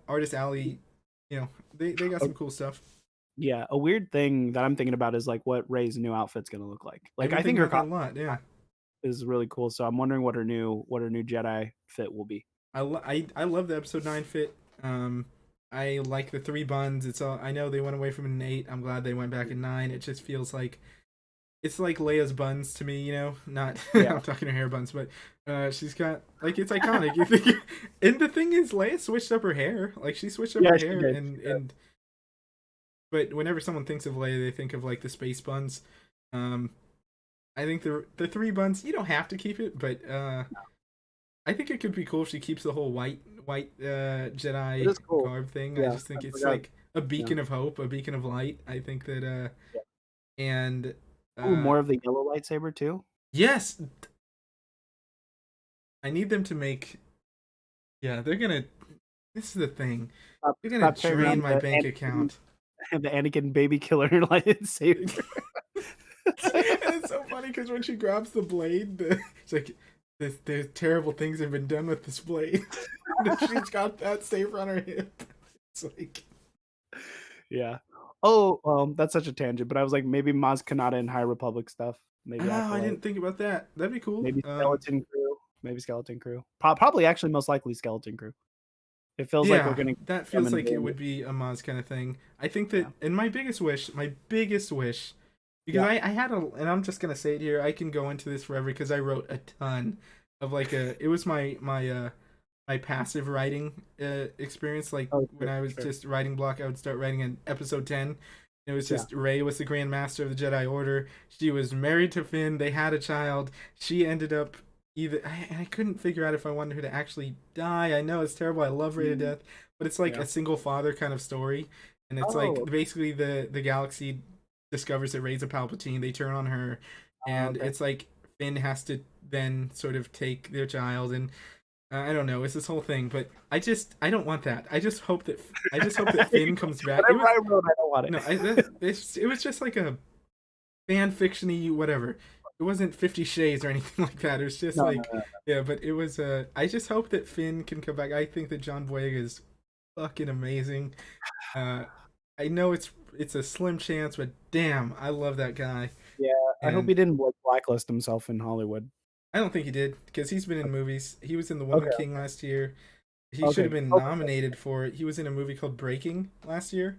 Artist Alley, they got Oh, some cool stuff. yeah. A weird thing that I'm thinking about is, like, what Rey's new outfit's gonna look like. I've Like, been I think thinking her about that a costume lot. Yeah, is really cool, so I'm wondering what her new Jedi fit will be. I love the episode 9 fit. I like the 3 buns. It's all I know they went away from an 8. I'm glad they went back in 9. It just feels like it's like Leia's buns to me, Not Yeah. I'm talking her hair buns, but she's got like it's iconic. You think, and the thing is, Leia switched up her hair. Like she switched up Yeah, her she hair, did. and but whenever someone thinks of Leia, they think of like the space buns. Um, I think the 3 buns you don't have to keep it, but I think it could be cool if she keeps the whole white It Jedi is cool. garb thing. I Yeah, just think I it's forgot. like a Yeah. beacon of hope, a beacon of light. I think that Yeah. and Ooh, uh more of the yellow lightsaber too? yes, I need them to make. Yeah, they're gonna. This is the thing. They're gonna Stop carrying drain around my bank account. the Anakin baby killer lightsaber. And it's so funny because when she grabs the blade, it's like there's terrible things have been done with this blade. And she's got that saber on her hip. It's like Yeah. Oh, that's such a tangent, but I was like, maybe Maz Kanata and High Republic stuff. Maybe oh, I Acolyte. didn't think about that. That'd be cool. Maybe Skeleton Crew. Maybe Skeleton Crew. Probably actually most likely Skeleton Crew. It feels like we're Yeah, gonna that them feels and like it doing would be a Maz kind of thing. I think Yeah. that, and my biggest wish, because Yeah. I had and I'm just gonna say it here. I can go into this forever because I wrote a ton of like it was my passive writing experience. Like Oh, when I was sure. just writing block, I would start writing in episode 10. It was Yeah. just Rey was the Grand Master of the Jedi Order. She was married to Finn. They had a child. She ended up I couldn't figure out if I wanted her to actually die. I know it's terrible. I love Rey to death, but it's like Yeah. a single father kind of story, and it's Oh, like basically the galaxy discovers that Rey's a Palpatine. They turn on her, and okay. it's like Finn has to then sort of take their child, and I don't know. It's this whole thing, but I don't want that. I just hope that Finn comes back. It Whatever was I wrote, I don't want it. no, it was just like a fan fictiony whatever. It wasn't 50 Shades or anything like that. It was just No, like yeah, but it was I just hope that Finn can come back. I think that John Boyega is fucking amazing. Uh I know it's a slim chance, but damn, I love that guy. Yeah, I hope he And didn't like blacklist himself in Hollywood. I don't think he did because he's been in movies. He was in The Woman Okay. King last year. He should have Okay. been nominated for it. He was in a movie called Breaking last year.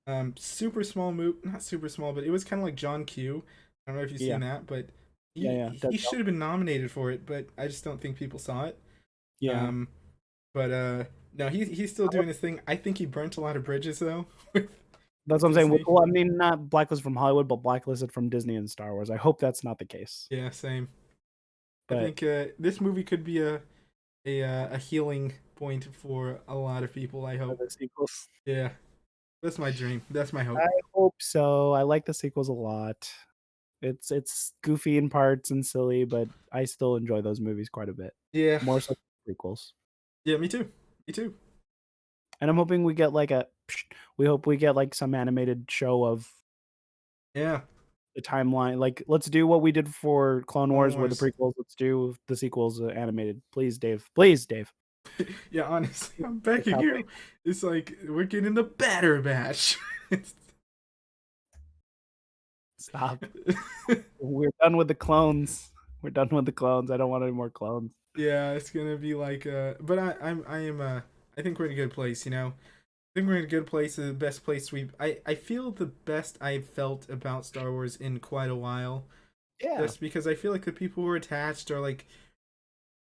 Okay. Super small movie, not super small, but it was kind of like John Q. I don't know if you've Yeah. seen that, but Yeah. he Yeah. he should have been nominated for it, but I just don't think people saw it. Yeah. Um, but no, he's still doing his thing. I think he burnt a lot of bridges though with That's what I'm saying. Disney. Well, I mean, not blacklisted from Hollywood, but blacklisted from Disney and Star Wars. I hope that's not the case. Yeah, same. I But think this movie could be a healing point for a lot of people. I for hope. the sequels, Yeah, that's my dream. That's my hope. I hope so. I like the sequels a lot. It's goofy in parts and silly, but I still enjoy those movies quite a bit. Yeah, More so than prequels. yeah, me too. Me too. And I'm hoping we get like we hope we get like some animated show of Yeah, the timeline. Like, let's do what we did for Clone Clone Wars with the Wars. prequels. Let's do the sequels animated. Please, Dave. Please, Dave. Yeah, honestly, I'm It's begging you. happening. It's like we're getting the Batter Batch. Stop. We're done with the clones. We're done with the clones. I don't want any more clones. Yeah, it's gonna be like but I think we're in a good place, you know. I think we're in a good place, the best place I feel the best I've felt about Star Wars in quite a while. Yeah. Just because I feel like the people who are attached are like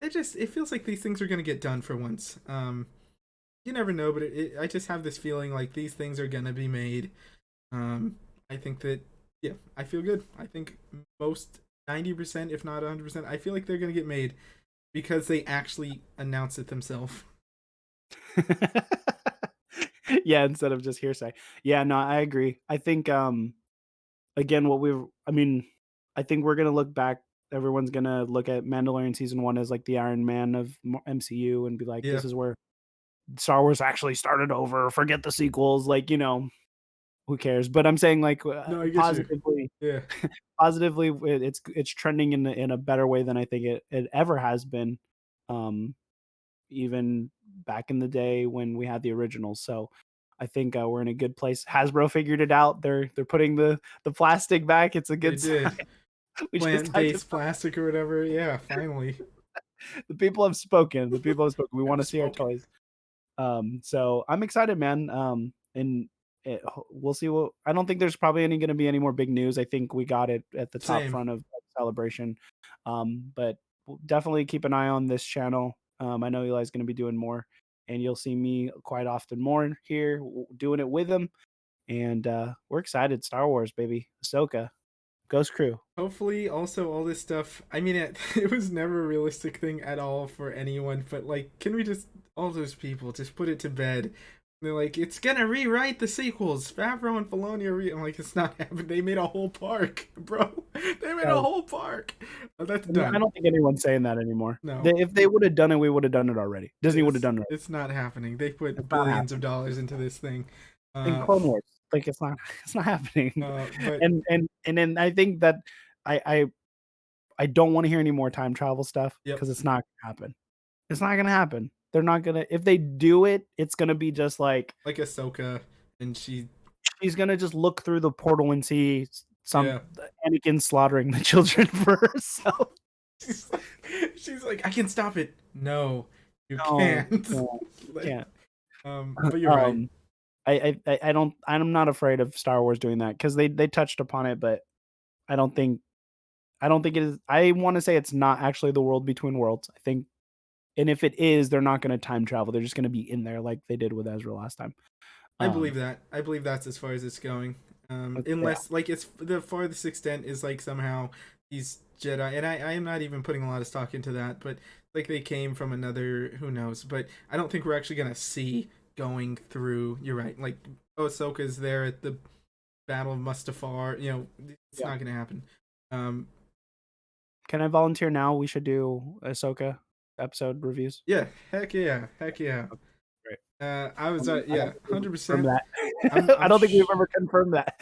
it feels like these things are gonna get done for once. You never know, but I just have this feeling like these things are gonna be made. I think that yeah, I feel good. I think most 90%, if not 100%, I feel like they're gonna get made because they actually announce it themselves. Yeah, instead of just hearsay. Yeah, no, I agree. I think again I mean, I think we're going to look back, everyone's going to look at Mandalorian season 1 as like the Iron Man of MCU and be like, Yeah. this is where Star Wars actually started over. Forget the sequels, like, who cares? But I'm saying like No, I get you. positively Yeah. positively it's trending in a better way than I think it ever has been. Um even back in the day when we had the originals. So I think we're in a good place. Hasbro figured it out. They're putting the plastic back. It's a They good sign. did. We just had to. Plant-based plastic or whatever. Yeah, finally. The people have spoken. The people have spoken. We want Have to see our spoken. toys. So I'm excited, man. And we'll see what. I don't think there's probably going to be any more big news. I think we got it at the top Same. front of Celebration. But we'll definitely keep an eye on this channel. I know Eli's going to be doing more, and you'll see me quite often more here doing it with him. And we're excited. Star Wars, baby. Ahsoka, Ghost Crew. Hopefully, also all this stuff. I mean, it was never a realistic thing at all for anyone. But like, can we just all those people just put it to bed? They're like, it's gonna rewrite the sequels. Favreau and Filoni are. I'm like, it's not happening. They made a whole park, bro. They made a whole park. That's I done. don't think anyone's saying that anymore. No. If they would have done it, we would have done it already. Disney would have done it. It's not happening. They put It's not billions of happening. dollars into this thing. In Clone Wars, like it's not happening. But And then I think that I I don't want to hear any more time travel stuff yep, because it's not gonna happen. It's not gonna happen. They're not gonna. If they do it, it's gonna be just like like Ahsoka, and she's gonna just look through the portal and see some yeah, Anakin slaughtering the children for herself. she's like, I can stop it. No, you No, can't. no, Like, can't. But you're right. I don't. I'm not afraid of Star Wars doing that because they touched upon it, but I don't think it is. I want to say it's not actually the world between worlds. I think, and if it is, they're not going to time travel. They're just going to be in there like they did with Ezra last time. I believe that. I believe that's as far as it's going. Yeah. Unless like it's the farthest extent is like somehow these Jedi, and I am not even putting a lot of stock into that, but like they came from another, who knows? But I don't think we're actually gonna see going through. You're right. Like Ahsoka's there at the Battle of Mustafar. You know, it's Yeah. not gonna happen. Can I volunteer now? We should do Ahsoka episode reviews. Yeah, heck yeah, heck yeah. Great. I was yeah, 100%. That. I'm I don't think we've ever confirmed that.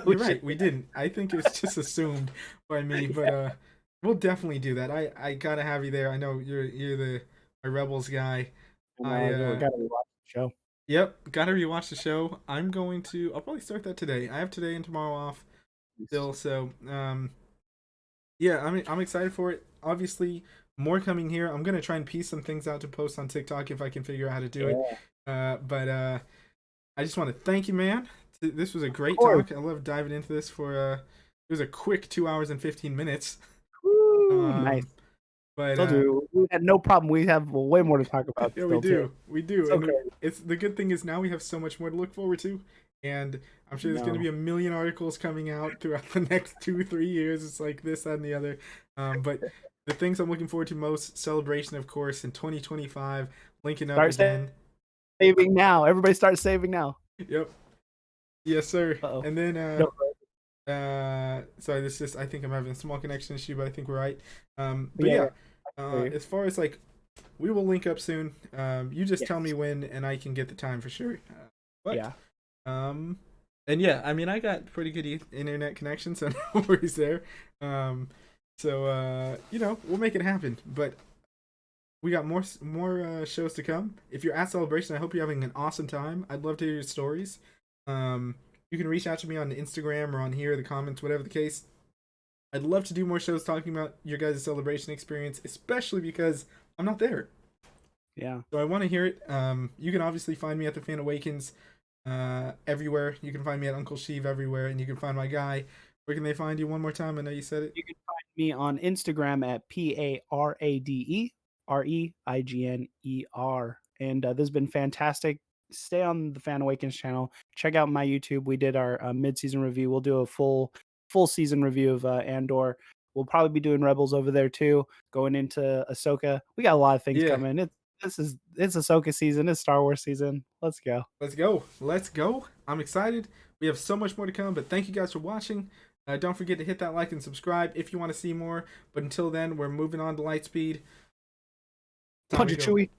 You're right. We didn't. I think it was just assumed by me, but we'll definitely do that. I gotta have you there. I know you're the my Rebels guy. I gotta watch the show. Yep, gotta rewatch the show. I'll probably start that today. I have today and tomorrow off still, so yeah, I'm excited for it. Obviously, more coming here. I'm gonna try and piece some things out to post on TikTok if I can figure out how to do it. Yeah. But I just want to thank you, man. This was a Of great course. talk. I love diving into this for it was a quick 2 hours and 15 minutes. Woo, nice. But Told you we had no problem. We have way more to talk about yeah, still too. we do, So and crazy. it's the good thing is now we have so much more to look forward to, and I'm sure there's going to No. be a million articles coming out throughout the next 2 3 years. It's like this, that, and the other. But the things I'm looking forward to most: Celebration, of course, in 2025, linking up Start again. saving now. Everybody start saving now. Yep. Yes, sir. Uh-oh. And then No. sorry, this is I think I'm having a small connection issue, but I think we're right. But Yeah, yeah, as far as like, we will link up soon. You just tell me Yes. when, and I can get the time for sure. But Yeah. and yeah, I mean, I got pretty good internet connection, so no worries there. So we'll make it happen. But we got more shows to come. If you're at Celebration, I hope you're having an awesome time. I'd love to hear your stories. You can reach out to me on Instagram or on here, the comments, whatever the case. I'd love to do more shows talking about your guys' Celebration experience, especially because I'm not there. Yeah. So I want to hear it. You can obviously find me at the Fan Awakens everywhere. You can find me at Uncle Sheev everywhere, and you can find my guy. Where can they find you one more time? I know you said it. You can find me on Instagram at ParadeReigner. And this has been fantastic. Stay on the Fan Awakens channel. Check out my YouTube. We did our mid-season review. We'll do a full season review of Andor. We'll probably be doing Rebels over there too. Going into Ahsoka. We got a lot of things Yeah. coming. It's Ahsoka season. It's Star Wars season. Let's go. Let's go. Let's go. I'm excited. We have so much more to come, but thank you guys for watching. Don't forget to hit that like and subscribe if you want to see more. But until then, we're moving on to Lightspeed. Punch it, Chewie.